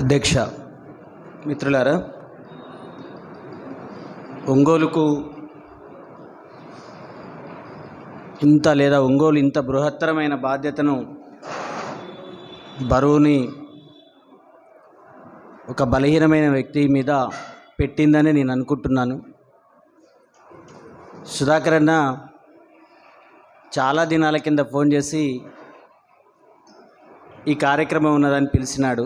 అధ్యక్ష, మిత్రులారా, ఒంగోలుకు ఒంగోలు ఇంత బృహత్తరమైన బాధ్యతను, బరువుని ఒక బలహీనమైన వ్యక్తి మీద పెట్టిందని నేను అనుకుంటున్నాను. సుధాకర్ అన్న చాలా దినాల కింద ఫోన్ చేసి ఈ కార్యక్రమం ఉన్నదని పిలిచినాడు.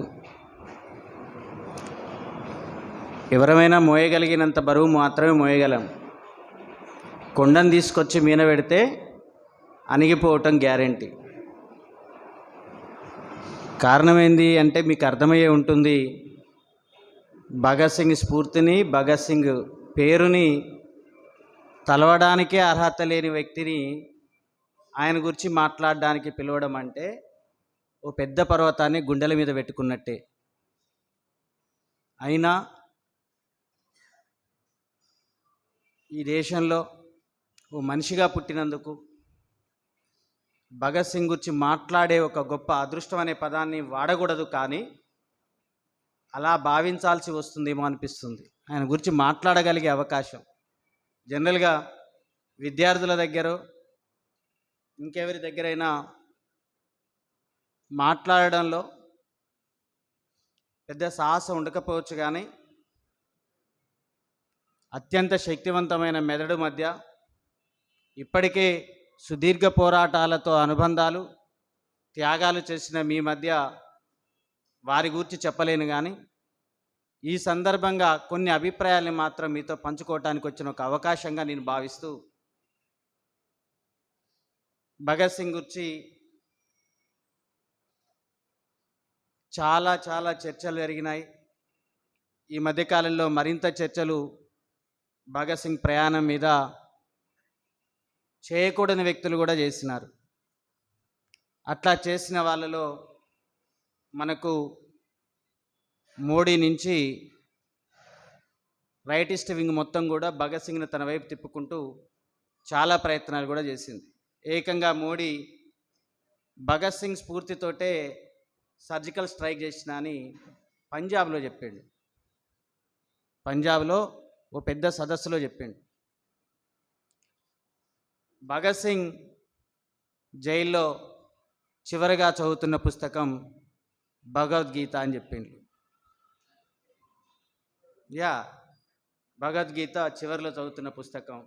ఎవరమైనా మోయగలిగినంత బరువు మాత్రమే మోయగలం. కొండను తీసుకొచ్చి మీన పెడితే అణిగిపోవటం గ్యారెంటీ. కారణం ఏంది అంటే మీకు అర్థమయ్యే ఉంటుంది. భగత్ సింగ్ స్ఫూర్తిని, భగత్ సింగ్ పేరుని తలవడానికే అర్హత లేని వ్యక్తిని ఆయన గురించి మాట్లాడడానికి పిలవడం అంటే ఓ పెద్ద పర్వతాన్ని గుండెల మీద పెట్టుకున్నట్టే. అయినా ఈ దేశంలో ఓ మనిషిగా పుట్టినందుకు భగత్ సింగ్ గురించి మాట్లాడే ఒక గొప్ప అదృష్టం అనే పదాన్ని వాడకూడదు, కానీ అలా భావించాల్సి వస్తుందేమో అనిపిస్తుంది. ఆయన గురించి మాట్లాడగలిగే అవకాశం జనరల్గా విద్యార్థుల దగ్గర, ఇంకెవరి దగ్గరైనా మాట్లాడడంలో పెద్ద సాహసం ఉండకపోవచ్చు, కానీ అత్యంత శక్తివంతమైన మెదడు మధ్య ఇప్పటికే సుదీర్ఘ పోరాటాలతో అనుబంధాలు, త్యాగాలు చేసిన మీ మధ్య వారి గురించి చెప్పలేను, కానీ ఈ సందర్భంగా కొన్ని అభిప్రాయాల్ని మాత్రం మీతో పంచుకోవటానికి వచ్చిన ఒక అవకాశంగా నేను భావిస్తూ, భగత్ సింగ్ గురించి చాలా చాలా చర్చలు జరిగినాయి. ఈ మధ్యకాలంలో మరింత చర్చలు భగత్ సింగ్ ప్రయాణం మీద చేయకూడని వ్యక్తులు కూడా చేసినారు. అట్లా చేసిన వాళ్ళలో మనకు మోడీ నుంచి రైటిస్ట్ వింగ్ మొత్తం కూడా భగత్ సింగ్ని తన వైపు తిప్పుకుంటూ చాలా ప్రయత్నాలు కూడా చేసింది. ఏకంగా మోడీ భగత్ సింగ్ స్ఫూర్తితోటే సర్జికల్ స్ట్రైక్ చేసిన అని పంజాబ్లో చెప్పాడు. పంజాబ్లో ఓ పెద్ద సదస్సులో చెప్పాడు. భగత్ సింగ్ జైల్లో చివరిగా చదువుతున్న పుస్తకం భగవద్గీత అని చెప్పిండు. భగవద్గీత చివరిలో చదువుతున్న పుస్తకం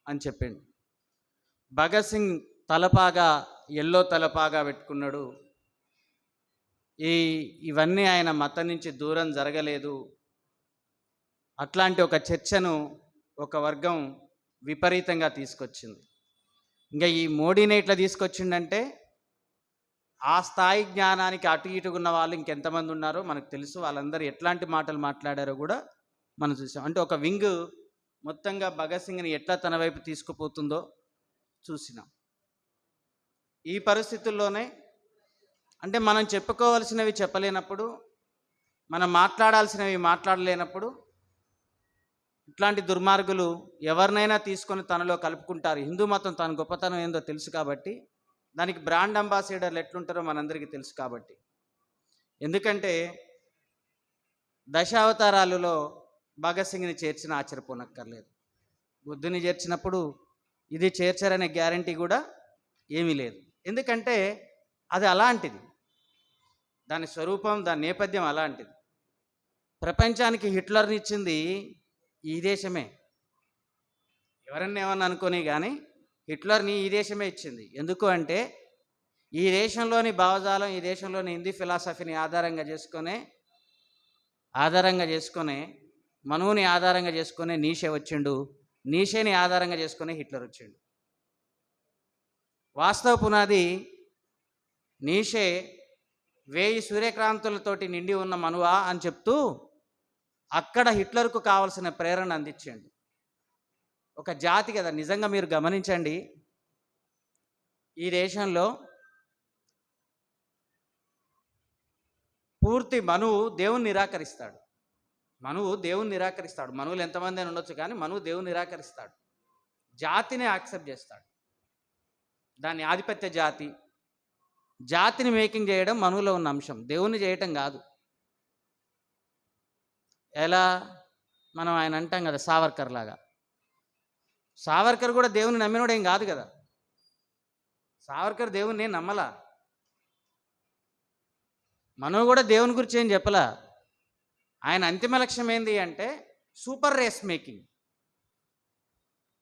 అని చెప్పిండు. భగత్ సింగ్ తలపాగా ఎల్లో తలపాగా పెట్టుకున్నాడు. ఇవన్నీ ఆయన మతం నుంచి దూరం జరగలేదు. అట్లాంటి ఒక చర్చను ఒక వర్గం విపరీతంగా తీసుకొచ్చింది. ఇంకా ఈ మోడీని ఎట్లా తీసుకొచ్చిండంటే, ఆ స్థాయి జ్ఞానానికి అటు ఇటుకున్న వాళ్ళు ఇంకెంతమంది ఉన్నారో మనకు తెలుసు. వాళ్ళందరూ ఎట్లాంటి మాటలు మాట్లాడారో కూడా మనం చూసాం. అంటే ఒక వింగ్ మొత్తంగా భగత్ సింగ్ని ఎట్లా తన వైపు తీసుకుపోతుందో చూసినాం. ఈ పరిస్థితుల్లోనే అంటే మనం చెప్పుకోవాల్సినవి చెప్పలేనప్పుడు, మనం మాట్లాడాల్సినవి మాట్లాడలేనప్పుడు ఇట్లాంటి దుర్మార్గులు ఎవరినైనా తీసుకొని తనలో కలుపుకుంటారు. హిందూ మతం తన గొప్పతనం ఏందో తెలుసు కాబట్టి, దానికి బ్రాండ్ అంబాసిడర్లు ఎట్లుంటారో మనందరికీ తెలుసు కాబట్టి. ఎందుకంటే దశావతారాలలో భగత్ సింగ్ని చేర్చిన ఆశ్చర్యపోనక్కర్లేదు. బుద్ధుని చేర్చినప్పుడు ఇది చేర్చారనే గ్యారంటీ కూడా ఏమీ లేదు. ఎందుకంటే అది అలాంటిది, దాని స్వరూపం, దాని నేపథ్యం అలాంటిది. ప్రపంచానికి హిట్లర్ని ఇచ్చింది ఈ దేశమే. ఎవరన్నా ఏమన్నా అనుకోని కానీ హిట్లర్ని ఈ దేశమే ఇచ్చింది. ఎందుకు అంటే ఈ దేశంలోని భావజాలం, ఈ దేశంలోని హిందీ ఫిలాసఫీని ఆధారంగా చేసుకొని మనువుని ఆధారంగా చేసుకొని నీషే వచ్చిండు. నీషేని ఆధారంగా చేసుకొని హిట్లర్ వచ్చిండు. వాస్తవ పునాది నీషే 1000 సూర్యక్రాంతులతోటి నిండి ఉన్న మనువా అని చెప్తూ అక్కడ హిట్లర్కు కావలసిన ప్రేరణ అందించండి. ఒక జాతి కదా. నిజంగా మీరు గమనించండి, ఈ దేశంలో పూర్తి మనువు దేవుని నిరాకరిస్తాడు. మనువులు ఎంతమంది అని ఉండొచ్చు, కానీ మనువు దేవుని నిరాకరిస్తాడు. జాతిని యాక్సెప్ట్ చేస్తాడు. దాన్ని ఆధిపత్య జాతిని మేకింగ్ చేయడం మనువులో ఉన్న అంశం, దేవుని చేయటం కాదు. ఎలా? మనం ఆయన అంటాం కదా సావర్కర్ లాగా. సావర్కర్ కూడా దేవుని నమ్మినోడు ఏం కాదు కదా. సావర్కర్ దేవుని నేను నమ్మలా. మనం కూడా దేవుని గురించి ఏం చెప్పలా. ఆయన అంతిమ లక్ష్యం ఏంది అంటే సూపర్ రేస్ మేకింగ్,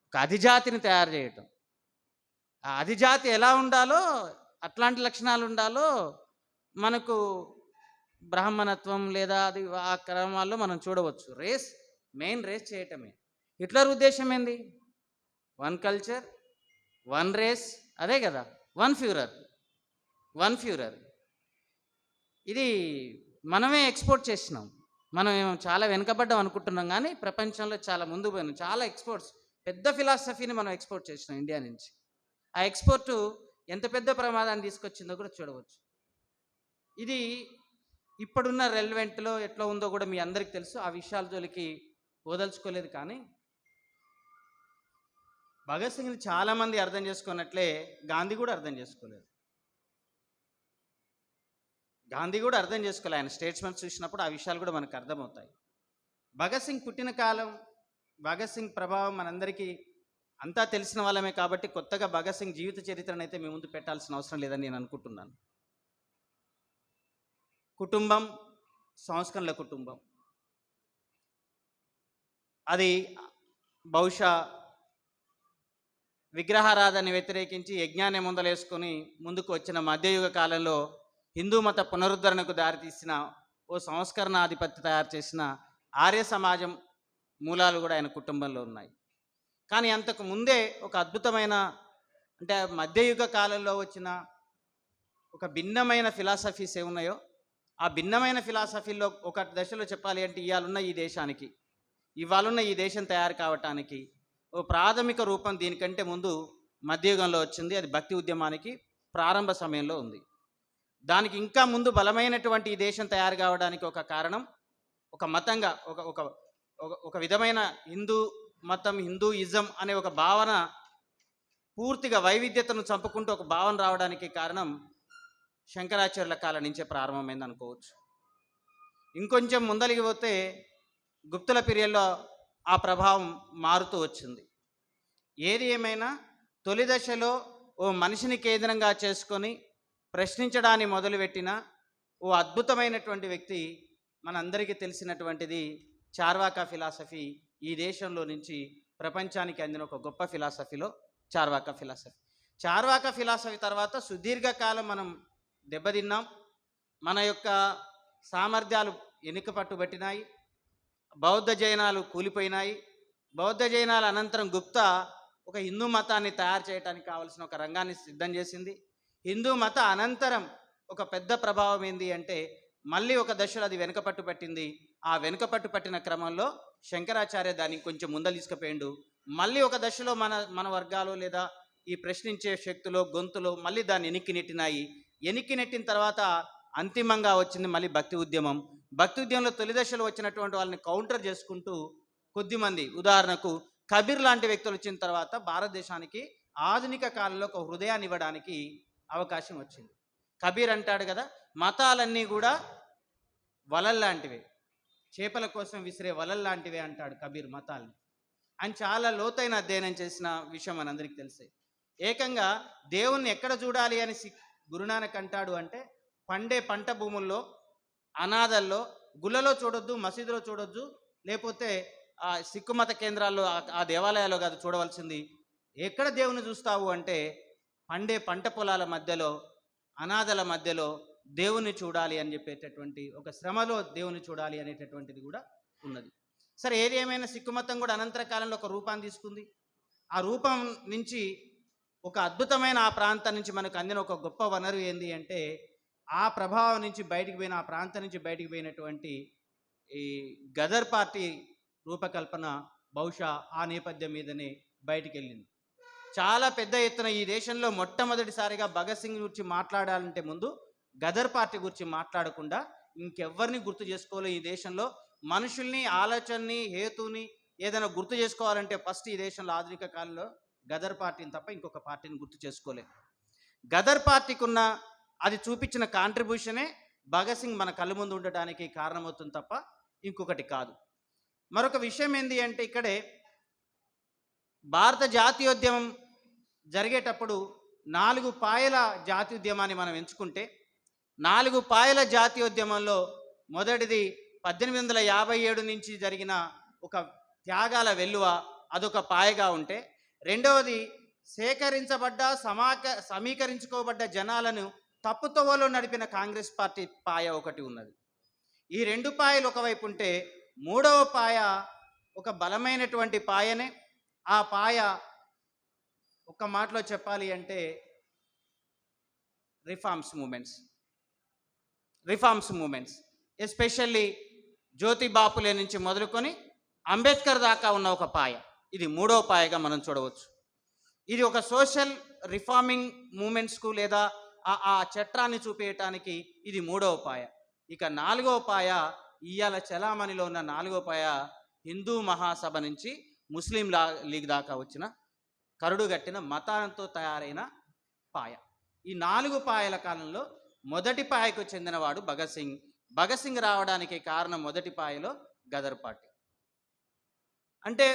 ఒక అధిజాతిని తయారు చేయటం. ఆ అధిజాతి ఎలా ఉండాలో, అట్లాంటి లక్షణాలు ఉండాలో మనకు బ్రాహ్మణత్వం లేదా అది ఆ క్రమాల్లో మనం చూడవచ్చు. మెయిన్ రేస్ చేయటమే. హిట్లర్ ఉద్దేశం ఏంది? వన్ కల్చర్, వన్ రేస్, అదే కదా, వన్ ఫ్యూరర్. ఇది మనమే ఎక్స్పోర్ట్ చేసినాం. మనం చాలా వెనుకబడ్డాం అనుకుంటున్నాం, కానీ ప్రపంచంలో చాలా ముందు పోయినాం. చాలా ఎక్స్పోర్ట్స్, పెద్ద ఫిలాసఫీని మనం ఎక్స్పోర్ట్ చేసినాం ఇండియా నుంచి. ఆ ఎక్స్పోర్టు ఎంత పెద్ద ప్రమాదాన్ని తీసుకొచ్చిందో కూడా చూడవచ్చు. ఇది ఇప్పుడున్న రెలవెంట్లో ఎట్లా ఉందో కూడా మీ అందరికీ తెలుసు. ఆ విషయాల జోలికి వదల్చుకోలేదు. కానీ భగత్ సింగ్ని చాలామంది అర్థం చేసుకున్నట్లే గాంధీ కూడా అర్థం చేసుకోలేదు. ఆయన స్టేట్స్మెంట్స్ చూసినప్పుడు ఆ విషయాలు కూడా మనకు అర్థమవుతాయి. భగత్ సింగ్ పుట్టిన కాలం, భగత్ సింగ్ ప్రభావం మనందరికీ అంతా తెలిసిన వాళ్ళమే కాబట్టి కొత్తగా భగత్ సింగ్ జీవిత చరిత్రను అయితే మీ ముందు పెట్టాల్సిన అవసరం లేదని నేను అనుకుంటున్నాను. కుటుంబం సంస్కరణల కుటుంబం. అది బహుశా విగ్రహారాధనని వ్యతిరేకించి యజ్ఞాన్ని ముందలేసుకొని ముందుకు వచ్చిన మధ్యయుగ కాలంలో హిందూ మత పునరుద్ధరణకు దారితీసిన ఓ సంస్కరణాధిపతి తయారు చేసిన ఆర్య సమాజం మూలాలు కూడా ఆయన కుటుంబంలో ఉన్నాయి. కానీ అంతకు ముందే ఒక అద్భుతమైన, అంటే మధ్యయుగ కాలంలో వచ్చిన ఒక భిన్నమైన ఫిలాసఫీస్ ఏమున్నాయో, ఆ భిన్నమైన ఫిలాసఫీల్లో ఒక దశలో చెప్పాలి అంటే ఇవాళున్న ఈ దేశం తయారు కావటానికి ఓ ప్రాథమిక రూపం దీనికంటే ముందు మధ్యయుగంలో వచ్చింది. అది భక్తి ఉద్యమానికి ప్రారంభ సమయంలో ఉంది. దానికి ఇంకా ముందు బలమైనటువంటి ఈ దేశం తయారు కావడానికి ఒక కారణం, ఒక మతంగా ఒక విధమైన హిందూ మతం, హిందూయిజం అనే ఒక భావన పూర్తిగా వైవిధ్యతను చంపుకుంటూ ఒక భావన రావడానికి కారణం శంకరాచార్యుల కాలం నుంచే ప్రారంభమైంది అనుకోవచ్చు. ఇంకొంచెం ముందలిగి పోతే గుప్తుల పీరియడ్లో ఆ ప్రభావం మారుతూ వచ్చింది. ఏది ఏమైనా తొలి దశలో ఓ మనిషిని కేంద్రంగా చేసుకొని ప్రశ్నించడాన్ని మొదలుపెట్టిన ఓ అద్భుతమైనటువంటి వ్యక్తి మనందరికీ తెలిసినటువంటిది చార్వాకా ఫిలాసఫీ. ఈ దేశంలో నుంచి ప్రపంచానికి అందిన ఒక గొప్ప ఫిలాసఫీలో చార్వాకా ఫిలాసఫీ తర్వాత సుదీర్ఘకాలం మనం దెబ్బతిన్నాం. మన యొక్క సామర్థ్యాలు ఎన్నిక పట్టుబట్టినాయి. బౌద్ధ జైనాలు కూలిపోయినాయి. బౌద్ధ జైనాల అనంతరం గుప్తా ఒక హిందూ మతాన్ని తయారు చేయడానికి కావలసిన ఒక రంగాన్ని సిద్ధం చేసింది. హిందూ మత అనంతరం ఒక పెద్ద ప్రభావం ఏంది అంటే మళ్ళీ ఒక దశలో అది వెనుకపట్టు పట్టింది. ఆ వెనుకపట్టు పట్టిన క్రమంలో శంకరాచార్య దాన్ని కొంచెం ముందలు తీసుకుపోయిండు. మళ్ళీ ఒక దశలో మన వర్గాలు లేదా ఈ ప్రశ్నించే శక్తులు గొంతులు మళ్ళీ దాన్ని ఎనిక్కి నెట్టిన తర్వాత అంతిమంగా వచ్చింది మళ్ళీ భక్తి ఉద్యమం. భక్తి ఉద్యమంలో తొలి దశలో వచ్చినటువంటి వాళ్ళని కౌంటర్ చేసుకుంటూ కొద్దిమంది, ఉదాహరణకు కబీర్ లాంటి వ్యక్తులు వచ్చిన తర్వాత భారతదేశానికి ఆధునిక కాలంలో ఒక హృదయాన్ని ఇవ్వడానికి అవకాశం వచ్చింది. కబీర్ అంటాడు కదా, మతాలన్నీ కూడా వలల్లాంటివే, చేపల కోసం విసిరే వలల్లాంటివే అంటాడు కబీర్ మతాల్ని. ఆయన చాలా లోతైన అధ్యయనం చేసిన విషయం మనందరికీ తెలిసే. ఏకంగా దేవుణ్ణి ఎక్కడ చూడాలి అని గురునానక్ అంటాడు అంటే పండే పంట భూముల్లో, అనాథల్లో, గుళ్ళలో చూడొద్దు, మసీదులో చూడొద్దు, లేకపోతే ఆ సిక్కు మత కేంద్రాల్లో ఆ దేవాలయాల్లో కాదు చూడవలసింది. ఎక్కడ దేవుని చూస్తావు అంటే పండే పంట పొలాల మధ్యలో, అనాథల మధ్యలో దేవుని చూడాలి అని చెప్పేటటువంటి ఒక శ్రమలో దేవుని చూడాలి అనేటటువంటిది కూడా ఉన్నది. సరే, ఏది ఏమైనా సిక్కు మతం కూడా అనంతర కాలంలో ఒక రూపాన్ని తీసుకుంది. ఆ రూపం నుంచి ఒక అద్భుతమైన ఆ ప్రాంతం నుంచి మనకు అందిన ఒక గొప్ప వనరు ఏంది అంటే ఆ ప్రభావం నుంచి బయటికి పోయిన, ఆ ప్రాంతం నుంచి బయటికి పోయినటువంటి ఈ గదర్ పార్టీ రూపకల్పన బహుశా ఆ నేపథ్యం మీదనే బయటికి వెళ్ళింది. చాలా పెద్ద ఎత్తున ఈ దేశంలో మొట్టమొదటిసారిగా భగత్ సింగ్ గురించి మాట్లాడాలంటే ముందు గదర్ పార్టీ గురించి మాట్లాడకుండా ఇంకెవ్వరిని గుర్తు చేసుకోవాలి. ఈ దేశంలో మనుషుల్ని, ఆలోచనని, హేతుని ఏదైనా గుర్తు చేసుకోవాలంటే ఫస్ట్ ఈ దేశంలో ఆధునిక కాలంలో గదర్ పార్టీని తప్ప ఇంకొక పార్టీని గుర్తు చేసుకోలేదు. గదర్ పార్టీకి ఉన్న అది చూపించిన కాంట్రిబ్యూషనే భగత్ సింగ్ మన కళ్ళ ముందు ఉండటానికి కారణమవుతుంది తప్ప ఇంకొకటి కాదు. మరొక విషయం ఏంటి అంటే ఇక్కడే భారత జాతీయోద్యమం జరిగేటప్పుడు 4 పాయల జాతీయోద్యమాన్ని మనం ఎంచుకుంటే 4 పాయల జాతీయోద్యమంలో మొదటిది 1857 నుంచి జరిగిన ఒక త్యాగాల వెల్లువ, అదొక పాయగా ఉంటే, రెండవది సేకరించబడ్డ సమీకరించుకోబడ్డ జనాలను తప్పుతోవలో నడిపిన కాంగ్రెస్ పార్టీ పాయ ఒకటి ఉన్నది. ఈ 2 పాయలు ఒకవైపు ఉంటే, మూడవ పాయ ఒక బలమైనటువంటి పాయనే. ఆ పాయ ఒక మాటలో చెప్పాలి అంటే రిఫార్మ్స్ మూమెంట్స్ ఎస్పెషల్లీ జ్యోతి బాపులే నుంచి మొదలుకొని అంబేద్కర్ దాకా ఉన్న ఒక పాయ. ఇది మూడవ పాయగా మనం చూడవచ్చు. ఇది ఒక సోషల్ రిఫార్మింగ్ మూమెంట్స్కు లేదా ఆ చట్టాన్ని చూపేయటానికి ఇది మూడవ పాయ. ఇక 4వ పాయ, ఇయ్యాల చలామణిలో ఉన్న 4వ పాయ హిందూ మహాసభ నుంచి ముస్లిం లీగ్ దాకా వచ్చిన కరుడుగట్టిన మతాంతో తయారైన పాయ. ఈ 4 పాయల కాలంలో మొదటి పాయకు చెందినవాడు భగత్ సింగ్ రావడానికి కారణం మొదటి పాయలో గదర్ పార్టీ. అంటే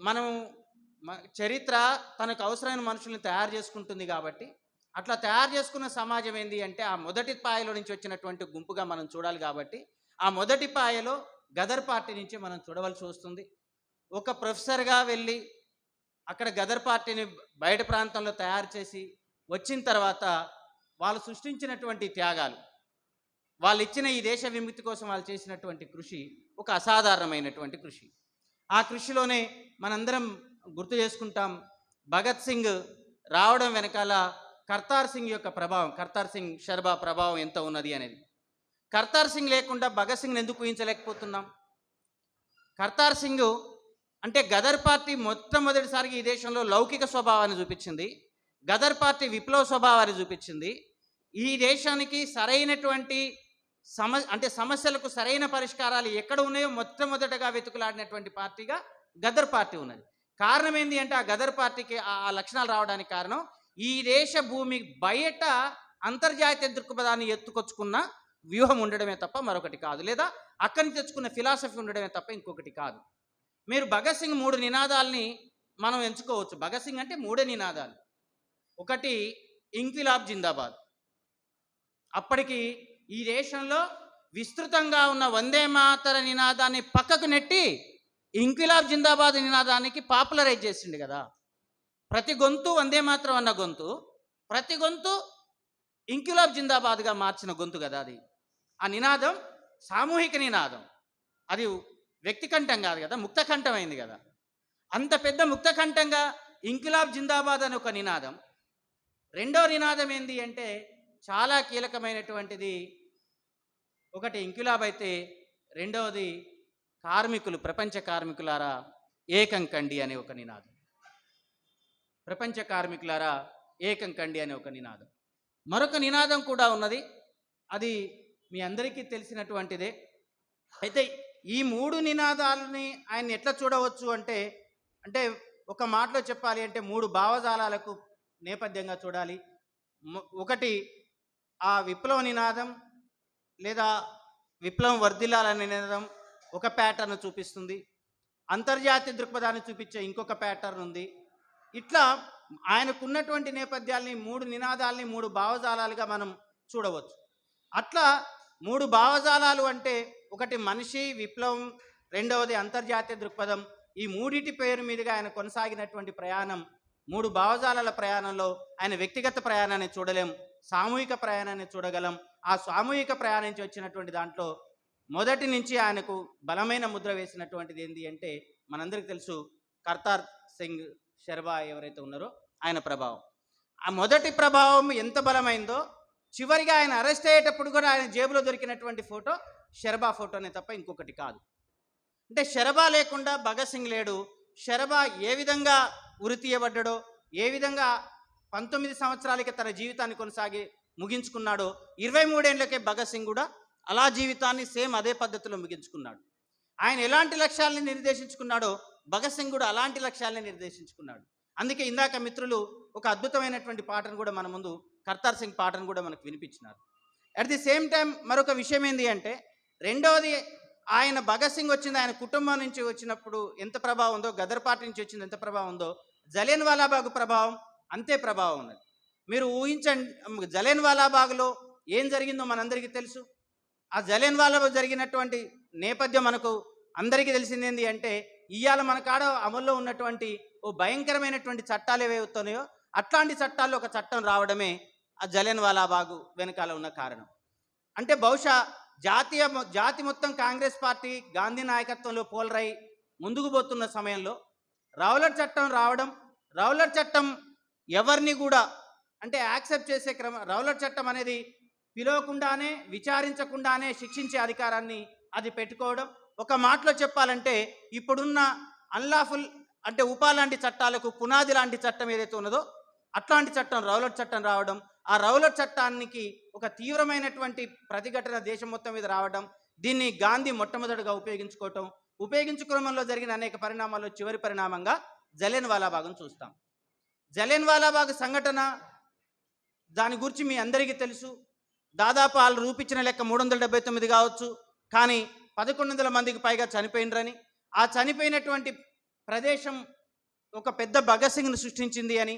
మనం చరిత్ర తనకు అవసరమైన మనుషుల్ని తయారు చేసుకుంటుంది కాబట్టి, అట్లా తయారు చేసుకున్న సమాజం ఏంది అంటే ఆ మొదటి పాయలో నుంచి వచ్చినటువంటి గుంపుగా మనం చూడాలి. కాబట్టి ఆ మొదటి పాయలో గదర్ పార్టీ నుంచి మనం చూడవలసి వస్తుంది. ఒక ప్రొఫెసర్గా వెళ్ళి అక్కడ గదర్ పార్టీని బయట ప్రాంతంలో తయారు చేసి వచ్చిన తర్వాత వాళ్ళు సృష్టించినటువంటి త్యాగాలు, వాళ్ళు ఇచ్చిన ఈ దేశ విముక్తి కోసం వాళ్ళు చేసినటువంటి కృషి ఒక అసాధారణమైనటువంటి కృషి. ఆ కృషిలోనే మనందరం గుర్తు చేసుకుంటాం భగత్ సింగ్ రావడం వెనకాల కర్తార్ సింగ్ యొక్క ప్రభావం, కర్తార్ సింగ్ షర్బా ప్రభావం ఎంత ఉన్నది అనేది. కర్తార్ సింగ్ లేకుండా భగత్ సింగ్ని ఎందుకు ఊహించలేకపోతున్నాం? కర్తార్ సింగ్ అంటే గదర్ పార్టీ మొట్టమొదటిసారిగా ఈ దేశంలో లౌకిక స్వభావాన్ని చూపించింది. గదర్ పార్టీ విప్లవ స్వభావాన్ని చూపించింది. ఈ దేశానికి సరైనటువంటి సమస్యలకు సరైన పరిష్కారాలు ఎక్కడ ఉన్నాయో మొట్టమొదటగా వెతుకులాడినటువంటి పార్టీగా గదర్ పార్టీ ఉన్నది. కారణం ఏంటి అంటే ఆ గదర్ పార్టీకి ఆ లక్షణాలు రావడానికి కారణం ఈ దేశ భూమి బయట అంతర్జాతీయ దృక్పథాన్ని ఎత్తుకొచ్చుకున్న వ్యూహం ఉండడమే తప్ప మరొకటి కాదు, లేదా అక్కడి నుంచి తెచ్చుకున్న ఫిలాసఫీ ఉండడమే తప్ప ఇంకొకటి కాదు. మీరు భగత్ సింగ్ 3 నినాదాలని మనం ఎంచుకోవచ్చు. భగత్ సింగ్ అంటే 3 నినాదాలు. ఒకటి ఇంక్విలాబ్ జిందాబాద్. అప్పటికి ఈ దేశంలో విస్తృతంగా ఉన్న వందే మాతర నినాదాన్ని పక్కకు నెట్టి ఇంక్విలాబ్ జిందాబాద్ నినాదానికి పాపులరైజ్ చేసిండు కదా. ప్రతి గొంతు వందే మాతరం అన్న గొంతు, ప్రతి గొంతు ఇంక్విలాబ్ జిందాబాద్గా మార్చిన గొంతు కదా అది. ఆ నినాదం సామూహిక నినాదం, అది వ్యక్తికంఠం కాదు కదా, ముక్తకంఠం అయింది కదా. అంత పెద్ద ముక్తకంఠంగా ఇంక్విలాబ్ జిందాబాద్ అని ఒక నినాదం. రెండో నినాదం ఏంది అంటే చాలా కీలకమైనటువంటిది. ఒకటి ఇంక్విలాబ్ అయితే రెండవది కార్మికులు, ప్రపంచ కార్మికులారా ఏకం కండి అనే ఒక నినాదం. ప్రపంచ కార్మికులారా ఏకం కండి అనే ఒక నినాదం. మరొక నినాదం కూడా ఉన్నది, అది మీ అందరికీ తెలిసినటువంటిదే. అయితే ఈ 3 నినాదాలని ఆయన ఎట్లా చూడవచ్చు అంటే ఒక మాటలో చెప్పాలి అంటే 3 భావజాలాలకు నేపథ్యంగా చూడాలి. ఒకటి ఆ విప్లవ నినాదం లేదా విప్లవం వర్ధిల్లాలనే నినాదం ఒక ప్యాటర్న్ చూపిస్తుంది, అంతర్జాతీయ దృక్పథాన్ని చూపించే ఇంకొక ప్యాటర్న్ ఉంది. ఇట్లా ఆయనకున్నటువంటి నేపథ్యాల్ని 3 నినాదాలని 3 భావజాలాలుగా మనం చూడవచ్చు. అట్లా 3 భావజాలాలు అంటే ఒకటి మనిషి, విప్లవం, రెండవది అంతర్జాతీయ దృక్పథం. ఈ మూడిటి పేరు మీదుగా ఆయన కొనసాగినటువంటి ప్రయాణం 3 భావజాలాల ప్రయాణంలో ఆయన వ్యక్తిగత ప్రయాణాన్ని చూడలేం, సామూహిక ప్రయాణాన్ని చూడగలం. ఆ సామూహిక ప్రయాణం నుంచి వచ్చినటువంటి దాంట్లో మొదటి నుంచి ఆయనకు బలమైన ముద్ర వేసినటువంటిది ఏంటి అంటే మనందరికీ తెలుసు కర్తార్ సింగ్ షర్బా ఎవరైతే ఉన్నారో ఆయన ప్రభావం. ఆ మొదటి ప్రభావం ఎంత బలమైందో చివరిగా ఆయన అరెస్ట్ అయ్యేటప్పుడు కూడా ఆయన జేబులో దొరికినటువంటి ఫోటో షర్బా ఫోటోనే తప్ప ఇంకొకటి కాదు. అంటే షర్బా లేకుండా భగత్ సింగ్ లేడు. షర్బా ఏ విధంగా ఉరి తీయబడ్డాడో, ఏ విధంగా 19 సంవత్సరాలకి తన జీవితాన్ని ముగించుకున్నాడో 23 ఏళ్ళకే భగత్ సింగ్ కూడా అలా జీవితాన్ని సేమ్ అదే పద్ధతిలో ముగించుకున్నాడు. ఆయన ఎలాంటి లక్ష్యాలని నిర్దేశించుకున్నాడో భగత్ సింగ్ కూడా అలాంటి లక్ష్యాలని నిర్దేశించుకున్నాడు. అందుకే ఇందాక మిత్రులు ఒక అద్భుతమైనటువంటి పాటను కూడా మన ముందు కర్తార్ సింగ్ పాటను కూడా మనకు వినిపించినారు. అట్ ది సేమ్ టైం మరొక విషయం ఏంటి అంటే రెండవది ఆయన భగత్ సింగ్ వచ్చింది ఆయన కుటుంబం నుంచి వచ్చినప్పుడు ఎంత ప్రభావం ఉందో, గదర్ పార్టీ నుంచి వచ్చింది ఎంత ప్రభావం ఉందో, జలియన్ వాలాబాగ్ ప్రభావం అంతే ప్రభావం ఉన్నది. మీరు ఊహించండి, జలియన్ వాలాబాగ్లో ఏం జరిగిందో మనందరికీ తెలుసు. ఆ జలియన్ వాలాబాగ్ జరిగినటువంటి నేపథ్యం మనకు అందరికీ తెలిసింది ఏంటి అంటే, ఇవాళ మన కాడ అమల్లో ఉన్నటువంటి ఓ భయంకరమైనటువంటి చట్టాలు ఏవైతున్నాయో అట్లాంటి చట్టాల్లో ఒక చట్టం రావడమే ఆ జలియన్ వాలాబాగు వెనకాల ఉన్న కారణం. అంటే బహుశా జాతి మొత్తం కాంగ్రెస్ పార్టీ గాంధీ నాయకత్వంలో పోలరై ముందుకు పోతున్న సమయంలో రౌలట్ చట్టం రావడం, రౌలట్ చట్టం ఎవరిని కూడా అంటే యాక్సెప్ట్ చేసే రౌలట్ చట్టం అనేది పిలవకుండానే విచారించకుండానే శిక్షించే అధికారాన్ని అది పెట్టుకోవడం. ఒక మాటలో చెప్పాలంటే ఇప్పుడున్న అన్లాఫుల్ అంటే ఉపా లాంటి చట్టాలకు పునాది లాంటి చట్టం ఏదైతే ఉన్నదో అట్లాంటి చట్టం రౌలట్ చట్టం రావడం, ఆ రౌలట్ చట్టానికి ఒక తీవ్రమైనటువంటి ప్రతిఘటన దేశం మొత్తం మీద రావడం, దీన్ని గాంధీ మొట్టమొదటిగా ఉపయోగించుకోవడంలో జరిగిన అనేక పరిణామాల్లో చివరి పరిణామంగా జలియన్ వాలాబాగ్ను చూస్తాం. జలియన్ వాలాబాగ్ సంఘటన దాని గురించి మీ అందరికీ తెలుసు. దాదాపు వాళ్ళు రూపించిన లెక్క 379 కావచ్చు, కానీ 1100 మందికి పైగా చనిపోయినరని, ఆ చనిపోయినటువంటి ప్రదేశం ఒక పెద్ద భగత్ సింగ్ను సృష్టించింది అని,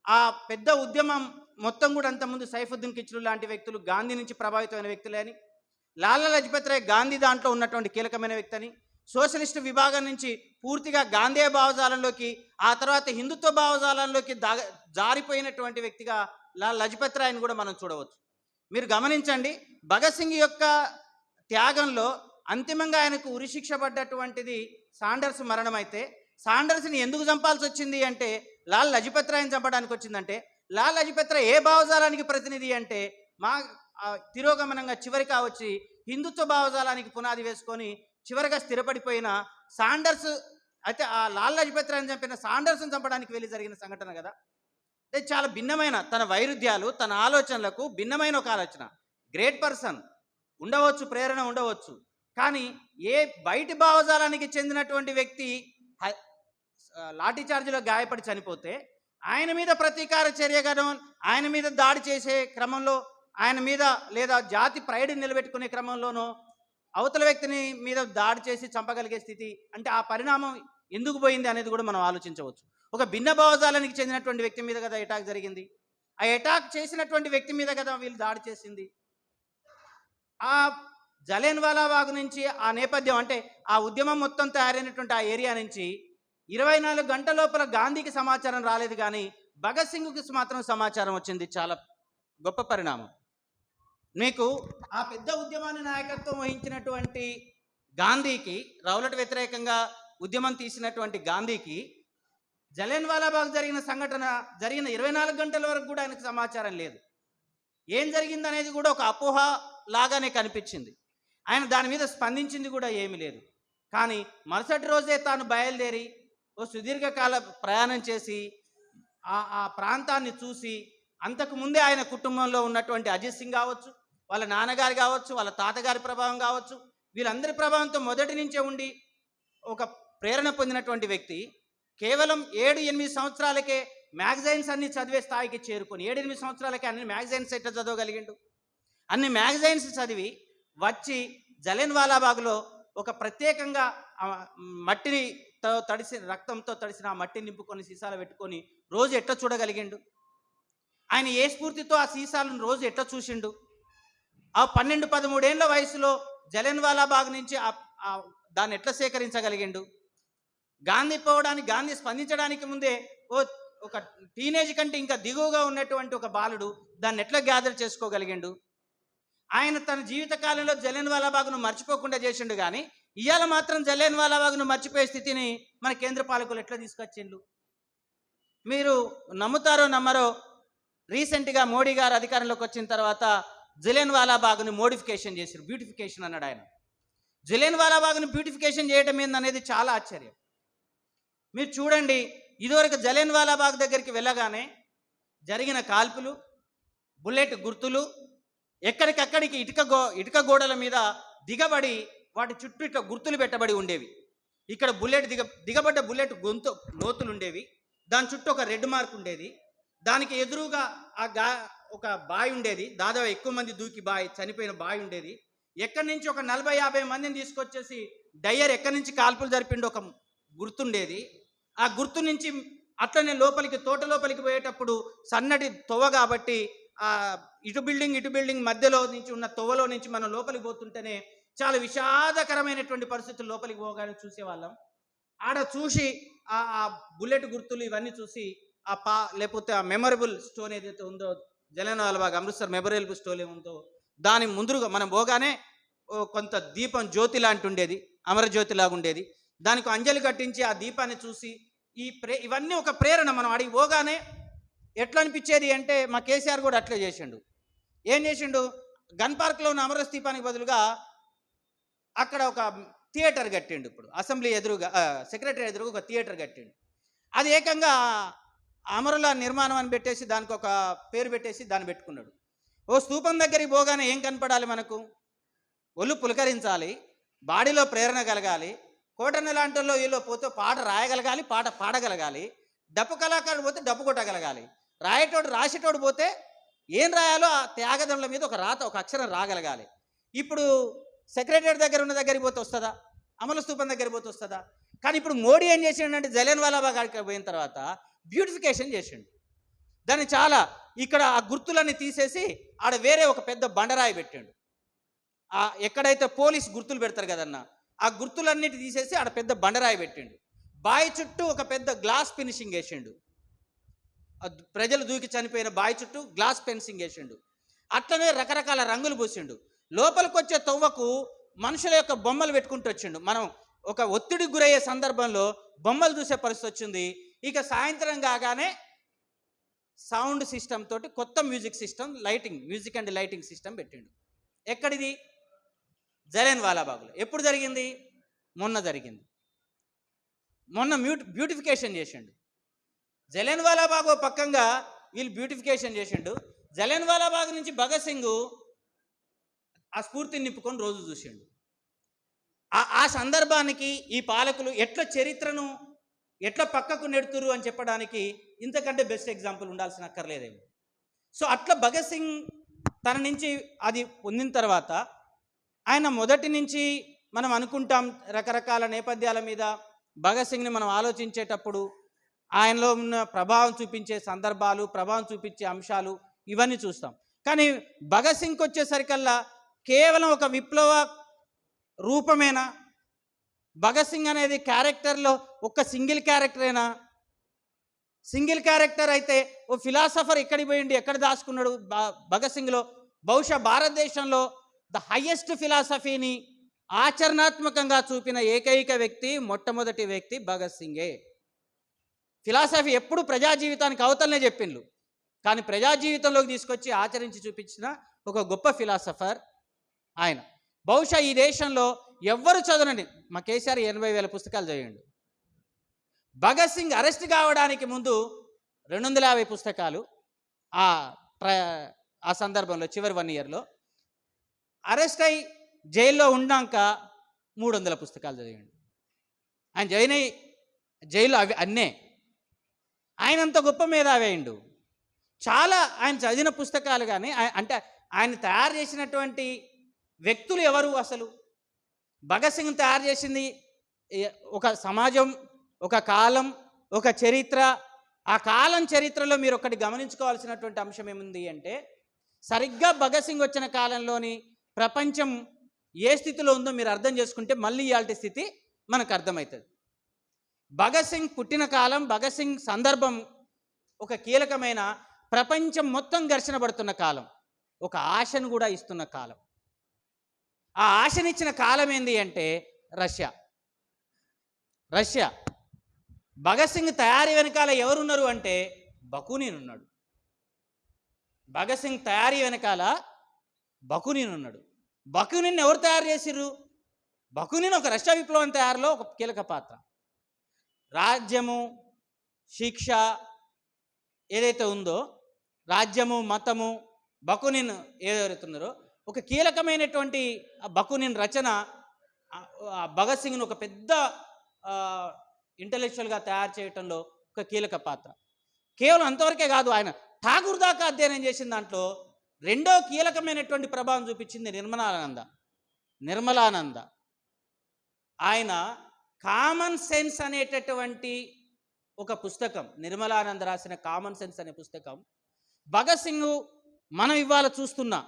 ఆ పెద్ద ఉద్యమం మొత్తం కూడా అంతకుముందు సైఫుద్దీన్ కిచ్లూ లాంటి వ్యక్తులు గాంధీ నుంచి ప్రభావితమైన వ్యక్తులే అని, లాలా లజపత్ రాయ్ గాంధీ దాంట్లో ఉన్నటువంటి కీలకమైన వ్యక్తి అని, సోషలిస్టు విభాగం నుంచి పూర్తిగా గాంధీ భావజాలంలోకి ఆ తర్వాత హిందుత్వ భావజాలంలోకి జారిపోయినటువంటి వ్యక్తిగా లాలా లజపత్ రాయ్ని కూడా మనం చూడవచ్చు. మీరు గమనించండి, భగత్ సింగ్ యొక్క త్యాగంలో అంతిమంగా ఆయనకు ఉరిశిక్ష పడ్డటువంటిది సాండర్స్ మరణం అయితే, సాండర్స్ని ఎందుకు చంపాల్సి వచ్చింది అంటే లాలా లజపత్ రాయ్ని చంపడానికి వచ్చిందంటే, లాలా లజపత్ రాయ్ ఏ భావజాలానికి ప్రతినిధి అంటే మా తిరోగమనంగా చివరిగా వచ్చి హిందుత్వ భావజాలానికి పునాది వేసుకొని చివరిగా స్థిరపడిపోయిన సాండర్స్ అయితే ఆ లాలా లజపత్ రాయ్ని చంపిన సాండర్స్ని చంపడానికి వెళ్ళి జరిగిన సంఘటన కదా. అంటే చాలా భిన్నమైన తన వైరుధ్యాలు, తన ఆలోచనలకు భిన్నమైన ఒక ఆలోచన. గ్రేట్ పర్సన్ ఉండవచ్చు, ప్రేరణ ఉండవచ్చు, కానీ ఏ బయటి భావజాలానికి చెందినటువంటి వ్యక్తి లాఠీ చార్జీలో గాయపడి చనిపోతే ఆయన మీద ప్రతీకార చర్యగా ఆయన మీద దాడి చేసే క్రమంలో, ఆయన మీద లేదా జాతి ప్రైడ్ని నిలబెట్టుకునే క్రమంలోనూ అవతల వ్యక్తిని మీద దాడి చేసి చంపగలిగే స్థితి అంటే ఆ పరిణామం ఎందుకు పోయింది అనేది కూడా మనం ఆలోచించవచ్చు. ఒక భిన్న భావజాలానికి చెందినటువంటి వ్యక్తి మీద కదా అటాక్ జరిగింది, ఆ అటాక్ చేసినటువంటి వ్యక్తి మీద కదా వీళ్ళు దాడి చేసింది. ఆ జలియన్ వాలాబాగ్ నుంచి ఆ నేపథ్యం అంటే ఆ ఉద్యమం మొత్తం తయారైనటువంటి ఆ ఏరియా నుంచి 24 గంటల లోపల గాంధీకి సమాచారం రాలేదు, కానీ భగత్ సింగ్కి మాత్రం సమాచారం వచ్చింది. చాలా గొప్ప పరిణామం. మీకు ఆ పెద్ద ఉద్యమాన్ని నాయకత్వం వహించినటువంటి గాంధీకి, రౌలట్ వ్యతిరేకంగా ఉద్యమం తీసినటువంటి గాంధీకి జలియన్ వాలాబాగ్ జరిగిన సంఘటన జరిగిన 24 గంటల వరకు కూడా ఆయనకు సమాచారం లేదు. ఏం జరిగిందనేది కూడా ఒక అపోహ లాగానే కనిపించింది. ఆయన దాని మీద స్పందించింది కూడా ఏమీ లేదు. కానీ మరుసటి రోజే తాను బయలుదేరి ఓ సుదీర్ఘకాల ప్రయాణం చేసి ఆ ప్రాంతాన్ని చూసి, అంతకుముందే ఆయన కుటుంబంలో ఉన్నటువంటి అజిత్ సింగ్ కావచ్చు, వాళ్ళ నాన్నగారు కావచ్చు, వాళ్ళ తాతగారి ప్రభావం కావచ్చు, వీళ్ళందరి ప్రభావంతో మొదటి నుంచే ఉండి ఒక ప్రేరణ పొందినటువంటి వ్యక్తి కేవలం 7-8 సంవత్సరాలకే మ్యాగజైన్స్ అన్ని చదివే స్థాయికి చేరుకొని, 7-8 సంవత్సరాలకే అన్ని మ్యాగజైన్స్ ఎట్లా చదవగలిగిండు? అన్ని మ్యాగజైన్స్ చదివి వచ్చి జలియన్ వాలాబాగ్లో ఒక ప్రత్యేకంగా మట్టిని తడిసిన రక్తంతో తడిసిన ఆ మట్టిని నింపుకొని సీసాలు పెట్టుకొని రోజు ఎట్లా చూడగలిగిండు? ఆయన ఏ స్ఫూర్తితో ఆ సీసాలను రోజు ఎట్లా చూసిండు? ఆ 12-13 ఏళ్ల వయసులో జలియన్ వాలాబాగ్ నుంచి దాన్ని ఎట్లా సేకరించగలిగిండు? గాంధీ స్పందించడానికి ముందే ఒక టీనేజ్ కంటే ఇంకా దిగువగా ఉన్నటువంటి ఒక బాలుడు దాన్ని ఎట్లా గ్యాదర్ చేసుకోగలిగిండు? ఆయన తన జీవితకాలంలో జలియన్ వాలాబాగ్ను మర్చిపోకుండా చేసిండు, కానీ ఇవాళ మాత్రం జలియన్ వాలాబాగ్ను మర్చిపోయే స్థితిని మన కేంద్ర పాలకులు ఎట్లా తీసుకొచ్చిండు? మీరు నమ్ముతారో నమ్మరో, రీసెంట్గా మోడీ గారు అధికారంలోకి వచ్చిన తర్వాత జలియన్ వాలాబాగ్ను మోడిఫికేషన్ చేశారు, బ్యూటిఫికేషన్ అన్నాడు ఆయన. జలియన్ వాలాబాగ్ను బ్యూటిఫికేషన్ చేయడం ఏందనేది చాలా ఆశ్చర్యం. మీరు చూడండి, ఇదివరకు జలియన్ వాలాబాగ్ దగ్గరికి వెళ్ళగానే జరిగిన కాల్పులు, బుల్లెట్ గుర్తులు, ఎక్కడికక్కడికి ఇటుక గోడల మీద దిగబడి వాటి చుట్టూ ఇట్లా గుర్తులు పెట్టబడి ఉండేవి. ఇక్కడ దిగబడ్డ బుల్లెట్ లోతులు ఉండేవి, దాని చుట్టూ ఒక రెడ్ మార్క్ ఉండేది, దానికి ఎదురుగా ఒక బావి ఉండేది, దాదాపు ఎక్కువ మంది దూకి చనిపోయిన బావి ఉండేది. ఎక్కడి నుంచి ఒక 40-50 మందిని తీసుకొచ్చేసి డయ్యర్ ఎక్కడి నుంచి కాల్పులు జరిపిండి ఒక గుర్తుండేది. ఆ గుర్తు నుంచి అట్లనే లోపలికి తోట లోపలికి పోయేటప్పుడు సన్నటి తొవ్వ కాబట్టి ఇటు బిల్డింగ్ మధ్యలో నుంచి ఉన్న తొవ్వలో నుంచి మనం లోపలికి పోతుంటేనే చాలా విషాదకరమైనటువంటి పరిస్థితులు లోపలికి పోగానే చూసేవాళ్ళం. ఆడ చూసి ఆ బుల్లెట్ గుర్తులు ఇవన్నీ చూసి లేకపోతే ఆ మెమరబుల్ స్టోన్ ఏదైతే ఉందో జలియన్వాలా బాగ్ అమృత్సర్ మెమరబుల్ స్టోన్ ఏముందో దాని ముందుగా మనం పోగానే కొంత దీపం జ్యోతి లాంటి ఉండేది, అమరజ్యోతి లాగా ఉండేది. దానికి అంజలి కట్టించి ఆ దీపాన్ని చూసి ఇవన్నీ ఒక ప్రేరణ. మనం అడిగి పోగానే ఎట్లా అనిపించేది అంటే మా కేసీఆర్ కూడా అట్లే చేసిండు. ఏం చేసిండు, గన్ పార్క్లో ఉన్న అమరస్ దీపానికి బదులుగా అక్కడ ఒక థియేటర్ కట్టిండు. ఇప్పుడు అసెంబ్లీ ఎదురుగా సెక్రటరీ ఎదురుగా ఒక థియేటర్ కట్టిండు. అది ఏకంగా అమరుల నిర్మాణం అని పెట్టేసి దానికి ఒక పేరు పెట్టేసి దాన్ని పెట్టుకున్నాడు. ఓ స్తూపం దగ్గరికి పోగానే ఏం కనపడాలి మనకు? ఒళ్ళు పులకరించాలి, బాడీలో ప్రేరణ కలగాలి, కోటన్న లాంటిలో వీళ్ళు పోతే పాట రాయగలగాలి, పాట పాడగలగాలి, డప్పు కళాకారుడు పోతే డప్పు కొట్టగలగాలి, రాసేటోడు పోతే ఏం రాయాలో ఆ త్యాగదంల మీద ఒక రాత ఒక అక్షరం రాగలగాలి. ఇప్పుడు సెక్రటరీ దగ్గర ఉన్న దగ్గరికి పోతే వస్తుందా? అమల స్తూపం దగ్గరికి పోతే వస్తుందా? కానీ ఇప్పుడు మోడీ ఏం చేసిండంటే జలియన్వాలా బాగ్ కాడికి పోయిన తర్వాత బ్యూటిఫికేషన్ చేసిండు దాన్ని. చాలా ఇక్కడ ఆ గుర్తులన్నీ తీసేసి ఆడ వేరే ఒక పెద్ద బండరాయి పెట్టిండు. ఎక్కడైతే పోలీస్ గుర్తులు పెడతారు కదన్న, ఆ గుర్తులన్నిటి తీసేసి ఆడ పెద్ద బండరాయి పెట్టిండు. బావి చుట్టూ ఒక పెద్ద గ్లాస్ ఫినిషింగ్ వేసిండు. ప్రజలు దూకి చనిపోయిన బావి చుట్టూ గ్లాస్ ఫినిషింగ్ వేసిండు. అట్లనే రకరకాల రంగులు పూసిండు. లోపలికి వచ్చే తొవ్వకు మనుషుల యొక్క బొమ్మలు పెట్టుకుంటూ వచ్చిండు. మనం ఒక ఒత్తిడికి గురయ్యే సందర్భంలో బొమ్మలు చూసే పరిస్థితి వచ్చింది. ఇక సాయంత్రం కాగానే సౌండ్ సిస్టమ్ తోటి కొత్త music system, music and lighting system పెట్టిండు. ఎక్కడిది? జలియన్వాలా బాగ్లో. ఎప్పుడు జరిగింది? మొన్న జరిగింది. మొన్న బ్యూటిఫికేషన్ చేసిండు. జలియన్వాలా బాగ్ పక్కంగా వీళ్ళు బ్యూటిఫికేషన్ చేసిండు. జలియన్వాలా బాగ్ నుంచి భగత్ సింగ్ ఆ స్ఫూర్తిని నింపుకొని రోజు చూసిండు. ఆ సందర్భానికి ఈ పాలకులు ఎట్లా చరిత్రను ఎట్లా పక్కకు నెడుతురు అని చెప్పడానికి ఇంతకంటే బెస్ట్ ఎగ్జాంపుల్ ఉండాల్సిన అక్కర్లేదేమో. సో అట్లా భగత్ సింగ్ తన నుంచి అది పొందిన తర్వాత ఆయన మొదటి నుంచి మనం అనుకుంటాం రకరకాల నేపథ్యాల మీద భగత్ సింగ్ని మనం ఆలోచించేటప్పుడు ఆయనలో ఉన్న ప్రభావం చూపించే సందర్భాలు, ప్రభావం చూపించే అంశాలు ఇవన్నీ చూస్తాం. కానీ భగత్ సింగ్కి వచ్చేసరికల్లా కేవలం ఒక విప్లవ రూపమేనా? భగత్ సింగ్ అనేది క్యారెక్టర్లో ఒక సింగిల్ క్యారెక్టరేనా? సింగిల్ క్యారెక్టర్ అయితే ఓ ఫిలాసఫర్ ఎక్కడికి పోయిండి, ఎక్కడ దాచుకున్నాడు భగత్ సింగ్లో? బహుశా భారతదేశంలో ద హయ్యెస్ట్ ఫిలాసఫీని ఆచరణాత్మకంగా చూపిన ఏకైక వ్యక్తి, మొట్టమొదటి వ్యక్తి భగత్ సింగే. ఫిలాసఫీ ఎప్పుడు ప్రజా జీవితానికి అవతలనే చెప్పిండ్రు, కానీ ప్రజా జీవితంలోకి తీసుకొచ్చి ఆచరించి చూపించిన ఒక గొప్ప ఫిలాసఫర్ ఆయన. బహుశా ఈ దేశంలో ఎవ్వరు చదవనండి, మా కేసీఆర్ 80,000 పుస్తకాలు చదివాడు. భగత్ సింగ్ అరెస్ట్ కావడానికి ముందు 250 పుస్తకాలు ఆ సందర్భంలో చివరి 1 ఇయర్లో, అరెస్ట్ అయి జైల్లో ఉన్నాక 300 పుస్తకాలు చదివాడు. ఆయన జైల్లో అవి అన్నే. ఆయనంత గొప్ప మేధావి అయిండు. చాలా ఆయన చదివిన పుస్తకాలు కానీ అంటే ఆయన తయారు చేసినటువంటి వ్యక్తులు ఎవరు? అసలు భగత్ సింగ్ తయారు చేసింది ఒక సమాజం, ఒక కాలం, ఒక చరిత్ర. ఆ కాలం చరిత్రలో మీరు ఒకటి గమనించుకోవాల్సినటువంటి అంశం ఏముంది అంటే, సరిగ్గా భగత్ సింగ్ వచ్చిన కాలంలోని ప్రపంచం ఏ స్థితిలో ఉందో మీరు అర్థం చేసుకుంటే మళ్ళీ ఇయాల్టి స్థితి మనకు అర్థమవుతుంది. భగత్ సింగ్ పుట్టిన కాలం, భగత్ సింగ్ సందర్భం ఒక కీలకమైన, ప్రపంచం మొత్తం ఘర్షణ పడుతున్న కాలం, ఒక ఆశను కూడా ఇస్తున్న కాలం. ఆ ఆశనిచ్చిన కాలం ఏంది అంటే రష్యా. భగత్ సింగ్ తయారీ వెనకాల ఎవరున్నారు అంటే బకునీన్ ఉన్నాడు. భగత్ సింగ్ తయారీ వెనకాల బకునీన్ ఉన్నాడు. బకునీన్ ఎవరు తయారు చేసిర్రు? బకునీన్ ఒక రష్యా విప్లవం తయారులో ఒక కీలక పాత్ర. రాజ్యము, శిక్ష ఏదైతే ఉందో, రాజ్యము, మతము, బకునీన్ ఏదైతే ఉన్నారో ఒక కీలకమైనటువంటి బకునీన్ రచన భగత్ సింగ్ను ఒక పెద్ద ఇంటలెక్చువల్గా తయారు చేయటంలో ఒక కీలక పాత్ర. కేవలం అంతవరకే కాదు, ఆయన ఠాగూర్ దాకా అధ్యయనం చేసిన దాంట్లో రెండో కీలకమైనటువంటి ప్రభావం చూపించింది నిర్మలానంద. నిర్మలానంద ఆయన కామన్ సెన్స్ అనేటటువంటి ఒక పుస్తకం, నిర్మలానంద రాసిన కామన్ సెన్స్ అనే పుస్తకం, భగత్ సింగ్ మనం ఇవాళ చూస్తున్నా,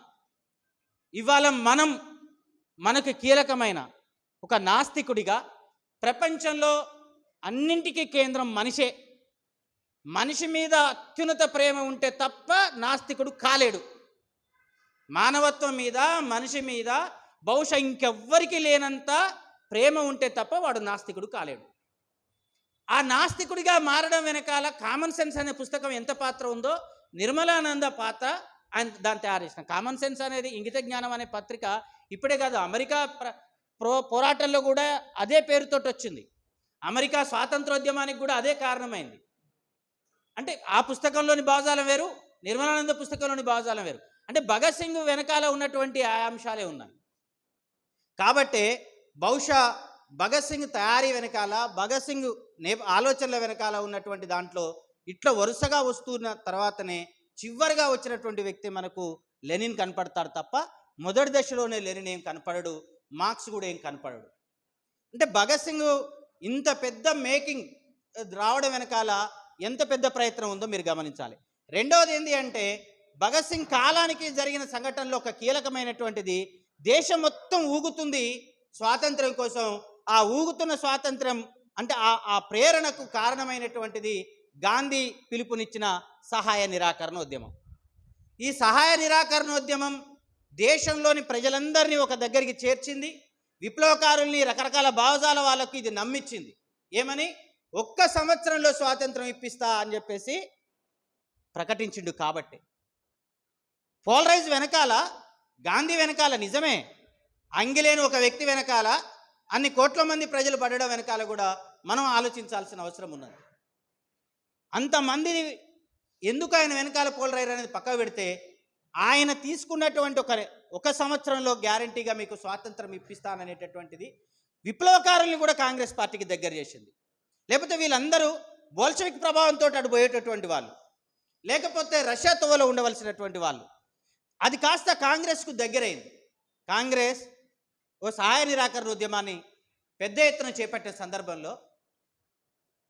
ఇవాళ మనకు కీలకమైన ఒక నాస్తికుడిగా, ప్రపంచంలో అన్నింటికీ కేంద్రం మనిషే, మనిషి మీద అత్యున్నత ప్రేమ ఉంటే తప్ప నాస్తికుడు కాలేడు. మానవత్వం మీద, మనిషి మీద బహుశా ఇంకెవ్వరికి లేనంత ప్రేమ ఉంటే తప్ప వాడు నాస్తికుడు కాలేడు. ఆ నాస్తికుడిగా మారడం వెనకాల కామన్ సెన్స్ అనే పుస్తకం ఎంత పాత్ర ఉందో నిర్మలానంద పాత్ర ఆయన దాన్ని తయారు చేసిన. కామన్ సెన్స్ అనేది ఇంగిత జ్ఞానం అనే పత్రిక ఇప్పుడే కాదు, అమెరికా పోరాటంలో కూడా అదే పేరుతో వచ్చింది. అమెరికా స్వాతంత్రోద్యమానికి కూడా అదే కారణమైంది. అంటే ఆ పుస్తకంలోని భావజాలం వేరు, నిర్మలానంద పుస్తకంలోని భావజాలం వేరు. అంటే భగత్ సింగ్ వెనకాల ఉన్నటువంటి ఆ అంశాలే ఉన్నాయి. కాబట్టి బహుశా భగత్ సింగ్ తయారీ వెనకాల, భగత్ సింగ్ ఆలోచనల వెనకాల ఉన్నటువంటి దాంట్లో ఇట్లా వరుసగా వస్తున్న తర్వాతనే చివరిగా వచ్చినటువంటి వ్యక్తి మనకు లెనిన్ కనపడతాడు తప్ప మొదటి దశలోనే లెనిన్ ఏం కనపడడు, మార్క్స్ కూడా ఏం కనపడడు. అంటే భగత్ సింగ్ ఇంత పెద్ద మేకింగ్ రావడం వెనకాల ఎంత పెద్ద ప్రయత్నం ఉందో మీరు గమనించాలి. రెండవది ఏంటి అంటే, భగత్ సింగ్ కాలానికి జరిగిన సంఘటనలో ఒక కీలకమైనటువంటిది, దేశం మొత్తం ఊగుతుంది స్వాతంత్రం కోసం. ఆ ఊగుతున్న స్వాతంత్రం అంటే ఆ ప్రేరణకు కారణమైనటువంటిది గాంధీ పిలుపునిచ్చిన సహాయ నిరాకరణోద్యమం. ఈ సహాయ నిరాకరణోద్యమం దేశంలోని ప్రజలందరినీ ఒక దగ్గరికి చేర్చింది. విప్లవకారుల్ని, రకరకాల భావజాల వాళ్ళకు ఇది నమ్మించింది. ఏమని? ఒక్క సంవత్సరంలో స్వాతంత్రం ఇప్పిస్తా అని చెప్పేసి ప్రకటించిండు. కాబట్టి పోలరైజ్ వెనకాల, గాంధీ వెనకాల నిజమే, అంగిలేని ఒక వ్యక్తి వెనకాల అన్ని కోట్ల మంది ప్రజలు పడడం వెనకాల కూడా మనం ఆలోచించాల్సిన అవసరం ఉన్నది. అంతమంది ఎందుకు ఆయన వెనకాల పోలరైజ్ అనేది పక్కకు పెడితే, ఆయన తీసుకున్నటువంటి ఒక సంవత్సరంలో గ్యారంటీగా మీకు స్వాతంత్రం ఇప్పిస్తాననేటటువంటిది విప్లవకారుల్ని కూడా కాంగ్రెస్ పార్టీకి దగ్గర చేసింది. లేకపోతే వీళ్ళందరూ బోల్షవిక్ ప్రభావంతో అటు పోయేటటువంటి వాళ్ళు, లేకపోతే రష్యా తోవలో ఉండవలసినటువంటి వాళ్ళు. అది కాస్త కాంగ్రెస్కు దగ్గరైంది. కాంగ్రెస్ ఓ సహాయ నిరాకరణ ఉద్యమాన్ని పెద్ద ఎత్తున చేపట్టిన సందర్భంలో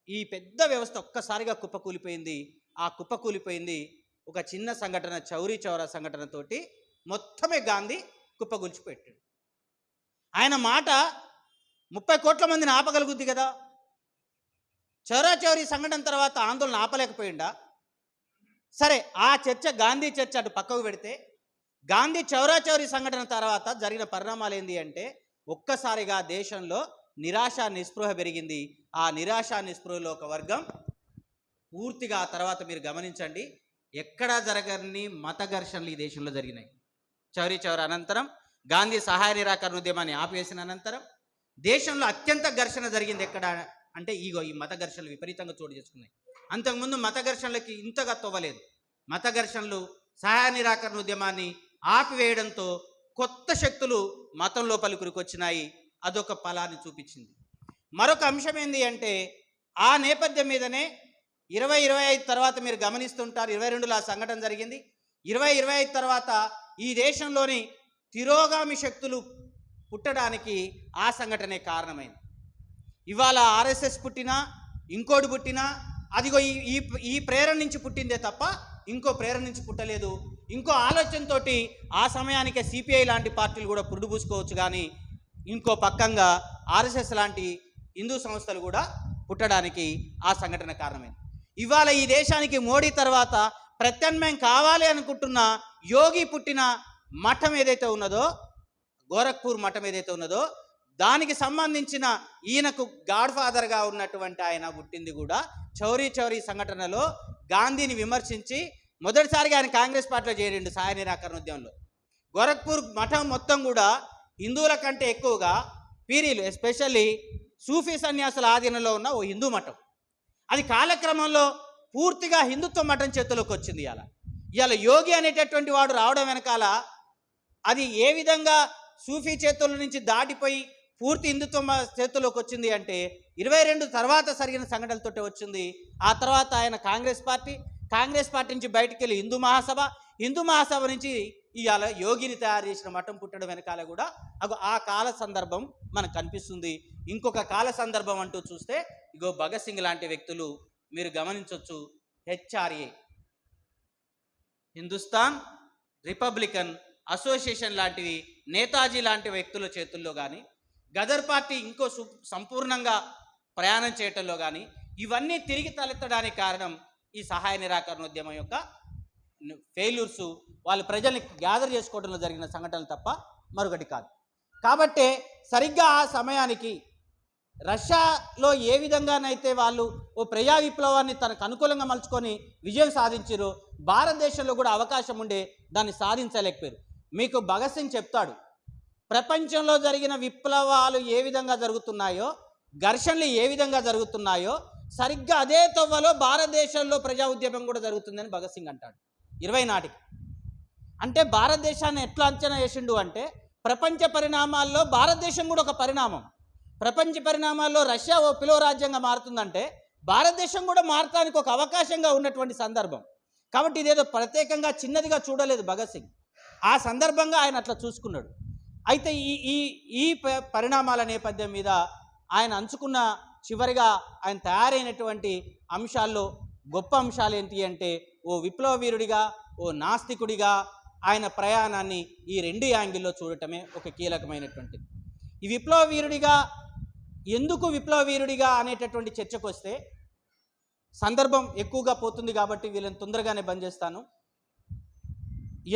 ఈ పెద్ద వ్యవస్థ ఒక్కసారిగా కుప్పకూలిపోయింది. ఆ కుప్పకూలిపోయింది ఒక చిన్న సంఘటన, చౌరీ చౌరా సంఘటనతోటి మొత్తమే గాంధీ కుప్పగూల్చిపెట్టాడు. ఆయన మాట 30 కోట్ల మందిని ఆపగలుగుద్ది కదా. చౌరా చౌరీ సంఘటన తర్వాత ఆందోళన ఆపలేకపోయిందా? సరే, ఆ చర్చ, గాంధీ చర్చ అటు పక్కకు పెడితే, గాంధీ చౌరా చౌరీ సంఘటన తర్వాత జరిగిన పరిణామాలు ఏంటి అంటే, ఒక్కసారిగా దేశంలో నిరాశ నిస్పృహ పెరిగింది. ఆ నిరాశ నిస్పృహలో ఒక వర్గం పూర్తిగా ఆ తర్వాత మీరు గమనించండి, ఎక్కడా జరగని మత ఘర్షణలు ఈ దేశంలో జరిగినాయి. చౌరీ చౌరా అనంతరం, గాంధీ సహాయ నిరాకరణ ఉద్యమాన్ని ఆపివేసిన అనంతరం దేశంలో అత్యంత ఘర్షణ జరిగింది ఎక్కడ అంటే ఈ మత ఘర్షణలు విపరీతంగా చోటు చేసుకున్నాయి. అంతకుముందు మత ఘర్షణలకి ఇంతగా తవ్వలేదు. మత ఘర్షణలు సహాయ నిరాకరణ ఉద్యమాన్ని ఆపివేయడంతో కొత్త శక్తులు మతం లోపలికి వచ్చినాయి. అదొక ఫలాన్ని చూపించింది. మరొక అంశం ఏంటి అంటే, ఆ నేపథ్యం మీదనే 2025 తర్వాత మీరు గమనిస్తుంటారు, 22లో ఆ సంఘటన జరిగింది. 2025 తర్వాత ఈ దేశంలోని తిరోగామి శక్తులు పుట్టడానికి ఆ సంఘటనే కారణమైంది. ఇవాళ ఆర్ఎస్ఎస్ పుట్టినా, ఇంకోటి పుట్టినా, అదిగో ఈ ప్రేరణ నుంచి పుట్టిందే తప్ప ఇంకో ప్రేరణ నుంచి పుట్టలేదు. ఇంకో ఆలోచనతో ఆ సమయానికే సిపిఐ లాంటి పార్టీలు కూడా పురుడు పూసుకోవచ్చు. కానీ ఇంకో పక్కంగా ఆర్ఎస్ఎస్ లాంటి హిందూ సంస్థలు కూడా పుట్టడానికి ఆ సంఘటన కారణమైంది. ఇవాళ ఈ దేశానికి మోడీ తర్వాత ప్రత్యామ్నాయం కావాలి అనుకుంటున్న యోగి పుట్టిన మఠం ఏదైతే ఉన్నదో, గోరఖ్పూర్ మఠం ఏదైతే ఉన్నదో, దానికి సంబంధించిన ఈయనకు గాడ్ ఫాదర్గా ఉన్నటువంటి ఆయన పుట్టింది కూడా చౌరీ చౌరీ సంఘటనలో గాంధీని విమర్శించి మొదటిసారిగా ఆయన కాంగ్రెస్ పార్టీలో చేరిండు సహాయ నిరాకరణ ఉద్యమంలో. గోరఖ్పూర్ మఠం మొత్తం కూడా హిందువుల కంటే ఎక్కువగా పీరీలు, ఎస్పెషల్లీ సూఫీ సన్యాసుల ఆధీనంలో ఉన్న ఓ హిందూ మఠం. అది కాలక్రమంలో పూర్తిగా హిందుత్వ మఠం చేతుల్లోకి వచ్చింది. ఇవాళ యోగి అనేటటువంటి వాడు రావడం వెనకాల అది ఏ విధంగా సూఫీ చేతుల నుంచి దాటిపోయి పూర్తి హిందుత్వం చేతుల్లోకి వచ్చింది అంటే 22 తర్వాత జరిగిన సంఘటనలతో వచ్చింది. ఆ తర్వాత ఆయన కాంగ్రెస్ పార్టీ నుంచి బయటికి వెళ్ళి హిందూ మహాసభ నుంచి ఇవాళ యోగిని తయారు చేసిన మఠం పుట్టడం వెనకాల కూడా ఆ కాల సందర్భం మనకు కనిపిస్తుంది. ఇంకొక కాల సందర్భం అంటూ చూస్తే ఇగో భగత్ సింగ్ లాంటి వ్యక్తులు మీరు గమనించవచ్చు. హెచ్ఆర్ఏ, హిందుస్థాన్ రిపబ్లికన్ అసోసియేషన్ లాంటివి, నేతాజీ లాంటి వ్యక్తుల చేతుల్లో కానీ, గదర్ పార్టీ ఇంకో సంపూర్ణంగా ప్రయాణం చేయటంలో కానీ, ఇవన్నీ తిరిగి తలెత్తడానికి కారణం ఈ సహాయ నిరాకరణ ఉద్యమం యొక్క ఫెయిల్యూర్స్, వాళ్ళు ప్రజల్ని గ్యాదర్ చేసుకోవడంలో జరిగిన సంఘటనలు తప్ప మరొకటి కాదు. కాబట్టే సరిగ్గా ఆ సమయానికి రష్యాలో ఏ విధంగానైతే వాళ్ళు ఓ ప్రజా విప్లవాన్ని తనకు అనుకూలంగా మలుచుకొని విజయం సాధించారో, భారతదేశంలో కూడా అవకాశం ఉండే దాన్ని సాధించలేకపోయారు. మీకు భగత్ సింగ్ చెప్తాడు, ప్రపంచంలో జరిగిన విప్లవాలు ఏ విధంగా జరుగుతున్నాయో, ఘర్షణలు ఏ విధంగా జరుగుతున్నాయో, సరిగ్గా అదే తవ్వలో భారతదేశంలో ప్రజా ఉద్యమం కూడా జరుగుతుందని భగత్ సింగ్ అంటాడు 20 నాటికి. అంటే భారతదేశాన్ని ఎట్లా అంచనా వేసిండు అంటే, ప్రపంచ పరిణామాల్లో భారతదేశం కూడా ఒక పరిణామం. ప్రపంచ పరిణామాల్లో రష్యా ఓ పిలువ రాజ్యంగా మారుతుందంటే భారతదేశం కూడా మారటానికి ఒక అవకాశంగా ఉన్నటువంటి సందర్భం. కాబట్టి ఇదేదో ప్రత్యేకంగా చిన్నదిగా చూడలేదు భగత్ సింగ్. ఆ సందర్భంగా ఆయన అట్లా చూసుకున్నాడు. అయితే ఈ పరిణామాల నేపథ్యం మీద ఆయన అంచుకున్న చివరిగా ఆయన తయారైనటువంటి అంశాల్లో గొప్ప అంశాలు ఏంటి అంటే, ఓ విప్లవ వీరుడిగా, ఓ నాస్తికుడిగా ఆయన ప్రయాణాన్ని ఈ 2 యాంగిల్లో చూడటమే ఒక కీలకమైనటువంటిది. ఈ విప్లవ వీరుడిగా ఎందుకు విప్లవ వీరుడిగా అనేటటువంటి చర్చకు వస్తే సందర్భం ఎక్కువగా పోతుంది కాబట్టి వీళ్ళని తొందరగానే బంద్ చేస్తాను.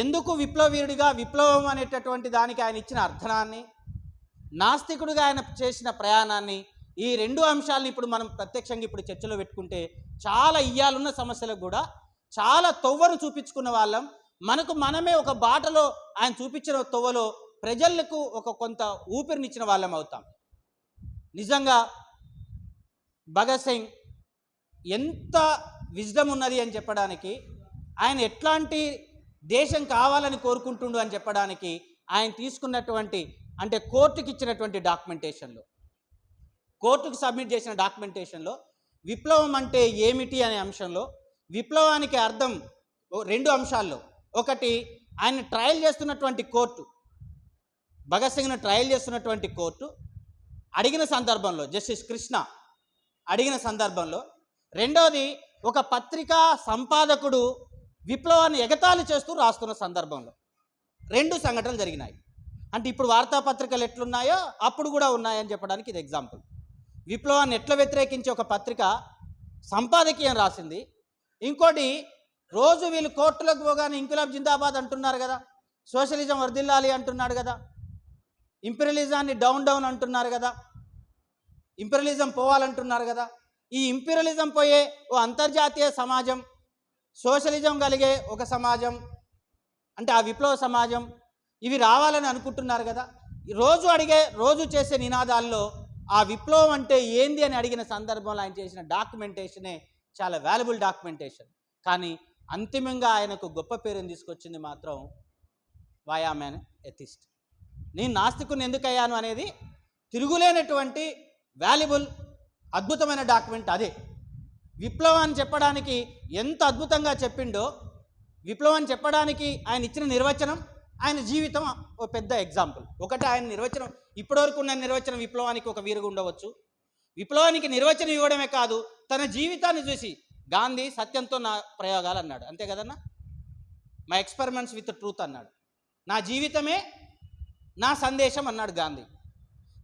ఎందుకు విప్లవ వీరుడిగా, విప్లవం అనేటటువంటి దానికి ఆయన ఇచ్చిన అర్థనాన్ని, నాస్తికుడిగా ఆయన చేసిన ప్రయాణాన్ని, ఈ 2 అంశాలను ఇప్పుడు మనం ప్రత్యక్షంగా ఇప్పుడు చర్చలో పెట్టుకుంటే చాలా ఇయ్యాలున్న సమస్యలకు కూడా చాలా తొవ్వను చూపించుకున్న వాళ్ళం. మనకు మనమే ఒక బాటలో ఆయన చూపించిన తొవ్వలో ప్రజలకు ఒక కొంత ఊపిరినిచ్చిన వాళ్ళం అవుతాం. నిజంగా భగత్ సింగ్ ఎంత విజ్డమ్ ఉన్నది అని చెప్పడానికి, ఆయన ఎట్లాంటి దేశం కావాలని కోరుకుంటుండు అని చెప్పడానికి ఆయన తీసుకున్నటువంటి, అంటే కోర్టుకి ఇచ్చినటువంటి డాక్యుమెంటేషన్లో, కోర్టుకు సబ్మిట్ చేసిన డాక్యుమెంటేషన్లో విప్లవం అంటే ఏమిటి అనే అంశంలో, విప్లవానికి అర్థం 2 అంశాల్లో, ఒకటి ఆయన ట్రయల్ చేస్తున్నటువంటి కోర్టు, భగత్ సింగ్ను ట్రయల్ చేస్తున్నటువంటి కోర్టు అడిగిన సందర్భంలో, జస్టిస్ కృష్ణ అడిగిన సందర్భంలో, రెండోది ఒక పత్రికా సంపాదకుడు విప్లవాన్ని ఎగతాళి చేస్తూ రాస్తున్న సందర్భంలో 2 సంఘటనలు జరిగినాయి. అంటే ఇప్పుడు వార్తాపత్రికలు ఎట్లున్నాయో అప్పుడు కూడా ఉన్నాయని చెప్పడానికి ఇది ఎగ్జాంపుల్. విప్లవాన్ని ఎట్లా వ్యతిరేకించి ఒక పత్రిక సంపాదకీయం రాసింది, ఇంకోటి రోజు వీళ్ళు కోర్టులకు పోగానే ఇంక్విలాబ్ జిందాబాద్ అంటున్నారు కదా, సోషలిజం వర్ధిల్లాలి అంటున్నాడు కదా, ఇంపీరియలిజాన్ని డౌన్ అంటున్నారు కదా, ఇంపీరియలిజం పోవాలంటున్నారు కదా. ఈ ఇంపీరియలిజం పోయే ఓ అంతర్జాతీయ సమాజం, సోషలిజం కలిగే ఒక సమాజం, అంటే ఆ విప్లవ సమాజం, ఇవి రావాలని అనుకుంటున్నారు కదా. రోజు చేసే నినాదాల్లో ఆ విప్లవం అంటే ఏంది అని అడిగిన సందర్భంలో ఆయన చేసిన డాక్యుమెంటేషనే చాలా వాల్యుబుల్ డాక్యుమెంటేషన్. కానీ అంతిమంగా ఆయనకు గొప్ప పేరుని తీసుకొచ్చింది మాత్రం వై యామ్ యాన్ ఎథిస్ట్, నేను నాస్తికుని ఎందుకు అయ్యాను అనేది తిరుగులేనటువంటి వాల్యుబుల్ అద్భుతమైన డాక్యుమెంట్ అదే. విప్లవాన్ని చెప్పడానికి ఎంత అద్భుతంగా చెప్పిండో, విప్లవాన్ని చెప్పడానికి ఆయన ఇచ్చిన నిర్వచనం, ఆయన జీవితం ఓ పెద్ద ఎగ్జాంపుల్. ఒకటి ఆయన నిర్వచనం, ఇప్పటివరకు ఉన్న నిర్వచనం విప్లవానికి ఒక వీరుగా ఉండవచ్చు. విప్లవానికి నిర్వచనం ఇవ్వడమే కాదు, తన జీవితాన్ని చూసి గాంధీ సత్యంతో నా ప్రయోగాలు అన్నాడు, అంతే కదన్నా, మై ఎక్స్పెరిమెంట్స్ విత్ ట్రూత్ అన్నాడు. నా జీవితమే నా సందేశం అన్నాడు గాంధీ.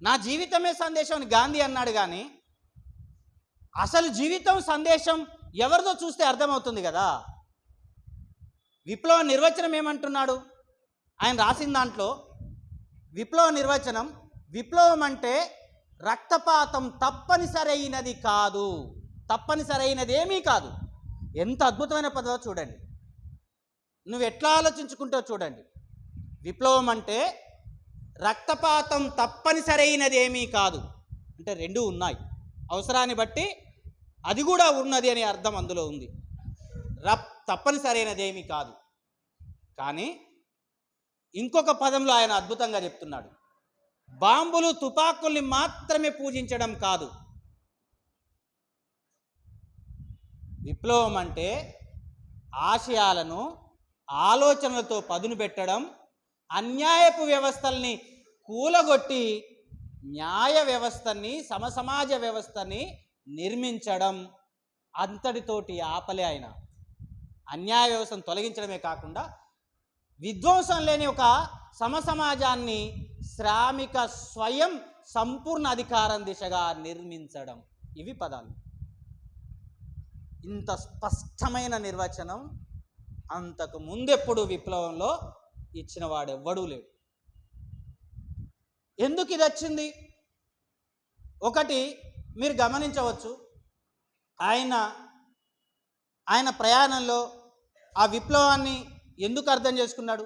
నా జీవితమే సందేశం అని గాంధీ అన్నాడు. కానీ అసలు జీవితం సందేశం ఎవరిదో చూస్తే అర్థమవుతుంది కదా. విప్లవ నిర్వచనం ఏమంటున్నాడు ఆయన రాసిన దాంట్లో, విప్లవ నిర్వచనం, విప్లవం అంటే రక్తపాతం తప్పనిసరైనది కాదు, తప్పనిసరైనది ఏమీ కాదు. ఎంత అద్భుతమైన పదవో చూడండి, నువ్వు ఎట్లా ఆలోచించుకుంటావు చూడండి. విప్లవం అంటే రక్తపాతం తప్పనిసరైనది ఏమీ కాదు, అంటే 2 ఉన్నాయి, అవసరాన్ని బట్టి అది కూడా ఉన్నది అనే అర్థం అందులో ఉంది. తప్పనిసరైనది ఏమీ కాదు. కానీ ఇంకొక పదంలో ఆయన అద్భుతంగా చెప్తున్నాడు, బాంబులు తుపాకుల్ని మాత్రమే పూజించడం కాదు. విప్లవం అంటే ఆశయాలను, ఆలోచనలతో పదును పెట్టడం, అన్యాయపు వ్యవస్థల్ని కూలగొట్టి న్యాయ వ్యవస్థని, సమసమాజ వ్యవస్థని నిర్మించడం, అంతటితోటి ఆపలే ఆయన. అన్యాయ వ్యవస్థను తొలగించడమే కాకుండా విధ్వంసం లేని ఒక సమసమాజాన్ని శ్రామిక స్వయం సంపూర్ణ అధికారం దిశగా నిర్మించడం. ఇవి పదాలు. ఇంత స్పష్టమైన నిర్వచనం అంతకు ముందెప్పుడు విప్లవంలో ఇచ్చిన వాడెవ్వడూ లేడు. ఎందుకు ఇది వచ్చింది? ఒకటి మీరు గమనించవచ్చు, ఆయన ప్రయాణంలో ఆ విప్లవాన్ని ఎందుకు అర్థం చేసుకున్నాడు?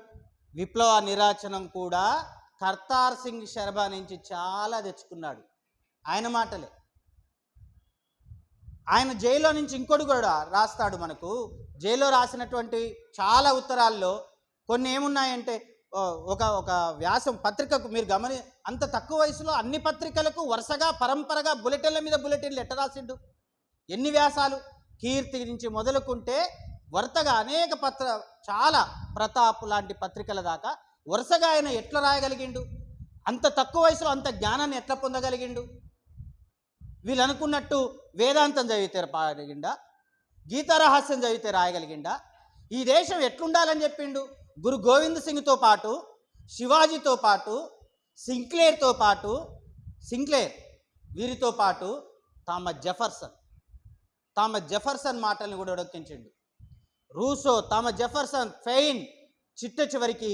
విప్లవ నిర్వచనం కూడా కర్తార్ సింగ్ శర్మ నుంచి చాలా తెచ్చుకున్నాడు. ఆయన మాటలే. ఆయన జైల్లో నుంచి ఇంకోటి కూడా రాస్తాడు మనకు. జైల్లో రాసినటువంటి చాలా ఉత్తరాల్లో కొన్ని ఏమున్నాయంటే, ఒక వ్యాసం పత్రికకు మీరు అంత తక్కువ వయసులో అన్ని పత్రికలకు వరుసగా పరంపరగా బులెటిన్ల మీద బులెటిన్లు ఎట్ట రాసిండు? ఎన్ని వ్యాసాలు! కీర్తి నుంచి మొదలుకుంటే వరుసగా అనేక చాలా ప్రతాప్ లాంటి పత్రికల దాకా వరుసగా ఆయన ఎట్లా రాయగలిగిండు? అంత తక్కువ వయసులో అంత జ్ఞానాన్ని ఎట్లా పొందగలిగిండు? వీళ్ళు అనుకున్నట్టు వేదాంతం చదివితే రాయగలిగిండా? గీతారహస్యం చదివితే రాయగలిగిండా? ఈ దేశం ఎట్లుండాలని చెప్పిండు? గురు గోవింద్ సింగ్తో పాటు, శివాజీతో పాటు, సింక్లేర్ వీరితో పాటు థామస్ జెఫర్సన్ మాటల్ని కూడా ఉడకించిండు. రూసో, థామస్ జెఫర్సన్, ఫెయిన్, చిట్ట చివరికి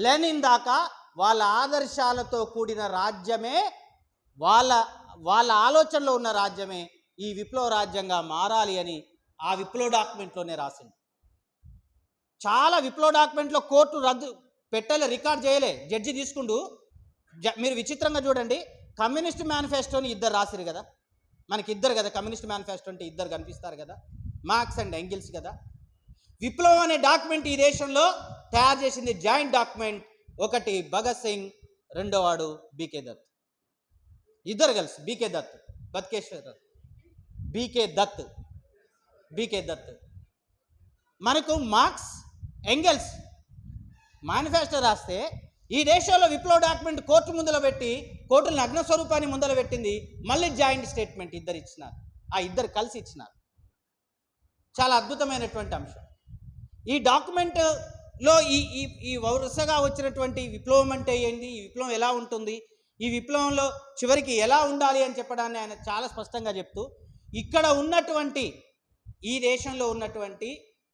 లెనిన్ దాకా వాళ్ళ ఆదర్శాలతో కూడిన రాజ్యమే, వాళ్ళ ఆలోచనలో ఉన్న రాజ్యమే ఈ విప్లవ రాజ్యంగా మారాలి అని ఆ విప్లవ డాక్యుమెంట్లోనే రాసింది. చాలా విప్లవ డాక్యుమెంట్లో కోర్టు రికార్డ్ చేయలే, జడ్జి తీసుకుంటూ. మీరు విచిత్రంగా చూడండి, కమ్యూనిస్ట్ మేనిఫెస్టోని ఇద్దరు రాసిరు కదా, మనకి ఇద్దరు కదా. కమ్యూనిస్ట్ మేనిఫెస్టో అంటే ఇద్దరు కనిపిస్తారు కదా, మార్క్స్ అండ్ ఎంగిల్స్ కదా. విప్లవం అనే డాక్యుమెంట్ ఈ దేశంలో తయారు చేసింది జాయింట్ డాక్యుమెంట్. ఒకటి భగత్ సింగ్, రెండో వాడు బీకే దత్. ఇద్దరు కలిసి బీకే దత్, బత్కేశ్వర్ బీకే దత్. మనకు మార్క్స్, ఎంగెల్స్ మేనిఫెస్టో రాస్తే ఈ దేశంలో విప్లవ డాక్యుమెంట్ కోర్టు ముందర పెట్టి, కోర్టుల నగ్న స్వరూపాన్ని ముందర పెట్టింది. మళ్ళీ జాయింట్ స్టేట్మెంట్ ఇద్దరు ఇచ్చినారు, ఆ ఇద్దరు కలిసి ఇచ్చినారు. చాలా అద్భుతమైనటువంటి అంశం. ఈ డాక్యుమెంట్లో ఈ వరుసగా వచ్చినటువంటి విప్లవం అంటే ఏంటి, ఈ విప్లవం ఎలా ఉంటుంది, ఈ విప్లవంలో చివరికి ఎలా ఉండాలి అని చెప్పడాన్ని ఆయన చాలా స్పష్టంగా చెప్తూ, ఇక్కడ ఉన్నటువంటి ఈ దేశంలో ఉన్నటువంటి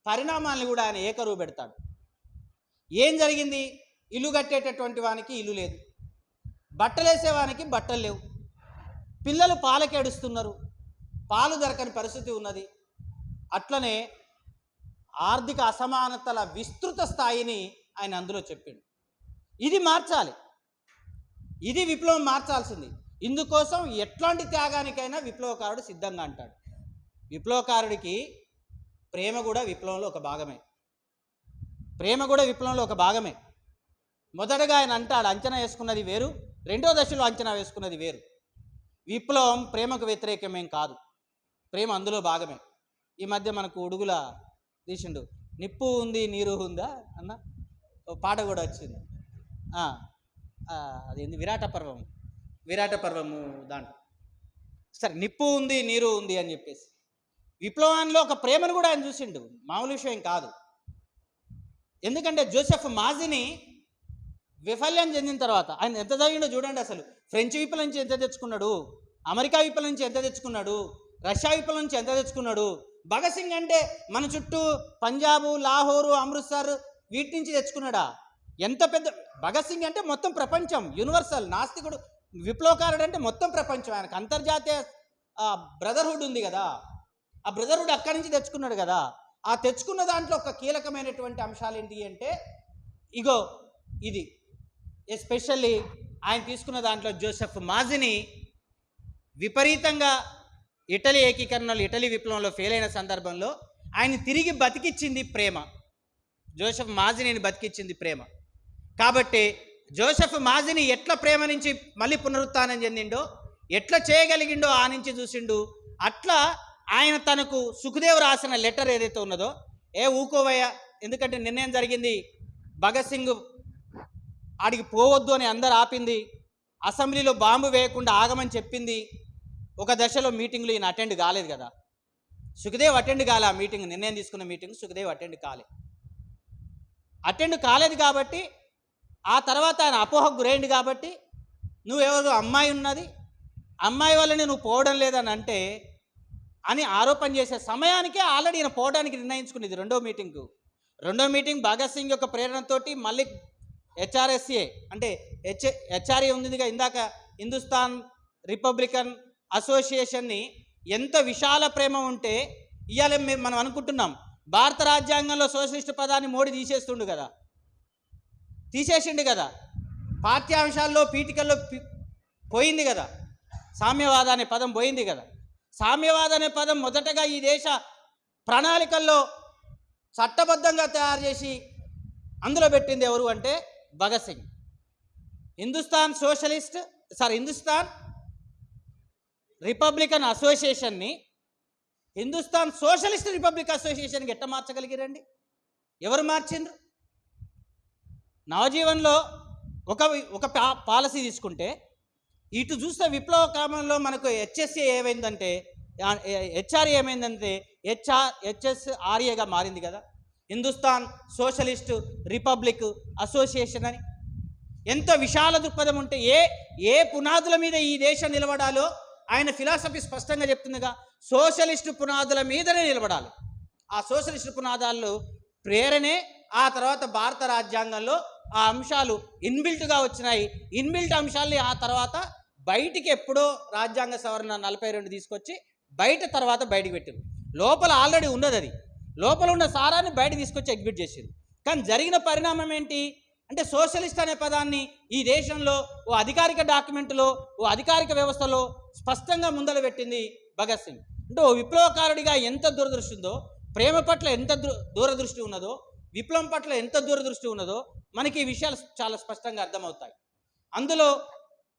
పరిణామాలను కూడా ఆయన ఏకరువు పెడతాడు. ఏం జరిగింది? ఇల్లు కట్టేటటువంటి వానికి ఇల్లు లేదు, బట్టలు వేసేవానికి బట్టలు లేవు, పిల్లలు పాలకేడుస్తున్నారు, పాలు దొరకని పరిస్థితి ఉన్నది. అట్లనే ఆర్థిక అసమానతల విస్తృత స్థాయిని ఆయన అందులో చెప్పిండు. ఇది మార్చాలి, ఇది విప్లవం మార్చాల్సింది. ఇందుకోసం ఎట్లాంటి త్యాగానికైనా విప్లవకారుడు సిద్ధంగా అంటాడు. విప్లవకారుడికి ప్రేమ కూడా విప్లవంలో ఒక భాగమే. మొదటగా ఆయన అంటాడు, అంచనా వేసుకున్నది వేరు, రెండో దశలో అంచనా వేసుకున్నది వేరు. విప్లవం ప్రేమకు వ్యతిరేకమేం కాదు, ప్రేమ అందులో భాగమే. ఈ మధ్య మనకు ఉడుగుల తీసిండు, నిప్పు ఉంది నీరు ఉందా అన్న ఓ పాట కూడా వచ్చింది. అదేంది, విరాట పర్వము దాంట్లో సరే, నిప్పు ఉంది నీరు ఉంది అని చెప్పేసి విప్లవంలో ఒక ప్రేమను కూడా ఆయన చూసిండు. మామూలు విషయం కాదు. ఎందుకంటే జోసెఫ్ మాజిని విఫల్యం చెందిన తర్వాత ఆయన ఎంత చదివిండో చూడండి. అసలు ఫ్రెంచ్ విప్లవం నుంచి ఎంత తెచ్చుకున్నాడు, అమెరికా విప్లవం నుంచి ఎంత తెచ్చుకున్నాడు, రష్యా విప్లవం నుంచి ఎంత తెచ్చుకున్నాడు. భగత్ సింగ్ అంటే మన చుట్టూ పంజాబు, లాహోరు, అమృత్సర్ వీటి నుంచి తెచ్చుకున్నాడా? ఎంత పెద్ద భగత్ సింగ్ అంటే మొత్తం ప్రపంచం, యూనివర్సల్ నాస్తికుడు. విప్లవకారుడు అంటే మొత్తం ప్రపంచం. ఆయనకు అంతర్జాతీయ బ్రదర్హుడ్ ఉంది కదా, ఆ బ్రదర్హుడ్ అక్కడి నుంచి తెచ్చుకున్నాడు కదా. ఆ తెచ్చుకున్న దాంట్లో ఒక కీలకమైనటువంటి అంశాలు ఏంటి అంటే, ఇగో ఇది ఎస్పెషల్లీ ఆయన తీసుకున్న దాంట్లో జోసెఫ్ మాజిని విపరీతంగా ఇటలీ ఏకీకరణలో, ఇటలీ విప్లవంలో ఫెయిల్ అయిన సందర్భంలో ఆయన తిరిగి బతికిచ్చింది ప్రేమ. జోసెఫ్ మాజినిని బతికిచ్చింది ప్రేమ. కాబట్టి జోసెఫ్ మాజిని ఎట్లా ప్రేమ నుంచి మళ్ళీ పునరుత్థానం చెందిండో, ఎట్లా చేయగలిగిండో ఆ నుంచి చూసిండు. అట్లా ఆయన తనకు సుఖదేవ్ రాసిన లెటర్ ఏదైతే ఉన్నదో, ఊకోవయ్య ఎందుకంటే నిర్ణయం జరిగింది, భగత్ సింగ్ ఆడికి పోవద్దు అని అందరు ఆపింది, అసెంబ్లీలో బాంబు వేయకుండా ఆగమని చెప్పింది. ఒక దశలో మీటింగ్లో ఈయన అటెండ్ కాలేదు కదా, సుఖదేవ్ అటెండ్ కాలే. ఆ మీటింగ్, నిర్ణయం తీసుకున్న మీటింగ్ సుఖదేవ్ అటెండ్ కాలేదు కాబట్టి ఆ తర్వాత ఆయన అపోహకు గురైంది కాబట్టి, నువ్వెవరు అమ్మాయి ఉన్నది, అమ్మాయి వల్లనే నువ్వు పోవడం లేదని అంటే అని ఆరోపణ చేసే సమయానికే ఆల్రెడీ ఈయన పోవడానికి నిర్ణయించుకునేది. రెండో మీటింగ్ భగత్ సింగ్ యొక్క ప్రేరణతోటి మళ్ళీ హెచ్ఆర్ఎస్ఏ అంటే హెచ్ఆర్ఏ ఉందిగా ఇందాక, హిందుస్థాన్ రిపబ్లికన్ అసోసియేషన్ని ఎంత విశాల ప్రేమ ఉంటే ఇవాళ మనం అనుకుంటున్నాం భారత రాజ్యాంగంలో సోషలిస్ట్ పదాన్ని మోడీ తీసేసిండు కదా, పాఠ్యాంశాల్లో పీఠికల్లో పోయింది కదా, సామ్యవాద అనే పదం పోయింది కదా. సామ్యవాద అనే పదం మొదటగా ఈ దేశ ప్రణాళికల్లో చట్టబద్ధంగా తయారు చేసి అందులో పెట్టింది ఎవరు అంటే భగత్ సింగ్. హిందుస్థాన్ రిపబ్లికన్ అసోసియేషన్ని హిందుస్థాన్ సోషలిస్ట్ రిపబ్లిక్ అసోసియేషన్కి ఎట్ట మార్చగలిగారండి? ఎవరు మార్చిండ్రు? నవజీవన్లో ఒక పాలసీ తీసుకుంటే, ఇటు చూస్తే విప్లవ కాలంలో మనకు హెచ్ఆర్ఏ ఏమైందంటే హెచ్ఎస్ఆర్ఏగా మారింది కదా, హిందుస్థాన్ సోషలిస్ట్ రిపబ్లిక్ అసోసియేషన్ అని. ఎంత విశాల దృక్పథం ఉంటే ఏ పునాదుల మీద ఈ దేశం నిలబడాలో ఆయన ఫిలాసఫీ స్పష్టంగా చెప్తుందిగా, సోషలిస్టు పునాదుల మీదనే నిలబడాలి. ఆ సోషలిస్టు పునాదాల్లో ప్రేరణే ఆ తర్వాత భారత రాజ్యాంగంలో ఆ అంశాలు ఇన్బిల్ట్గా వచ్చినాయి. ఇన్బిల్ట్ అంశాలని ఆ తర్వాత బయటికి ఎప్పుడో రాజ్యాంగ సవరణ 42 తీసుకొచ్చి బయటికి పెట్టారు. లోపల ఆల్రెడీ ఉన్నది, అది లోపల ఉన్న సారాన్ని బయట తీసుకొచ్చి ఎగ్జిబిట్ చేశారు. కానీ జరిగిన పరిణామం ఏంటి అంటే, సోషలిస్ట్ అనే పదాన్ని ఈ దేశంలో ఓ అధికారిక డాక్యుమెంట్లో, ఓ అధికారిక వ్యవస్థలో స్పష్టంగా ముందర పెట్టింది భగత్ సింగ్. అంటే ఓ విప్లవకారుడిగా ఎంత దూరదృష్టి ఉందో, ప్రేమ పట్ల ఎంత దూరదృష్టి ఉన్నదో, విప్లవం పట్ల ఎంత దూరదృష్టి ఉన్నదో మనకి ఈ విషయాలు చాలా స్పష్టంగా అర్థమవుతాయి. అందులో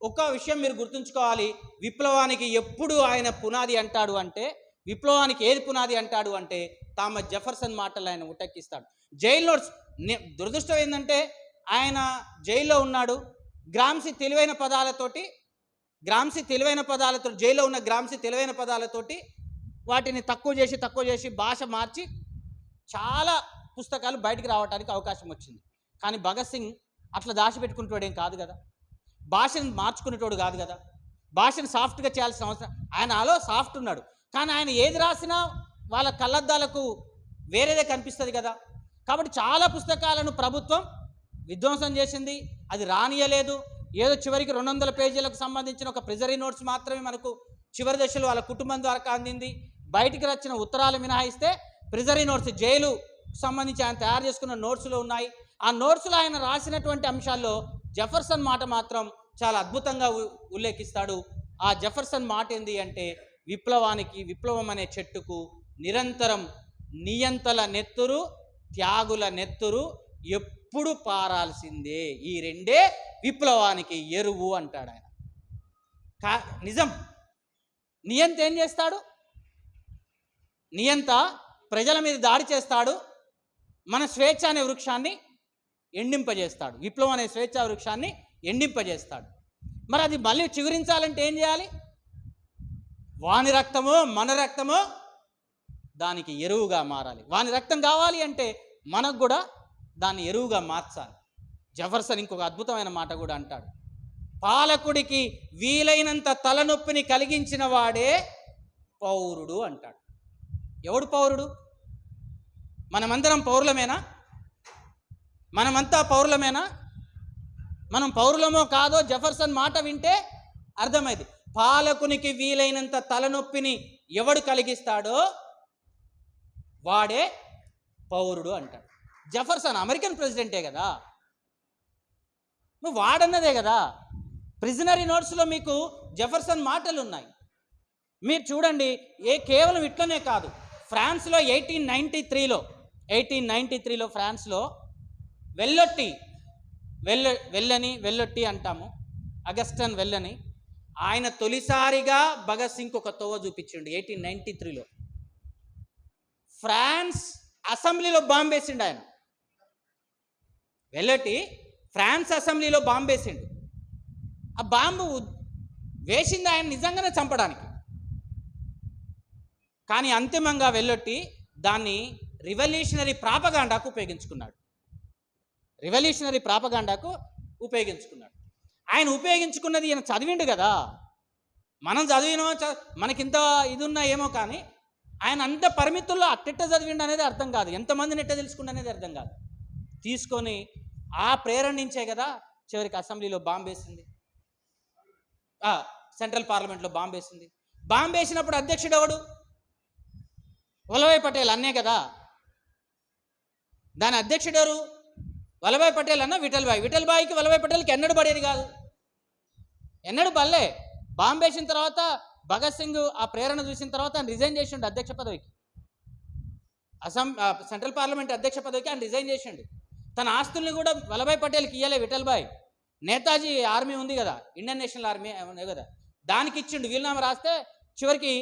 ఒక విషయం మీరు గుర్తుంచుకోవాలి, విప్లవానికి ఎప్పుడు ఆయన పునాది అంటాడు అంటే, విప్లవానికి ఏది పునాది అంటాడు అంటే థామస్ జెఫర్సన్ మాటలు ఆయన ఉటెక్కిస్తాడు. జైల్లో దురదృష్టం ఏంటంటే, ఆయన జైల్లో ఉన్నాడు, గ్రామ్సీ తెలివైన పదాలతోటి జైల్లో ఉన్న గ్రామ్సీ తెలివైన పదాలతోటి వాటిని తక్కువ చేసి భాష మార్చి చాలా పుస్తకాలు బయటికి రావడానికి అవకాశం వచ్చింది. కానీ భగత్ సింగ్ అట్లా దాచిపెట్టుకునేటోడు ఏం కాదు కదా, భాషను మార్చుకునేటోడు కాదు కదా, భాషను సాఫ్ట్గా చేయాల్సిన అవసరం, ఆయనలో సాఫ్ట్ ఉన్నాడు. కానీ ఆయన ఏది రాసినా వాళ్ళ కళ్ళద్దాలకు వేరేదే కనిపిస్తుంది కదా. కాబట్టి చాలా పుస్తకాలను ప్రభుత్వం విధ్వంసం చేసింది, అది రానియలేదు. ఏదో చివరికి 200 పేజీలకు సంబంధించిన ఒక ప్రిజరీ నోట్స్ మాత్రమే మనకు చివరి దశలో వాళ్ళ కుటుంబం ద్వారా అందింది. బయటికి వచ్చిన ఉత్తరాలు మినహాయిస్తే ప్రిజరీ నోట్స్, జైలు సంబంధించి ఆయన తయారు చేసుకున్న నోట్స్లో ఉన్నాయి. ఆ నోట్స్లో ఆయన రాసినటువంటి అంశాల్లో జెఫర్సన్ మాట మాత్రం చాలా అద్భుతంగా ఉల్లేఖిస్తాడు. ఆ జెఫర్సన్ మాట ఏంది అంటే, విప్లవం అనే చెట్టుకు నిరంతరం నియంతల నెత్తురు, త్యాగుల నెత్తురు ఎప్పుడు పారాల్సిందే, ఈ రెండే విప్లవానికి ఎరువు అంటాడు ఆయన. నిజం. నియంత ఏం చేస్తాడు? నియంత ప్రజల మీద దాడి చేస్తాడు, మన స్వేచ్ఛ అనే వృక్షాన్ని ఎండింపజేస్తాడు, విప్లవం అనే స్వేచ్ఛా వృక్షాన్ని ఎండింపజేస్తాడు. మరి అది మళ్ళీ చిగురించాలంటే ఏం చేయాలి? వాని రక్తమో మన రక్తమో దానికి ఎరువుగా మారాలి. వాని రక్తం కావాలి అంటే మనకు కూడా దాన్ని ఎరువుగా మార్చాలి. జెఫర్సన్ ఇంకొక అద్భుతమైన మాట కూడా అంటాడు, పాలకుడికి వీలైనంత తలనొప్పిని కలిగించిన వాడే పౌరుడు అంటాడు. ఎవడు పౌరుడు? మనమందరం పౌరులమేనా? మనమంతా పౌరులమేనా? మనం పౌరులమో కాదో జెఫర్సన్ మాట వింటే అర్థమైంది. పాలకునికి వీలైనంత తలనొప్పిని ఎవడు కలిగిస్తాడో వాడే పౌరుడు అంటాడు. జెఫర్సన్ అమెరికన్ ప్రెసిడెంటే కదా, నువ్వు వాడన్నదే కదా. ప్రిజనరీ నోట్స్లో మీకు జెఫర్సన్ మాటలు ఉన్నాయి. మీరు చూడండి, కేవలం ఇట్లనే కాదు, ఫ్రాన్స్లో 1893లో ఫ్రాన్స్లో వెల్లొట్టి అంటాము, అగస్టన్ వెల్లని, ఆయన తొలిసారిగా భగత్ సింగ్ ఒక తోవ చూపించండి 1893లో. ఫ్రాన్స్ అసెంబ్లీలో బాంబు వేసిండు ఆయన. వెళ్ళటి ఫ్రాన్స్ అసెంబ్లీలో బాంబు వేసిండు. ఆ బాంబు వేసింది ఆయన నిజంగానే చంపడానికి. కానీ అంతిమంగా వెళ్ళొట్టి దాన్ని రివల్యూషనరీ ప్రాపగాండాకు ఉపయోగించుకున్నాడు. రివల్యూషనరీ ప్రాపగాండాకు ఉపయోగించుకున్నాడు. ఆయన ఉపయోగించుకున్నది ఈయన చదివిండు కదా. మనం చదివినమో మనకింత ఇది ఉన్నా ఏమో, కానీ ఆయన అంత పరిమితుల్లో అట్టెట్ట చదివిండు అనేది అర్థం కాదు, ఎంతమందిని ఎట్ట తెలుసుకుండు అనేది అర్థం కాదు. తీసుకొని ఆ ప్రేరణ నుంచే కదా చివరికి అసెంబ్లీలో బాంబు వేసింది, సెంట్రల్ పార్లమెంట్లో బాంబు వేసింది. బాంబు వేసినప్పుడు అధ్యక్షుడు ఎవడు? వల్లభాయ్ పటేల్ అన్నే కదా. దాని అధ్యక్షుడు ఎవరు? వల్లభాయ్ పటేల్ అన్న విఠల్ భాయ్కి వల్లభాయ్ పటేల్కి ఎన్నడూ పడేది కాదు, ఎన్నడూ పల్లె. బాంబు వేసిన తర్వాత భగత్ సింగ్ ఆ ప్రేరణ చూసిన తర్వాత ఆయన రిజైన్ చేసిండు అధ్యక్ష పదవికి. సెంట్రల్ పార్లమెంట్ అధ్యక్ష పదవికి ఆయన రిజైన్ చేసిండు. తన ఆస్తుల్ని కూడా వల్లభాయ్ పటేల్కి ఇయ్యలే విఠల్ భాయ్. నేతాజీ ఆర్మీ ఉంది కదా, ఇండియన్ నేషనల్ ఆర్మీ ఉంది కదా, దానికి ఇచ్చిండు. వీలునామా రాస్తే చివరికి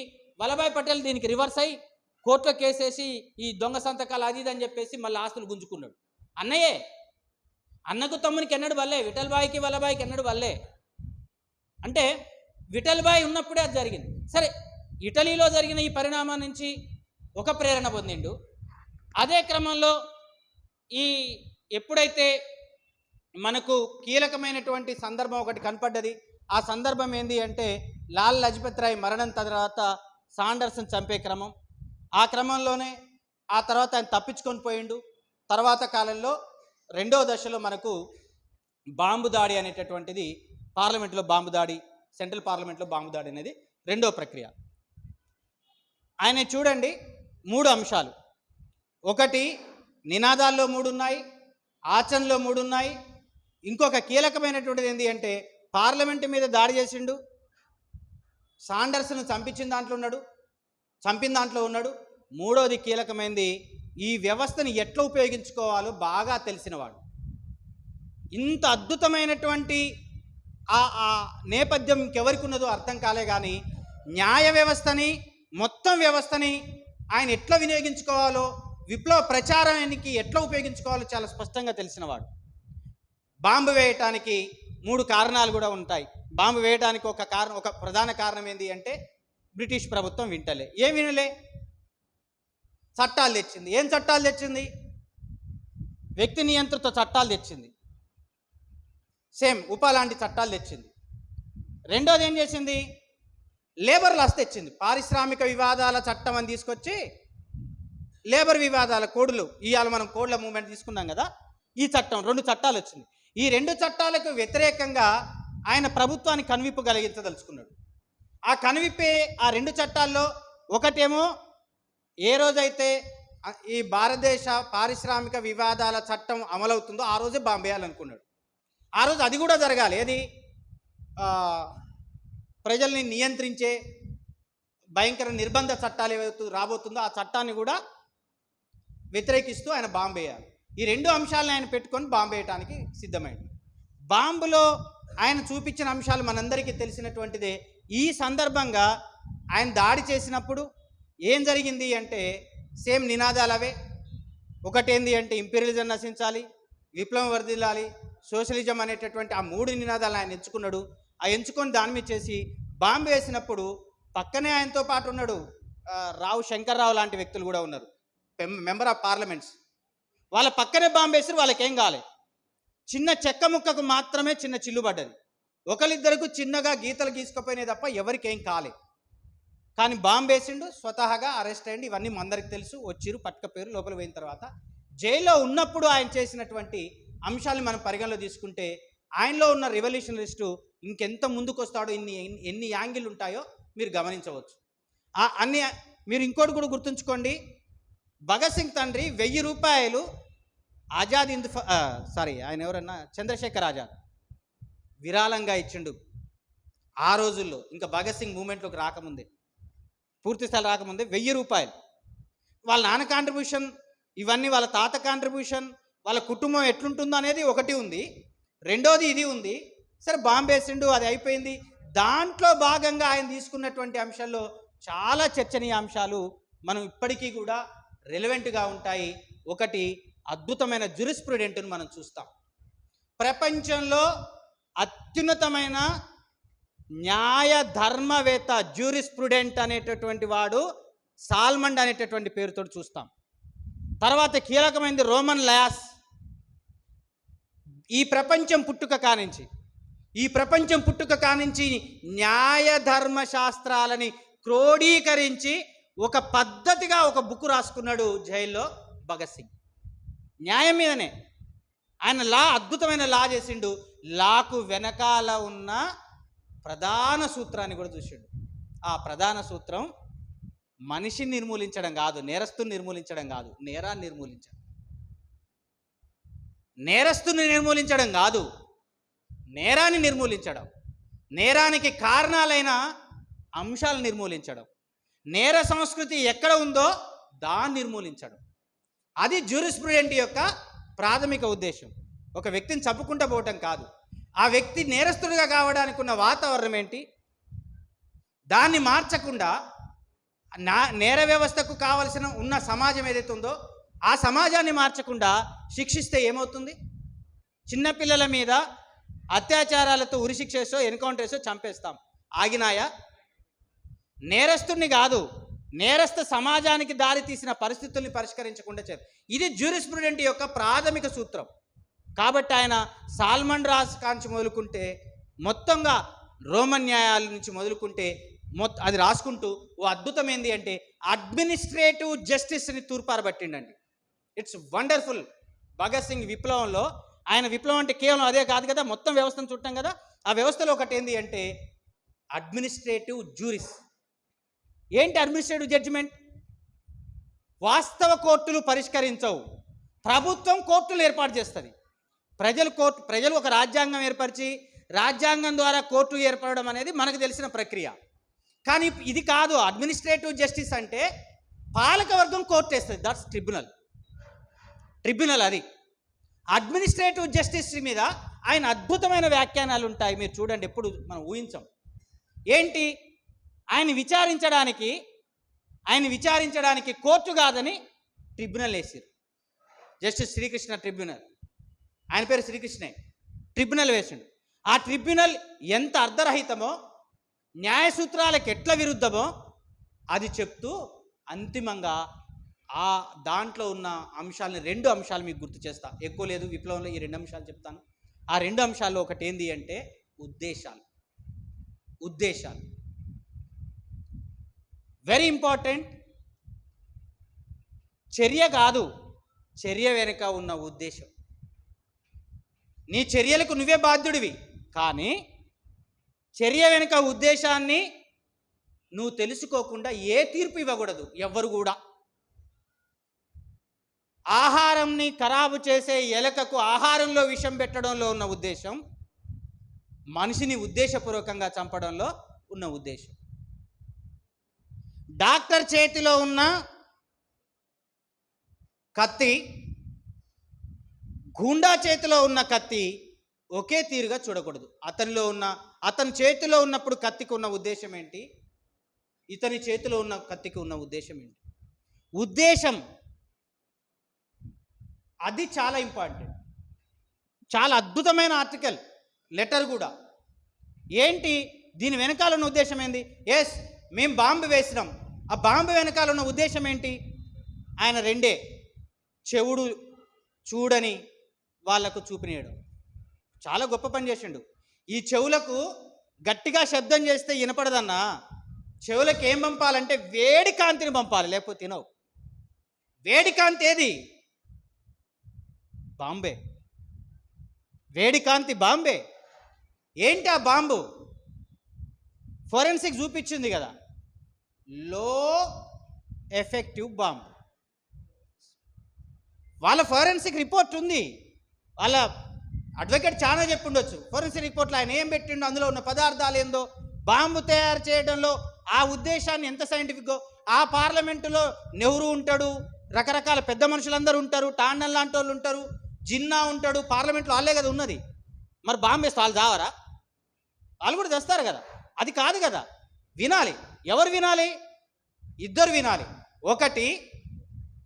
వల్లభాయ్ పటేల్ దీనికి రివర్స్ అయ్యి కోర్టులో కేసేసి ఈ దొంగ సంతకాలు అది ఇది అని చెప్పేసి మళ్ళీ ఆస్తులు గుంజుకున్నాడు. అన్నయ్యే, అన్నకు తమ్మునికి ఎన్నడు వల్లే, విఠల్ భాయ్కి వల్లభాయ్కి ఎన్నడు వల్లే. అంటే విఠల్ భాయ్ ఉన్నప్పుడే అది జరిగింది. సరే, ఇటలీలో జరిగిన ఈ పరిణామం నుంచి ఒక ప్రేరణ పొందిండు. అదే క్రమంలో ఈ ఎప్పుడైతే మనకు కీలకమైనటువంటి సందర్భం ఒకటి కనపడ్డది. ఆ సందర్భం ఏంది అంటే లాల్ లజపత్ రాయ్ మరణం తర్వాత సాండర్స్ని చంపే క్రమం. ఆ క్రమంలోనే ఆ తర్వాత ఆయన తప్పించుకొని పోయిండు. తర్వాత కాలంలో రెండో దశలో మనకు బాంబు దాడి అనేటటువంటిది, పార్లమెంట్లో బాంబు దాడి, సెంట్రల్ పార్లమెంట్లో బాంబు దాడి అనేది రెండో ప్రక్రియ. ఆయన చూడండి, 3 అంశాలు. ఒకటి, నినాదాల్లో 3 ఉన్నాయి, ఆచరణలో 3 ఉన్నాయి. ఇంకొక కీలకమైనటువంటిది ఏంటి అంటే పార్లమెంటు మీద దాడి చేసిండు, సాండర్స్ను చంపించిన దాంట్లో ఉన్నాడు. మూడోది కీలకమైనది, ఈ వ్యవస్థను ఎట్లా ఉపయోగించుకోవాలో బాగా తెలిసినవాడు. ఇంత అద్భుతమైనటువంటి ఆ నేపథ్యం ఇంకెవరికి ఉన్నదో అర్థం కాలే, కానీ న్యాయ వ్యవస్థని, మొత్తం వ్యవస్థని ఆయన ఎట్లా వినియోగించుకోవాలో, విప్లవ ప్రచారానికి ఎట్లా ఉపయోగించుకోవాలో చాలా స్పష్టంగా తెలిసినవాడు. బాంబు వేయటానికి 3 కారణాలు కూడా ఉంటాయి. బాంబు వేయడానికి ఒక ప్రధాన కారణం ఏంటి అంటే బ్రిటిష్ ప్రభుత్వం వింటలే. ఏం వినలే? చట్టాలు తెచ్చింది. ఏం చట్టాలు తెచ్చింది? వ్యక్తి నియంత్రిత చట్టాలు తెచ్చింది. సేమ్ ఉపా లాంటి చట్టాలు తెచ్చింది. రెండోది ఏం చేసింది? లేబర్ లాస్ తెచ్చింది. పారిశ్రామిక వివాదాల చట్టం అని తీసుకొచ్చి లేబర్ వివాదాల కోడ్లు, ఇవాళ మనం కోడ్ల మూవ్మెంట్ తీసుకున్నాం కదా, ఈ చట్టం, 2 చట్టాలు వచ్చింది. ఈ 2 చట్టాలకు వ్యతిరేకంగా ఆయన ప్రభుత్వాన్ని కనువిప్పు కలిగించదలుచుకున్నాడు. ఆ కనువిప్పే ఆ 2 చట్టాల్లో ఒకటేమో ఏ రోజైతే ఈ భారతదేశ పారిశ్రామిక వివాదాల చట్టం అమలవుతుందో ఆ రోజే బాంబు వేయాలనుకున్నాడు. ఆ రోజు అది కూడా జరగాలి. ఏది? ప్రజల్ని నియంత్రించే భయంకర నిర్బంధ చట్టాలు ఏవైతే రాబోతుందో ఆ చట్టాన్ని కూడా వ్యతిరేకిస్తూ ఆయన బాంబు వేయాలి. ఈ 2 అంశాలను ఆయన పెట్టుకొని బాంబు వేయడానికి సిద్ధమైంది. బాంబులో ఆయన చూపించిన అంశాలు మనందరికీ తెలిసినటువంటిదే. ఈ సందర్భంగా ఆయన దాడి చేసినప్పుడు ఏం జరిగింది అంటే సేమ్ నినాదాలు అవే. ఒకటేంది అంటే ఇంపీరియలిజం నశించాలి, విప్లవం వర్ధిల్లాలి, సోషలిజం అనేటటువంటి ఆ 3 నినాదాలు ఆయన ఎంచుకున్నాడు. ఆ ఎంచుకొని దాని మీద చేసి బాంబు వేసినప్పుడు పక్కనే ఆయనతో పాటు ఉన్నాడు రావు శంకర్రావు లాంటి వ్యక్తులు కూడా ఉన్నారు, మెంబర్ ఆఫ్ పార్లమెంట్స్. వాళ్ళ పక్కనే బాంబు వేసారు, వాళ్ళకేం కాలే. చిన్న చెక్క ముక్కకు మాత్రమే చిన్న చిల్లు పడ్డది. ఒకరిద్దరికి చిన్నగా గీతలు గీసుకుపోయినాయి తప్ప ఎవరికేం కాలే. కానీ బాంబు వేసిండు, స్వతహాగా అరెస్ట్ అయ్యిండు. ఇవన్నీ అందరికి తెలుసు. వచ్చిరు, పట్టుకపోయారు. లోపల పోయిన తర్వాత జైల్లో ఉన్నప్పుడు ఆయన చేసినటువంటి అంశాలను మనం పరిగణలో తీసుకుంటే ఆయనలో ఉన్న రెవల్యూషనలిస్టు ఇంకెంత ముందుకు వస్తాడో, ఎన్ని యాంగిల్ ఉంటాయో మీరు గమనించవచ్చు. అన్ని మీరు ఇంకోటి కూడా గుర్తుంచుకోండి. భగత్ సింగ్ తండ్రి 1000 రూపాయలు ఆజాద్ ఆయన ఎవరన్నా చంద్రశేఖర్ ఆజాద్ విరాళంగా ఇచ్చిండు ఆ రోజుల్లో. ఇంకా భగత్ సింగ్ మూమెంట్లోకి రాకముందే, పూర్తి స్థాయి రాకముందే 1000 రూపాయలు. వాళ్ళ నాన్న కాంట్రిబ్యూషన్, ఇవన్నీ వాళ్ళ తాత కాంట్రిబ్యూషన్, వాళ్ళ కుటుంబం ఎట్లుంటుందో అనేది ఒకటి ఉంది. రెండోది ఇది ఉంది. సరే బాంబు వేసిండు, అది అయిపోయింది. దాంట్లో భాగంగా ఆయన తీసుకున్నటువంటి అంశాల్లో చాలా చర్చనీయ అంశాలు మనం ఇప్పటికీ కూడా రెలవెంట్గా ఉంటాయి. ఒకటి అద్భుతమైన జ్యూరిస్ప్రుడెంట్ను మనం చూస్తాం. ప్రపంచంలో అత్యున్నతమైన న్యాయ ధర్మవేత్త జ్యూరిస్ప్రుడెంట్ అనేటటువంటి వాడు సాల్మండ్ అనేటటువంటి పేరుతో చూస్తాం. తర్వాత కీలకమైనది రోమన్ లాస్. ఈ ప్రపంచం పుట్టుక కానించి న్యాయ ధర్మ శాస్త్రాలని క్రోడీకరించి ఒక పద్ధతిగా ఒక బుక్ రాసుకున్నాడు జైల్లో భగత్ సింగ్. న్యాయం మీదనే ఆయన అద్భుతమైన లా చేసిండు. లాకు వెనకాల ఉన్న ప్రధాన సూత్రాన్ని కూడా చూసిండు. ఆ ప్రధాన సూత్రం మనిషిని నిర్మూలించడం కాదు, నేరస్తుని నిర్మూలించడం కాదు, నేరాన్ని నిర్మూలించడం. నేరస్తుని నిర్మూలించడం కాదు, నేరాన్ని నిర్మూలించడం. నేరానికి కారణాలైన అంశాలు నిర్మూలించడం. నేర సంస్కృతి ఎక్కడ ఉందో దాన్ని నిర్మూలించడం. అది జ్యూరిస్ప్రుడెంట్ యొక్క ప్రాథమిక ఉద్దేశం. ఒక వ్యక్తిని చంపుకుంటూ పోవటం కాదు. ఆ వ్యక్తి నేరస్తుడిగా కావడానికి ఉన్న వాతావరణం ఏంటి, దాన్ని మార్చకుండా నేర వ్యవస్థకు కావలసిన ఉన్న సమాజం ఏదైతే ఉందో ఆ సమాజాన్ని మార్చకుండా శిక్షిస్తే ఏమవుతుంది? చిన్నపిల్లల మీద అత్యాచారాలతో ఉరిశిక్ష వేసో ఎన్కౌంటర్ వేసో చంపేస్తాం. ఆగినాయా? నేరస్తుడిని కాదు, నేరస్థ సమాజానికి దారి తీసిన పరిస్థితుల్ని పరిష్కరించకుండా ఇది జ్యూరిస్ప్రుడెంట్ యొక్క ప్రాథమిక సూత్రం. కాబట్టి ఆయన సాల్మన్ రాస్ కాంచి మొదలుకుంటే మొత్తంగా రోమన్ న్యాయాల నుంచి మొదలుకుంటే అది రాసుకుంటూ ఓ అద్భుతం ఏంది అంటే అడ్మినిస్ట్రేటివ్ జస్టిస్ని తూర్పారబట్టిండండి. It's wonderful. భగత్ సింగ్ విప్లవంలో ఆయన విప్లవం అంటే కేవలం అదే కాదు కదా, మొత్తం వ్యవస్థను చుట్టాం కదా. ఆ వ్యవస్థలో ఒకటి ఏంది అంటే అడ్మినిస్ట్రేటివ్ జ్యూరిస్. ఏంటి అడ్మినిస్ట్రేటివ్ జడ్జిమెంట్? వాస్తవ కోర్టులు పరిష్కరించవు, ప్రభుత్వం కోర్టులు ఏర్పాటు చేస్తుంది. ప్రజలు ఒక రాజ్యాంగం ఏర్పరిచి రాజ్యాంగం ద్వారా కోర్టు ఏర్పడడం అనేది మనకు తెలిసిన ప్రక్రియ. కానీ ఇది కాదు. అడ్మినిస్ట్రేటివ్ జస్టిస్ అంటే పాలకవర్గం కోర్టు వేస్తుంది. That's tribunal. అది అడ్మినిస్ట్రేటివ్ జస్టిస్ మీద ఆయన అద్భుతమైన వ్యాఖ్యానాలు ఉంటాయి. మీరు చూడండి, ఎప్పుడు మనం ఊహించాం. ఏంటి? ఆయన విచారించడానికి కోర్టు కాదని ట్రిబ్యునల్ వేసారు. Justice Srikrishna tribunal. ఆయన పేరు శ్రీకృష్ణే. ట్రిబ్యునల్ వేసిండు. ఆ ట్రిబ్యునల్ ఎంత అర్ధరహితమో, న్యాయ సూత్రాలకు ఎట్లా విరుద్ధమో అది చెప్తూ అంతిమంగా ఆ దాంట్లో ఉన్న అంశాలని 2 అంశాలు మీకు గుర్తు చేస్తా. ఎక్కువ లేదు, విప్లవంలో ఈ 2 అంశాలు చెప్తాను. ఆ 2 అంశాల్లో ఒకటి ఏంది అంటే ఉద్దేశాలు. Very important. చర్య కాదు, చర్య వెనుక ఉన్న ఉద్దేశం. నీ చర్యలకు నువ్వే బాధ్యుడివి, కానీ చర్య వెనుక ఉద్దేశాన్ని నువ్వు తెలుసుకోకుండా ఏ తీర్పు ఇవ్వకూడదు ఎవ్వరు కూడా. ఆహారంని ఖరాబు చేసే ఎలకకు ఆహారంలో విషం పెట్టడంలో ఉన్న ఉద్దేశం, మనిషిని ఉద్దేశపూర్వకంగా చంపడంలో ఉన్న ఉద్దేశం. డాక్టర్ చేతిలో ఉన్న కత్తి, గూండా చేతిలో ఉన్న కత్తి ఒకే తీరుగా చూడకూడదు. అతని చేతిలో ఉన్నప్పుడు కత్తికి ఉన్న ఉద్దేశం ఏంటి, ఇతని చేతిలో ఉన్న కత్తికి ఉన్న ఉద్దేశం ఏంటి? ఉద్దేశం అది చాలా ఇంపార్టెంట్. చాలా అద్భుతమైన ఆర్టికల్, లెటర్ కూడా. ఏంటి దీని వెనకాల ఉన్న ఉద్దేశం ఏంది? ఎస్, మేము బాంబు వేసినాం. ఆ బాంబు వెనకాల ఉన్న ఉద్దేశం ఏంటి? ఆయన 2 చెవుడు చూడని వాళ్లకు చూపినేయడం. చాలా గొప్ప పని చేసిండు. ఈ చెవులకు గట్టిగా శబ్దం చేస్తే వినపడదన్నా. చెవులకు ఏం పంపాలంటే వేడి కాంతిని పంపాలి, లేకపోతే తినవు. వేడి కాంతి ఏది? బాంబే. వేడి కాంతి బాంబే. ఏంటి ఆ బాంబు? ఫోరెన్సిక్ చూపించింది కదా, లో ఎఫెక్టివ్ బాంబు. వాళ్ళ ఫోరెన్సిక్ రిపోర్ట్ ఉంది. వాళ్ళ అడ్వకేట్ చాలా చెప్పుండొచ్చు. ఫోరెన్సిక్ రిపోర్ట్లో ఆయన ఏం పెట్టిండో, అందులో ఉన్న పదార్థాలు ఏందో, బాంబు తయారు చేయడంలో ఆ ఉద్దేశాన్ని ఎంత సైంటిఫిక్గా. ఆ పార్లమెంటులో నెహ్రూ ఉంటాడు, రకరకాల పెద్ద మనుషులందరూ ఉంటారు, టాండన్ లాంటి వాళ్ళు ఉంటారు, జిన్నా ఉంటాడు. పార్లమెంట్లో వాళ్ళే కదా ఉన్నది. మరి బాంబు వేస్తే వాళ్ళు చావరా? వాళ్ళు కూడా తెస్తారు కదా. అది కాదు కదా. వినాలి. ఎవరు వినాలి? 2 వినాలి. ఒకటి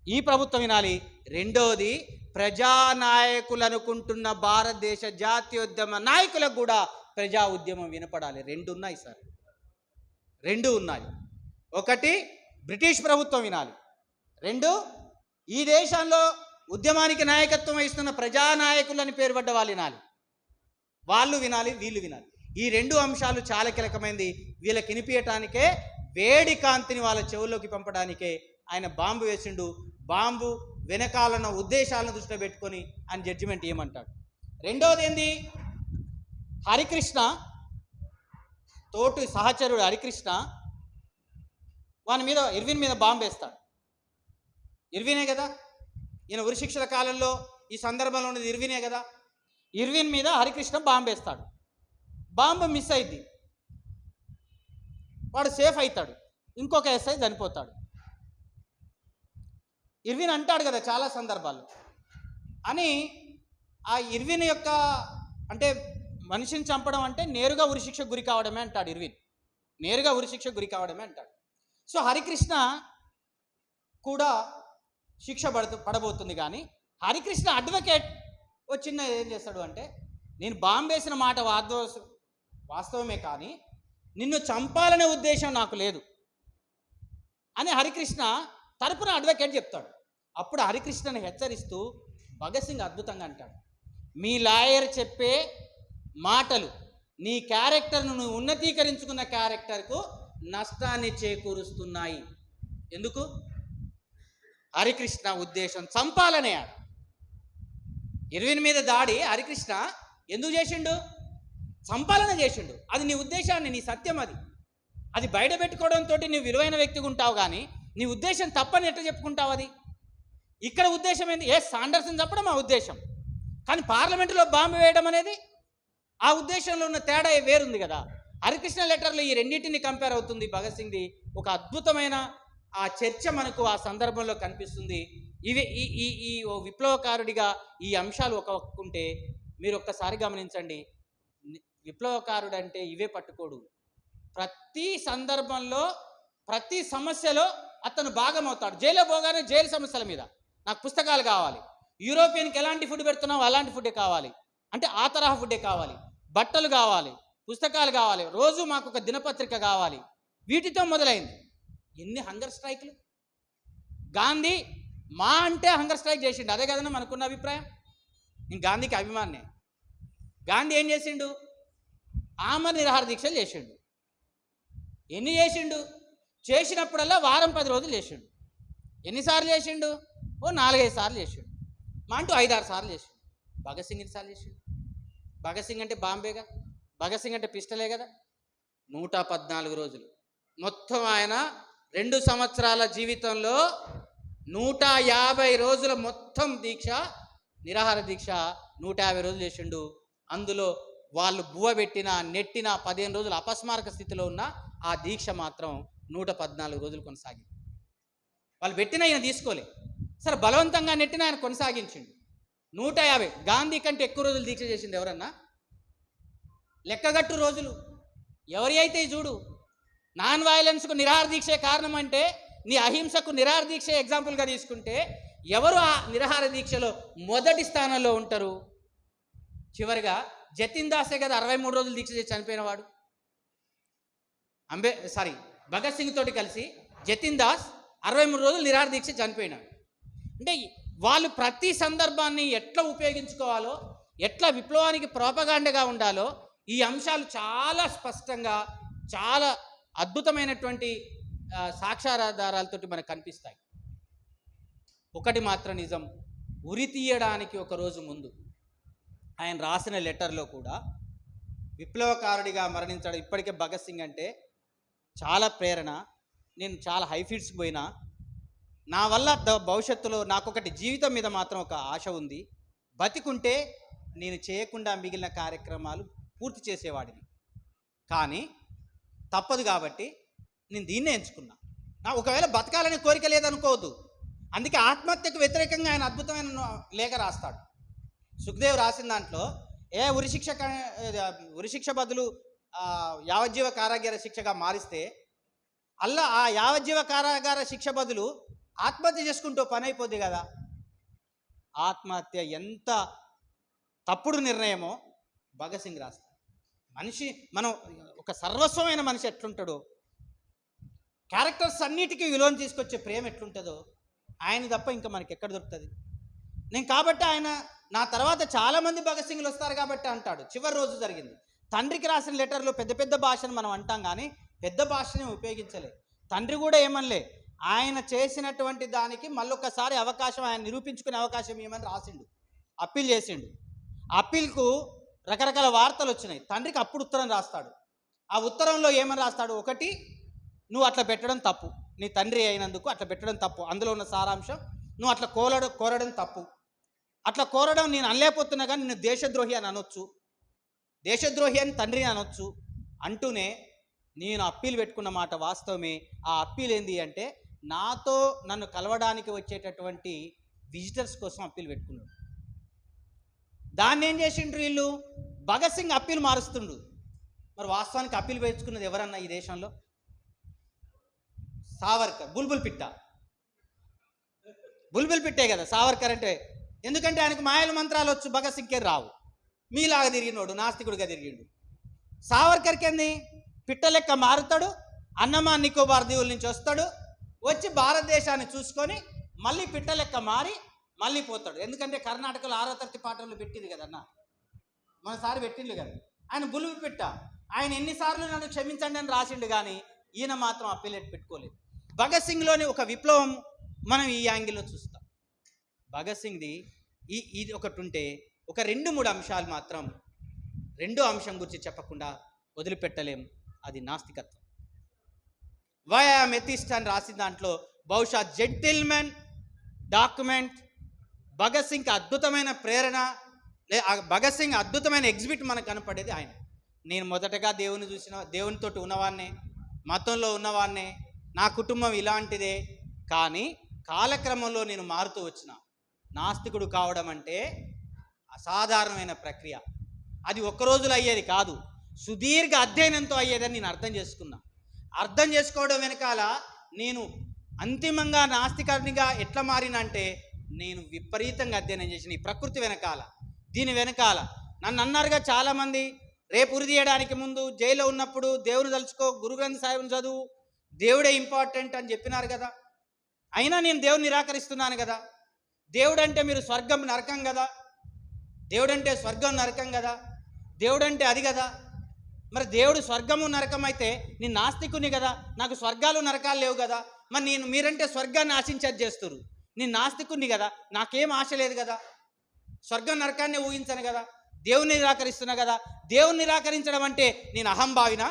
ఈ ప్రభుత్వం వినాలి. రెండోది, ప్రజానాయకులు అనుకుంటున్న భారతదేశ జాతీయోద్యమ నాయకులకు కూడా ప్రజా ఉద్యమం వినపడాలి. రెండు ఉన్నాయి సార్, రెండు ఉన్నాయి. ఒకటి, బ్రిటిష్ ప్రభుత్వం వినాలి. రెండు, ఈ దేశంలో ఉద్యమానికి నాయకత్వం వహిస్తున్న ప్రజానాయకులని పేరు పడ్డ వాళ్ళు వినాలి. వాళ్ళు వినాలి, వీళ్ళు వినాలి. ఈ రెండు అంశాలు చాలా కీలకమైనది. వీళ్ళకి వినిపించటానికే, వేడి కాంతిని వాళ్ళ చెవుల్లోకి పంపడానికే ఆయన బాంబు వేసిండు. బాంబు వెనకాలన్న ఉద్దేశాలను దృష్టిలో పెట్టుకొని ఆయన జడ్జిమెంట్ ఏమంటాడు. రెండవది ఏంది, హరికృష్ణ తోటి సహచరుడు హరికృష్ణ వాని మీద, ఇర్విన్ మీద బాంబు వేస్తాడు. ఇర్వినే కదా, ఈయన ఉరిశిక్షల కాలంలో ఈ సందర్భంలో ఉన్నది ఇర్వినే కదా. ఇర్విన్ మీద హరికృష్ణ బాంబు వేస్తాడు. బాంబు మిస్ అయింది, వాడు సేఫ్ అవుతాడు, ఇంకొక ఎస్ఐ చనిపోతాడు. ఇర్విన్ అంటాడు కదా చాలా సందర్భాల్లో అని, ఆ ఇర్విన్ యొక్క అంటే మనిషిని చంపడం అంటే నేరుగా ఉరిశిక్షకు గురి కావడమే అంటాడు ఇర్విన్, నేరుగా ఉరిశిక్షకు గురి కావడమే అంటాడు. సో హరికృష్ణ కూడా శిక్ష పడబోతుంది. కానీ హరికృష్ణ అడ్వకేట్ వచ్చిన ఏం చేస్తాడు అంటే, నేను బాంబు వేసిన మాట వాస్తవమే కానీ నిన్ను చంపాలనే ఉద్దేశం నాకు లేదు అని హరికృష్ణ తరపున అడ్వకేట్ చెప్తాడు. అప్పుడు హరికృష్ణని హెచ్చరిస్తూ భగత్ సింగ్ అద్భుతంగా అంటాడు, మీ లాయర్ చెప్పే మాటలు నీ క్యారెక్టర్ను నువ్వు ఉన్నతీకరించుకున్న క్యారెక్టర్కు నష్టాన్ని చేకూరుస్తున్నాయి. ఎందుకు? హరికృష్ణ ఉద్దేశం చంపాలనే. ఇర్విన్ మీద దాడి హరికృష్ణ ఎందుకు చేసిండు? చంపాలనే చేసిండు. అది నీ ఉద్దేశాన్ని, నీ సత్యం, అది బయట పెట్టుకోవడంతో నువ్వు విలువైన వ్యక్తిగా ఉంటావు. కానీ నీ ఉద్దేశం తప్పని ఎట్లా చెప్పుకుంటావు? అది ఇక్కడ ఉద్దేశం ఏంది? సాండర్స్ని చంపడం మా ఉద్దేశం, కానీ పార్లమెంటులో బాంబు వేయడం అనేది ఆ ఉద్దేశంలో ఉన్న తేడా వేరుంది కదా. హరికృష్ణ లెటర్లో ఈ రెండింటిని కంపేర్ అవుతుంది భగత్ సింగ్ది. ఒక అద్భుతమైన ఆ చర్చ మనకు ఆ సందర్భంలో కనిపిస్తుంది. ఇవి ఈ విప్లవకారుడిగా ఈ అంశాలు ఉంటే మీరు ఒక్కసారి గమనించండి. విప్లవకారుడు అంటే ఇవే పట్టుకోడు. ప్రతి సందర్భంలో, ప్రతి సమస్యలో అతను భాగమవుతాడు. జైల్లో పోగానే జైలు సమస్యల మీద నాకు పుస్తకాలు కావాలి, యూరోపియన్కి ఎలాంటి ఫుడ్ పెడుతున్నావు అలాంటి ఫుడ్డే కావాలి అంటే ఆ తరహా ఫుడ్డే కావాలి, బట్టలు కావాలి, పుస్తకాలు కావాలి, రోజు మాకు ఒక దినపత్రిక కావాలి. వీటితో మొదలైంది. ఎన్ని హంగర్ స్ట్రైక్లు! గాంధీ మా అంటే హంగర్ స్ట్రైక్ చేసిండు. అదే కదన్నా మనకున్న అభిప్రాయం. నేను గాంధీకి అభిమాన్నే. గాంధీ ఏం చేసిండు? ఆమరణ నిరాహార దీక్షలు చేసిండు. ఎన్ని చేసిండు? చేసినప్పుడల్లా వారం 10 రోజులు చేసిండు. ఎన్నిసార్లు చేసిండు? ఓ 4-5 సార్లు చేసిండు. మా అంటూ 5-6 సార్లు చేసిండు. భగత్ సింగ్ ఎన్నిసార్లు చేసిండు? భగత్ సింగ్ అంటే బాంబేగా, భగత్ సింగ్ అంటే పిస్టలే కదా. 114 రోజులు మొత్తం ఆయన 2 సంవత్సరాల జీవితంలో 150 రోజుల మొత్తం దీక్ష, నిరాహార దీక్ష 150 రోజులు చేసిండు. అందులో వాళ్ళు బువ్వ పెట్టిన, నెట్టిన 15 రోజులు అపస్మారక స్థితిలో ఉన్న ఆ దీక్ష మాత్రం 114 రోజులు కొనసాగింది. వాళ్ళు పెట్టిన ఆయన తీసుకోలే, సరే బలవంతంగా నెట్టిన ఆయన కొనసాగించిండు. 150. గాంధీ కంటే ఎక్కువ రోజులు దీక్ష చేసింది ఎవరన్నా? లెక్కగట్టు రోజులు ఎవరి అయితే చూడు. నాన్ వైలెన్స్కు నిరాహార దీక్షే కారణం అంటే, నీ అహింసకు నిరాహార దీక్ష ఎగ్జాంపుల్గా తీసుకుంటే ఎవరు ఆ నిరాహార దీక్షలో మొదటి స్థానంలో ఉంటారు? చివరిగా జతిన్ దాసే కదా 63 రోజులు దీక్ష చేసి చనిపోయినవాడు. భగత్ సింగ్ తోటి కలిసి జతిన్ దాస్ 63 రోజులు నిరాహార దీక్ష చనిపోయినాడు. అంటే వాళ్ళు ప్రతి సందర్భాన్ని ఎట్లా ఉపయోగించుకోవాలో, ఎట్లా విప్లవానికి ప్రోపగాండగా ఉండాలో ఈ అంశాలు చాలా స్పష్టంగా, చాలా అద్భుతమైనటువంటి సాక్ష్యాధారాలతోటి మనకు కనిపిస్తాయి. ఒకటి మాత్రం నిజం, ఉరి తీయడానికి ఒక రోజు ముందు ఆయన రాసిన లెటర్లో కూడా విప్లవకారుడిగా మరణించాడు. ఇప్పటికే భగత్ సింగ్ అంటే చాలా ప్రేరణ. నేను చాలా హై ఫీట్స్కి పోయినా, నా వల్ల భవిష్యత్తులో నాకొకటి జీవితం మీద మాత్రం ఒక ఆశ ఉంది. బతికుంటే నేను చేయకుండా మిగిలిన కార్యక్రమాలు పూర్తి చేసేవాడిని, కానీ తప్పదు కాబట్టి నేను దీన్నే ఎంచుకున్నా. ఒకవేళ బతకాలనే కోరిక లేదనుకోవద్దు. అందుకే ఆత్మహత్యకు వ్యతిరేకంగా ఆయన అద్భుతమైన లేఖ రాస్తాడు. సుఖ్దేవ్ రాసిన దాంట్లో ఉరిశిక్ష బదులు యావజ్జీవ కారాగార శిక్షగా మారిస్తే, ఆ యావజ్జీవ కారాగార శిక్ష బదులు ఆత్మహత్య చేసుకుంటూ పని అయిపోద్ది కదా. ఆత్మహత్య ఎంత తప్పుడు నిర్ణయమో భగత్ సింగ్ రాస్తాడు. మనిషి మనం ఒక సర్వస్వమైన మనిషి ఎట్లుంటాడో, క్యారెక్టర్స్ అన్నిటికీ విలువను తీసుకొచ్చే ప్రేమ ఎట్లుంటుందో ఆయన తప్ప ఇంకా మనకి ఎక్కడ దొరుకుతుంది. నేను కాబట్టి ఆయన నా తర్వాత చాలామంది భగత్ సింగ్లు వస్తారు కాబట్టి అంటాడు. చివరి రోజు జరిగింది. తండ్రికి రాసిన లెటర్లో పెద్ద పెద్ద భాషను మనం అంటాం కానీ పెద్ద భాషని ఉపయోగించలే. తండ్రి కూడా ఏమనలే, ఆయన చేసినటువంటి దానికి మళ్ళొక్కసారి అవకాశం, ఆయన నిరూపించుకునే అవకాశం ఏమని రాసిండు, అప్పీల్ చేసిండు. అప్పీల్కు రకరకాల వార్తలు వచ్చినాయి. తండ్రికి అప్పుడు ఉత్తరం రాస్తాడు. ఆ ఉత్తరంలో ఏమని రాస్తాడు, ఒకటి, నువ్వు అట్లా పెట్టడం తప్పు, నీ తండ్రి అయినందుకు అట్లా పెట్టడం తప్పు, అందులో ఉన్న సారాంశం నువ్వు అట్లా కోరడం తప్పు, అట్లా కోరడం నేను అనలేకపోతున్నా కానీ నేను దేశద్రోహి అని అనొచ్చు, దేశద్రోహి అని తండ్రిని అనొచ్చు అంటూనే నేను అప్పీల్ పెట్టుకున్న మాట వాస్తవమే. ఆ అప్పీల్ ఏంది అంటే నాతో నన్ను కలవడానికి వచ్చేటటువంటి విజిటర్స్ కోసం అప్పీల్ పెట్టుకున్నాడు. దాన్ని ఏం చేసిండ్రు వీళ్ళు, భగత్ సింగ్ అప్పీల్ మారుస్తుండు. మరి వాస్తవానికి అప్పీల్ పెంచుకున్నది ఎవరన్నా ఈ దేశంలో? సావర్కర్, బుల్బుల్ పిట్టే కదా సావర్కర్ అంటే. ఎందుకంటే ఆయనకు మాయల మంత్రాలు వచ్చు, భగత్ సింగ్కే రావు. మీలాగా తిరిగినోడు నాస్తికుడిగా తిరిగిండు. సావర్కర్కి ఏంది, పిట్ట లెక్క మారుతాడు, అండమాన్ నికోబార్ దీవుల నుంచి వస్తాడు, వచ్చి భారతదేశాన్ని చూసుకొని మళ్ళీ పిట్ట లెక్క మారి మళ్ళీ పోతాడు. ఎందుకంటే కర్ణాటకలో 6వ తరగతి పాఠంలో పెట్టింది కదన్న, మనసారి పెట్టిండు కదా. ఆయన బుల్బుల్ పిట్ట, ఆయన ఎన్నిసార్లు నన్ను క్షమించండి అని రాసిండు కానీ ఈయన మాత్రం అప్పీలేట్ పెట్టుకోలేదు. భగత్ సింగ్లోని ఒక విప్లవం మనం ఈ యాంగిల్లో చూస్తాం. భగత్ సింగ్ది ఇది ఒకటి ఉంటే ఒక 2-3 అంశాలు మాత్రం, రెండో అంశం గురించి చెప్పకుండా వదిలిపెట్టలేము. అది నాస్తికత్వం. వై ఐఎమ్ ఎథిస్ట్ అని రాసిన దాంట్లో బహుశా జెంటిల్మెన్ డాక్యుమెంట్, భగత్ సింగ్ అద్భుతమైన ప్రేరణ, భగత్ సింగ్ అద్భుతమైన ఎగ్జిబిట్ మనకు కనపడేది ఆయన. నేను మొదటగా దేవుని చూసిన, దేవునితోటి ఉన్నవాన్నే, మతంలో ఉన్నవాన్నే, నా కుటుంబం ఇలాంటిదే, కానీ కాలక్రమంలో నేను మారుతూ వచ్చిన. నాస్తికుడు కావడం అంటే అసాధారణమైన ప్రక్రియ. అది ఒక్క రోజులో అయ్యేది కాదు, సుదీర్ఘ అధ్యయనంతో అయ్యేదని నేను అర్థం చేసుకున్నా. అర్థం చేసుకోవడం వెనకాల నేను అంతిమంగా నాస్తికునిగా ఎట్లా మారినంటే నేను విపరీతంగా అధ్యయనం చేసిన ఈ ప్రకృతి వెనకాల, దీని వెనకాల. నన్ను అన్నారుగా చాలామంది, రేపు ఉరి తీయడానికి ముందు జైల్లో ఉన్నప్పుడు దేవుని తలుచుకో, గురు గ్రంథ సాహిబ్ని చదువు, దేవుడే ఇంపార్టెంట్ అని చెప్పినారు కదా. అయినా నేను దేవుని నిరాకరిస్తున్నాను కదా. దేవుడంటే మీరు స్వర్గం నరకం కదా, దేవుడంటే స్వర్గం నరకం కదా, దేవుడంటే అది కదా. మరి దేవుడు స్వర్గము నరకం అయితే నేను నాస్తికుని కదా, నాకు స్వర్గాలు నరకాలు లేవు కదా. మరి మీరంటే స్వర్గాన్ని ఆశించేది చేస్తున్నారు, నేను నాస్తికుని కదా, నాకేం ఆశ లేదు కదా, స్వర్గం నరకాన్ని ఊహించను కదా, దేవుని నిరాకరిస్తున్నా కదా. దేవుని నిరాకరించడం అంటే నేను అహంభావినా?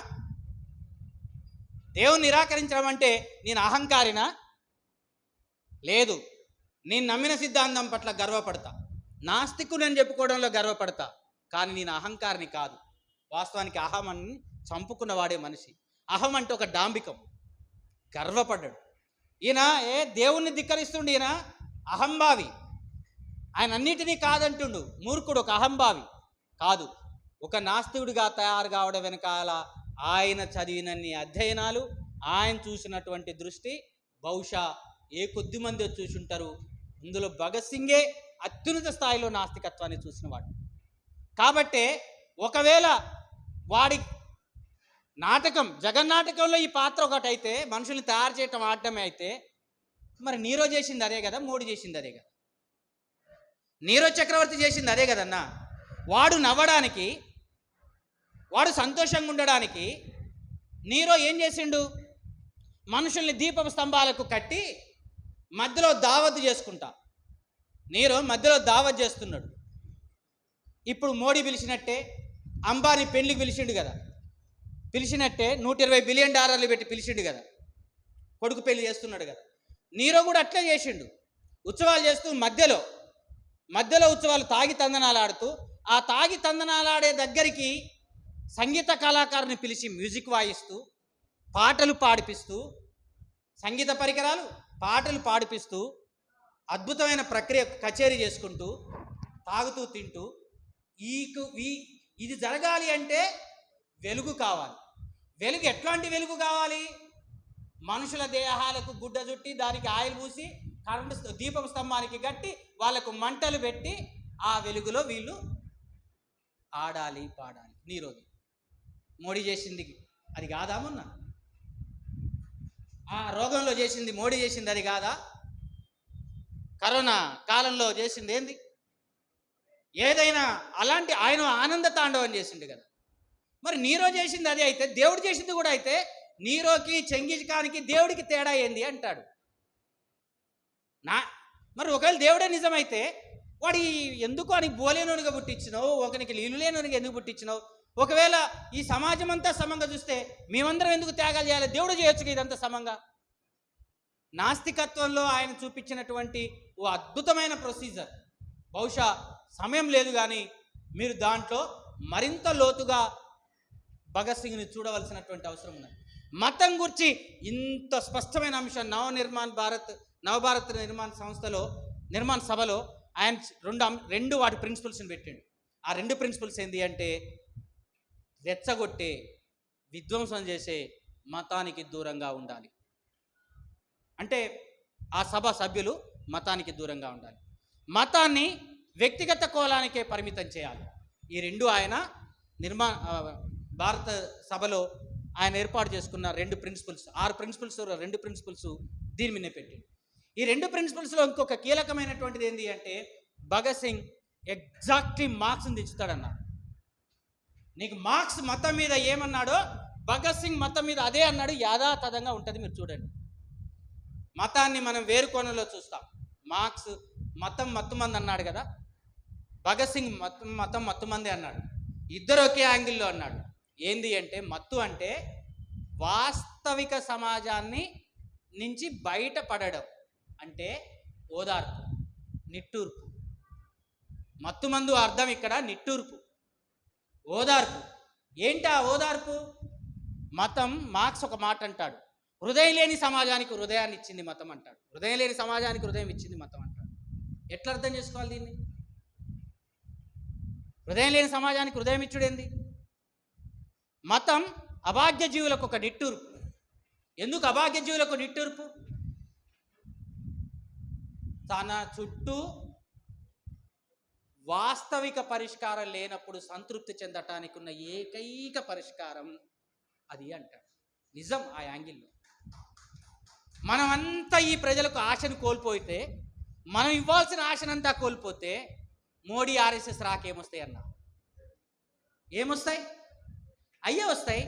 దేవుని నిరాకరించడం అంటే నేను అహంకారినా? లేదు. నేను నమ్మిన సిద్ధాంతం పట్ల గర్వపడతా, నాస్తికుని అని చెప్పుకోవడంలో గర్వపడతా, కానీ నేను అహంకారిని కాదు. వాస్తవానికి అహమని చంపుకున్న వాడే మనిషి. అహం అంటే ఒక డాంబికం, గర్వపడ్డాడు. ఈయన దేవుణ్ణి ధిక్కరిస్తుండు, ఈయన అహంభావి, ఆయన అన్నిటినీ కాదంటుండు, మూర్ఖుడు, ఒక అహంభావి కాదు. ఒక నాస్తికుడిగా తయారు కావడం వెనకాల ఆయన చదివినన్ని అధ్యయనాలు, ఆయన చూసినటువంటి దృష్టి బహుశా ఏ కొద్ది మంది చూసుంటారు. ఇందులో భగత్ సింగే అత్యున్నత స్థాయిలో నాస్తికత్వాన్ని చూసినవాడు. కాబట్టే ఒకవేళ వాడి నాటకం, జగన్నాటకంలో ఈ పాత్ర ఒకటైతే, మనుషుల్ని తయారు చేయటం ఆడటమే అయితే, మరి నీరో చేసింది అదే కదా, మోడీ చేసింది అదే కదా, నీరో చక్రవర్తి చేసింది అదే కదన్నా. వాడు నవ్వడానికి, వాడు సంతోషంగా ఉండడానికి నీరో ఏం చేసిండు, మనుషుల్ని దీపపు స్తంభాలకు కట్టి మధ్యలో దావత్ చేసుకుంటా. నీరో మధ్యలో దావత్ చేస్తున్నాడు. ఇప్పుడు మోడీ పిలిచినట్టే అంబానీ పెళ్లికి పిలిచిండు కదా, పిలిచినట్టే $120 బిలియన్ పెట్టి పిలిచిండు కదా, కొడుకు పెళ్లి చేస్తున్నాడు కదా. నీరో కూడా అట్లే చేసిండు, ఉత్సవాలు చేస్తూ మధ్యలో ఉత్సవాలు తాగి తందనాలు ఆడుతూ, ఆ తాగి తందనాలు ఆడే దగ్గరికి సంగీత కళాకారుని పిలిచి మ్యూజిక్ వాయిస్తూ, పాటలు పాడిపిస్తూ, సంగీత పరికరాలు, పాటలు పాడిపిస్తూ, అద్భుతమైన ప్రక్రియ కచేరీ చేసుకుంటూ, తాగుతూ తింటూ. ఇది జరగాలి అంటే వెలుగు కావాలి. వెలుగు ఎట్లాంటి వెలుగు కావాలి? మనుషుల దేహాలకు గుడ్డ చుట్టి దానికి ఆయిల్ పూసి కరెంటు దీపం స్తంభానికి కట్టి వాళ్ళకు మంటలు పెట్టి ఆ వెలుగులో వీళ్ళు ఆడాలి పాడాలి. నీరోది మోడీ చేసింది అది కాదా? మొన్న ఆ రోగంలో చేసింది మోడీ చేసింది అది కాదా? కరోనా కాలంలో చేసింది ఏంది? ఏదైనా అలాంటి ఆయన ఆనంద తాండవం చేసిండు కదా. మరి నీరో చేసింది అదే అయితే దేవుడు చేసింది కూడా అయితే నీరోకి చెంగిజ్ ఖాన్కి దేవుడికి తేడా ఏంది అంటాడు. మరి ఒకవేళ దేవుడే నిజమైతే వాడు ఎందుకు అని బోలేనోనిగా పుట్టించినావు, ఒకనికి నీళ్ళు లేనోనిగా ఎందుకు పుట్టించినావు? ఒకవేళ ఈ సమాజం అంతా సమంగా చూస్తే మేమందరం ఎందుకు త్యాగాలు చేయాలి? దేవుడు చేయొచ్చు ఇదంతా సమంగా. నాస్తికత్వంలో ఆయన చూపించినటువంటి ఓ అద్భుతమైన ప్రొసీజర్, బహుశా సమయం లేదు కానీ మీరు దాంట్లో మరింత లోతుగా భగత్ సింగ్ని చూడవలసినటువంటి అవసరం ఉన్నది. మతం గురించి ఇంత స్పష్టమైన అంశం నవభారత్ నిర్మాణ సభలో ఆయన రెండు వాటి ప్రిన్సిపల్స్ని పెట్టాడు. ఆ రెండు ప్రిన్సిపల్స్ ఏంటి అంటే రెచ్చగొట్టే, విధ్వంసం చేసే మతానికి దూరంగా ఉండాలి. అంటే ఆ సభ సభ్యులు మతానికి దూరంగా ఉండాలి, మతాన్ని వ్యక్తిగత కోలానికే పరిమితం చేయాలి. ఈ రెండు ఆయన భారత సభలో ఆయన ఏర్పాటు చేసుకున్న రెండు ప్రిన్సిపల్స్, 6 ప్రిన్సిపల్స్, 2 ప్రిన్సిపల్స్ దీని మీదే పెట్టాడు. ఈ 2 ప్రిన్సిపల్స్లో ఇంకొక కీలకమైనటువంటిది ఏంటి అంటే భగత్ సింగ్ ఎగ్జాక్ట్లీ మార్క్స్ని తెచ్చుతాడన్నాడు. నీకు మార్క్స్ మతం మీద ఏమన్నాడో భగత్ సింగ్ మతం మీద అదే అన్నాడు. యాథాతథంగా ఉంటుంది, మీరు చూడండి. మతాన్ని మనం వేరు కోణంలో చూస్తాం. మార్క్స్ మతం మత్తుమంది అన్నాడు కదా, భగత్ సింగ్ మతం మత్తుమంది అన్నాడు. ఇద్దరు ఒకే యాంగిల్లో అన్నాడు. ఏంది అంటే మత్తు అంటే వాస్తవిక సమాజాన్ని నుంచి బయటపడడం, అంటే ఓదార్పు, నిట్టూర్పు. మత్తుమందు అర్థం ఇక్కడ నిట్టూర్పు, ఓదార్పు. ఏంటా ఓదార్పు? మతం మార్క్స్ ఒక మాట అంటాడు, హృదయం లేని సమాజానికి హృదయాన్ని ఇచ్చింది మతం అంటాడు. హృదయం లేని సమాజానికి హృదయం ఇచ్చింది మతం అంటాడు. ఎట్లా అర్థం చేసుకోవాలి దీన్ని? హృదయం లేని సమాజానికి హృదయం ఇచ్చుడేంది? మతం అభాగ్య జీవులకు ఒక నిట్టూర్పు. ఎందుకు అభాగ్య జీవులకు నిట్టూర్పు? తన చుట్టూ వాస్తవిక పరిష్కారం లేనప్పుడు సంతృప్తి చెందటానికి ఉన్న ఏకైక పరిష్కారం అది అంటాడు. నిజం ఆ యాంగిల్లో. మనమంతా ఈ ప్రజలకు ఆశను కోల్పోతే, మనం ఇవ్వాల్సిన ఆశనంతా కోల్పోతే మోడీ ఆర్ఎస్ఎస్ రాకేమొస్తాయి అన్న? ఏమొస్తాయి? అయ్యే వస్తాయి.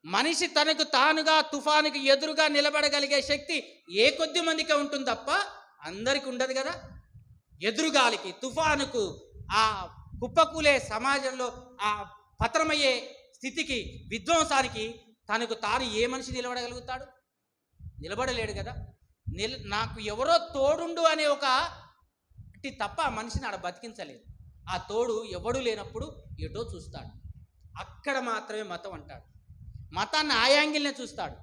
మనిషి తనకు తానుగా తుఫానుకి ఎదురుగా నిలబడగలిగే శక్తి ఏ కొద్ది మందికి ఉంటుంది తప్ప అందరికి ఉండదు కదా. ఎదురుగాలికి, తుఫానుకు, ఆ కుప్పకూలే సమాజంలో ఆ పతనమయ్యే స్థితికి, విధ్వంసానికి తనకు తాను ఏ మనిషి నిలబడగలుగుతాడు? నిలబడలేడు కదా. నాకు ఎవరో తోడుండు అనే ఒక తప్ప ఆ మనిషిని ఆడ బతికించలేదు. ఆ తోడు ఎవడు లేనప్పుడు ఎటో చూస్తాడు. అక్కడ మాత్రమే మతం అంటాడు. మతాన్ని ఆ యాంగిల్నే చూస్తాడు.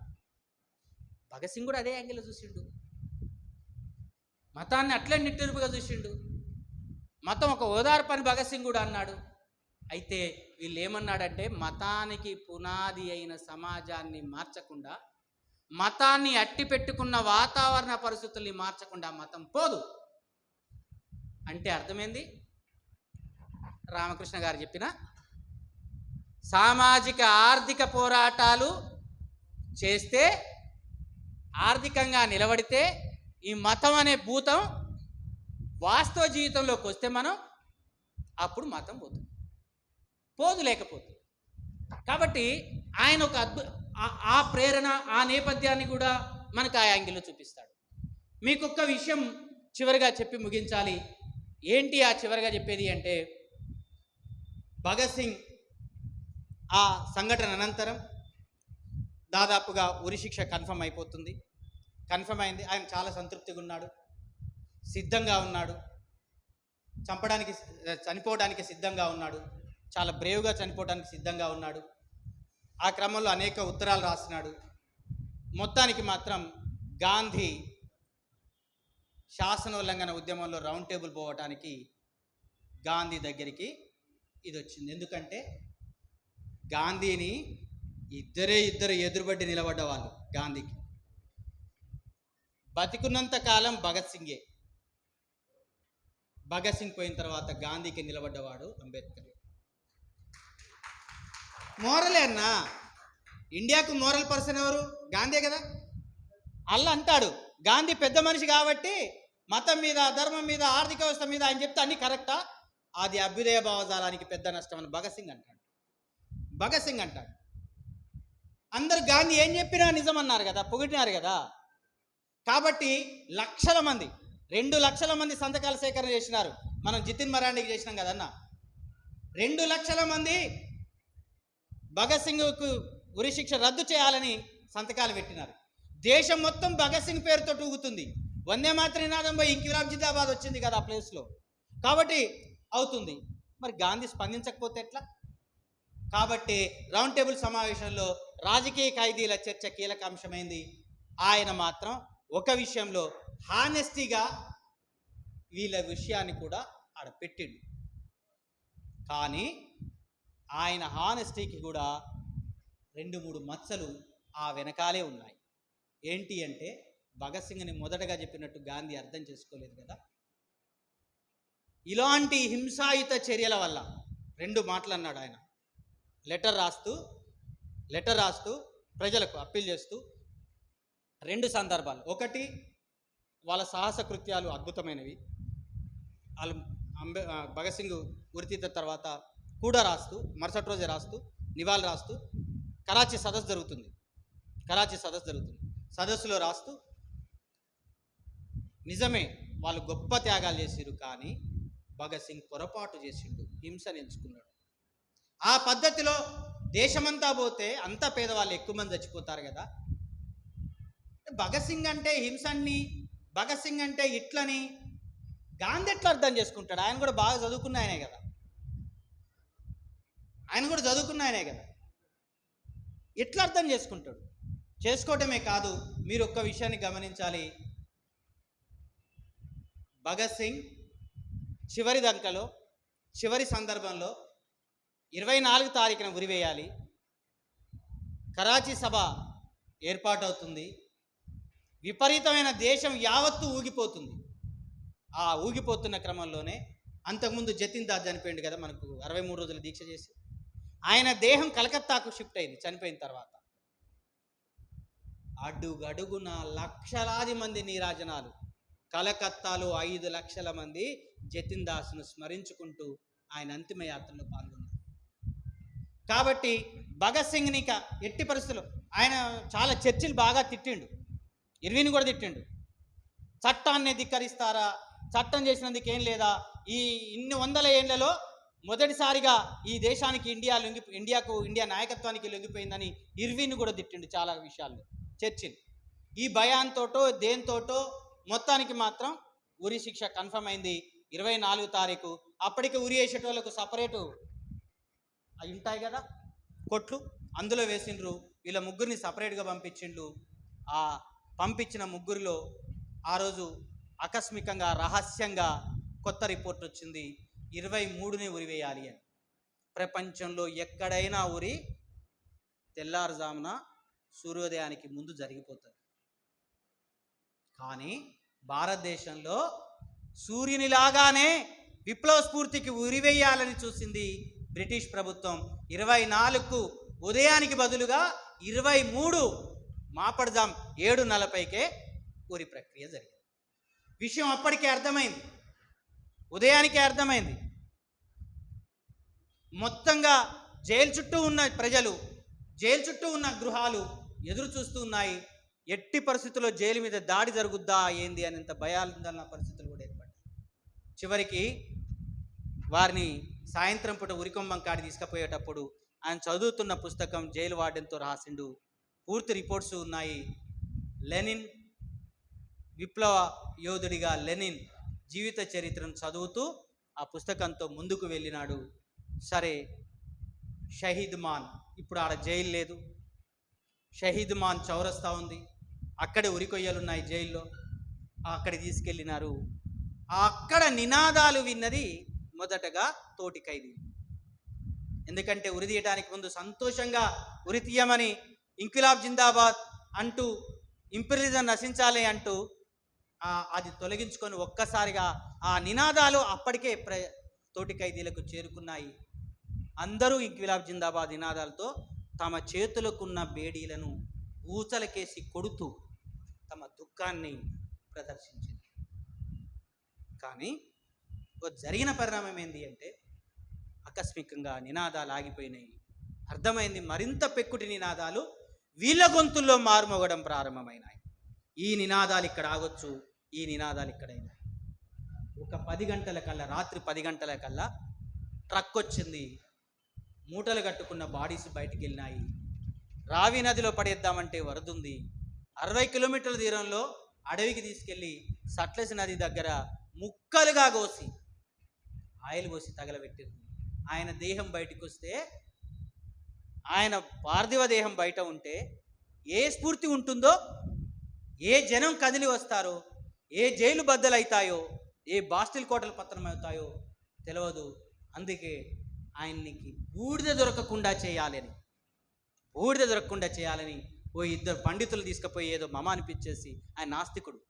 భగత్ సింగ్ కూడా అదే యాంగిల్లో చూసిండు. మతాన్ని అట్లే నిట్టూర్పుగా చూసిండు. మతం ఒక ఓదార్పు అని భగత్ సింగ్ కూడా అన్నాడు. అయితే వీళ్ళు ఏమన్నాడంటే మతానికి పునాది అయిన సమాజాన్ని మార్చకుండా, మతాన్ని అట్టి పెట్టుకున్న వాతావరణ పరిస్థితుల్ని మార్చకుండా మతం పోదు అంటే అర్థమైంది. రామకృష్ణ గారు చెప్పిన సామాజిక ఆర్థిక పోరాటాలు చేస్తే, ఆర్థికంగా నిలబడితే, ఈ మతం అనే భూతం వాస్తవ జీవితంలోకి వస్తే మనం అప్పుడు మతం పోతుంది, పోదు లేకపోతే. కాబట్టి ఆయన ఒక ఆ ప్రేరణ, ఆ నేపథ్యాన్ని కూడా మనకు ఆ యాంగిల్లో చూపిస్తాడు. మీకు ఒక్క విషయం చివరిగా చెప్పి ముగించాలి. ఏంటి ఆ చివరిగా చెప్పేది అంటే, భగత్ సింగ్ ఆ సంఘటన అనంతరం దాదాపుగా ఉరిశిక్ష కన్ఫర్మ్ అయిపోతుంది. కన్ఫర్మ్ అయింది. ఆయన చాలా సంతృప్తిగా ఉన్నాడు, సిద్ధంగా ఉన్నాడు, చనిపోవడానికి సిద్ధంగా ఉన్నాడు, చాలా బ్రేవ్గా చనిపోవడానికి సిద్ధంగా ఉన్నాడు. ఆ క్రమంలో అనేక ఉత్తరాలు రాసినాడు. మొత్తానికి మాత్రం గాంధీ శాసనోల్లంఘన ఉద్యమంలో రౌండ్ టేబుల్ పోవటానికి గాంధీ దగ్గరికి ఇది వచ్చింది. ఎందుకంటే గాంధీని ఇద్దరు ఎదురుబడి నిలబడ్డ వాళ్ళు గాంధీకి. బతికున్నంత కాలం భగత్ సింగే. భగత్ సింగ్ పోయిన తర్వాత గాంధీకి నిలబడ్డవాడు అంబేద్కర్. మోరలే అన్నా, ఇండియాకు మోరల్ పర్సన్ ఎవరు? గాంధీ కదా. అల్లా అంటాడు గాంధీ పెద్ద మనిషి కాబట్టి మతం మీద, ధర్మం మీద, ఆర్థిక వ్యవస్థ మీద ఆయన చెప్తే అన్ని కరెక్టా, అది అభ్యుదయ భావజాలానికి పెద్ద నష్టం అని భగత్ సింగ్ అంటాడు. భగత్ సింగ్ అంటాడు. అందరు గాంధీ ఏం చెప్పినా నిజం అన్నారు కదా, పొగిడినారు కదా. కాబట్టి లక్షల మంది, 2 లక్షల మంది సంతకాల సేకరణ చేసినారు. మనం జితిన్ మరాండికి చేసినాం కదన్న. 2 లక్షల మంది భగత్ సింగ్కు ఉరి శిక్ష రద్దు చేయాలని సంతకాలు పెట్టినారు. దేశం మొత్తం భగత్ సింగ్ పేరుతో ఊగుతుంది. వందే మాతరం నినాదం పోయి ఇంకిలాబ్ జిందాబాద్ వచ్చింది కదా ఆ ప్లేస్లో. కాబట్టి అవుతుంది. మరి గాంధీ స్పందించకపోతే ఎట్లా? కాబట్టి రౌండ్ టేబుల్ సమావేశంలో రాజకీయ ఖైదీల చర్చ కీలక అంశమైంది. ఆయన మాత్రం ఒక విషయంలో హానెస్టీగా వీళ్ళ విషయాన్ని కూడా ఆడ పెట్టిండు. కానీ ఆయన హానెస్టీకి కూడా 2-3 మచ్చలు ఆ వెనకాలే ఉన్నాయి. ఏంటి అంటే, భగత్ సింగ్ని మొదటగా చెప్పినట్టు గాంధీ అర్థం చేసుకోలేదు కదా. ఇలాంటి హింసాయుత చర్యల వల్ల 2 మాటలు అన్నాడు ఆయన. లెటర్ రాస్తూ ప్రజలకు అప్పీల్ చేస్తూ 2 సందర్భాలు. ఒకటి, వాళ్ళ సాహస కృత్యాలు అద్భుతమైనవి. వాళ్ళు భగత్ సింగ్ ఉరితీత తర్వాత కూడా రాస్తూ, మరుసటి రోజే రాస్తూ, నివాళులు రాస్తూ కరాచీ సదస్సు జరుగుతుంది. సదస్సులో రాస్తూ నిజమే వాళ్ళు గొప్ప త్యాగాలు చేసిరు, కానీ భగత్ సింగ్ పొరపాటు చేసిండు, హింసను ఎంచుకున్నాడు. ఆ పద్ధతిలో దేశమంతా పోతే అంతా పేదవాళ్ళు ఎక్కువ మంది చచ్చిపోతారు కదా. భగత్ సింగ్ అంటే హింసని, భగత్ సింగ్ అంటే ఇట్లని గాంధీ ఎట్లా అర్థం చేసుకుంటాడు? ఆయన కూడా బాగా చదువుకున్న ఆయనే కదా. ఎట్లా అర్థం చేసుకుంటాడు? చేసుకోవటమే కాదు, మీరు ఒక్క విషయాన్ని గమనించాలి. భగత్ సింగ్ చివరి సందర్భంలో 24 తారీఖున ఉరివేయాలి. కరాచీ సభ ఏర్పాటవుతుంది. విపరీతమైన దేశం యావత్తు ఊగిపోతుంది. ఆ ఊగిపోతున్న క్రమంలోనే అంతకుముందు జతిన్ దాస్ చనిపోయింది కదా, మనకు 63 రోజుల దీక్ష చేసి. ఆయన దేహం కలకత్తాకు షిఫ్ట్ అయింది చనిపోయిన తర్వాత. అడుగడుగున లక్షలాది మంది నీరాజనాలు. కలకత్తాలో 5 లక్షల మంది జతిన్ దాస్ను స్మరించుకుంటూ ఆయన అంతిమ యాత్రలో పాల్గొన్నారు. కాబట్టి భగత్ సింగ్ని ఎట్టి పరిస్థితుల్లో ఆయన చాలా చర్చిలు బాగా తిట్టిండు. ఇర్విన్ కూడా తిట్టిండు. చట్టాన్ని ధిక్కరిస్తారా, చట్టం చేసినందుకు ఏం లేదా, ఈ ఇన్ని వందల ఏళ్లలో మొదటిసారిగా ఈ దేశానికి ఇండియా నాయకత్వానికి లొంగిపోయిందని ఇర్విన్ కూడా తిట్టిండు చాలా విషయాల్లో చర్చిలు. ఈ భయాంతోటో దేంతోటో మొత్తానికి మాత్రం ఉరి శిక్ష కన్ఫర్మ్ అయింది 24 తారీఖు. అప్పటికి ఉరి వేసేటోళ్ళకు సపరేటు అవి ఉంటాయి కదా కొట్లు, అందులో వేసిండ్రు. వీళ్ళ ముగ్గురిని సపరేట్గా పంపించిండు. ఆ పంపించిన ముగ్గురిలో ఆ రోజు ఆకస్మికంగా రహస్యంగా కొత్త రిపోర్ట్ వచ్చింది, 23ని ఉరివేయాలి అని. ప్రపంచంలో ఎక్కడైనా ఉరి తెల్లారుజామున సూర్యోదయానికి ముందు జరిగిపోతుంది. కానీ భారతదేశంలో సూర్యునిలాగానే విప్లవ స్ఫూర్తికి ఉరివేయాలని చూసింది బ్రిటిష్ ప్రభుత్వం. 24 ఉదయానికి బదులుగా 23 మాపడజాం 7:40కే ఉరి ప్రక్రియ జరిగింది. విషయం అప్పటికే అర్థమైంది, ఉదయానికే అర్థమైంది. మొత్తంగా జైలు చుట్టూ ఉన్న ప్రజలు, జైలు చుట్టూ ఉన్న గృహాలు ఎదురు చూస్తూ ఉన్నాయి. ఎట్టి పరిస్థితుల్లో జైలు మీద దాడి జరుగుద్దా ఏంది అనేంత భయాలందన్న పరిస్థితులు కూడా ఏర్పడ్డాయి. చివరికి వారిని సాయంత్రం పూట ఉరికొంబం కాడి తీసుకుపోయేటప్పుడు ఆయన చదువుతున్న పుస్తకం జైలు వార్డెన్తో రాసిండు. పూర్తి రిపోర్ట్స్ ఉన్నాయి. లెనిన్, విప్లవ యోధుడిగా లెనిన్ జీవిత చరిత్రను చదువుతూ ఆ పుస్తకంతో ముందుకు వెళ్ళినాడు. సరే, షహీద్ మాన్, ఇప్పుడు ఆడ జైలు లేదు, షహీద్ మాన్ చౌరస్తా ఉంది, అక్కడే ఉరికొయ్యలున్నాయి జైల్లో, అక్కడికి తీసుకెళ్ళినారు. అక్కడ నినాదాలు విన్నది మొదటగా తోటి ఖైదీ. ఎందుకంటే ఉరి తీయడానికి ముందు సంతోషంగా ఉరి తీయమని ఇంకిలాబ్ జిందాబాద్ అంటూ, ఇంపీరియలిజం నశించాలి అంటూ అది తొలగించుకొని ఒక్కసారిగా ఆ నినాదాలు అప్పటికే తోటి ఖైదీలకు చేరుకున్నాయి. అందరూ ఇంక్విలాబ్ జిందాబాద్ నినాదాలతో తమ చేతులకున్న బేడీలను ఊచలకేసి కొడుతూ తమ దుఃఖాన్ని ప్రదర్శించింది. కానీ జరిగిన పరిణామం ఏంటి అంటే ఆకస్మికంగా నినాదాలు ఆగిపోయినాయి. అర్థమైంది, మరింత పెక్కుటి నినాదాలు వీళ్ళ గొంతుల్లో మారుమోగడం ప్రారంభమైనాయి. ఈ నినాదాలు ఇక్కడ ఆగొచ్చు, ఈ నినాదాలు ఇక్కడైనా. ఒక 10 గంటల కల్లా, రాత్రి 10 గంటల కల్లా ట్రక్ వచ్చింది. మూటలు కట్టుకున్న బాడీస్ బయటికి వెళ్ళినాయి. రావి నదిలో పడేద్దామంటే వరదుంది. 60 కిలోమీటర్ల దూరంలో అడవికి తీసుకెళ్ళి సట్లెజ్ నది దగ్గర ముక్కలుగా కోసి ఆయిల్ పోసి తగలబెట్టింది. ఆయన దేహం బయటకు వస్తే, ఆయన పార్థివ దేహం బయట ఉంటే ఏ స్ఫూర్తి ఉంటుందో, ఏ జనం కదిలి వస్తారో, ఏ జైలు బద్దలవుతాయో, ఏ బాస్టిల్ కోటలు పతనం అవుతాయో తెలియదు. అందుకే ఆయనకి బూడిద దొరకకుండా చేయాలని ఓ 2 పండితులు తీసుకుపోయి ఏదో మమ అనిపించేసి, ఆయన నాస్తికుడు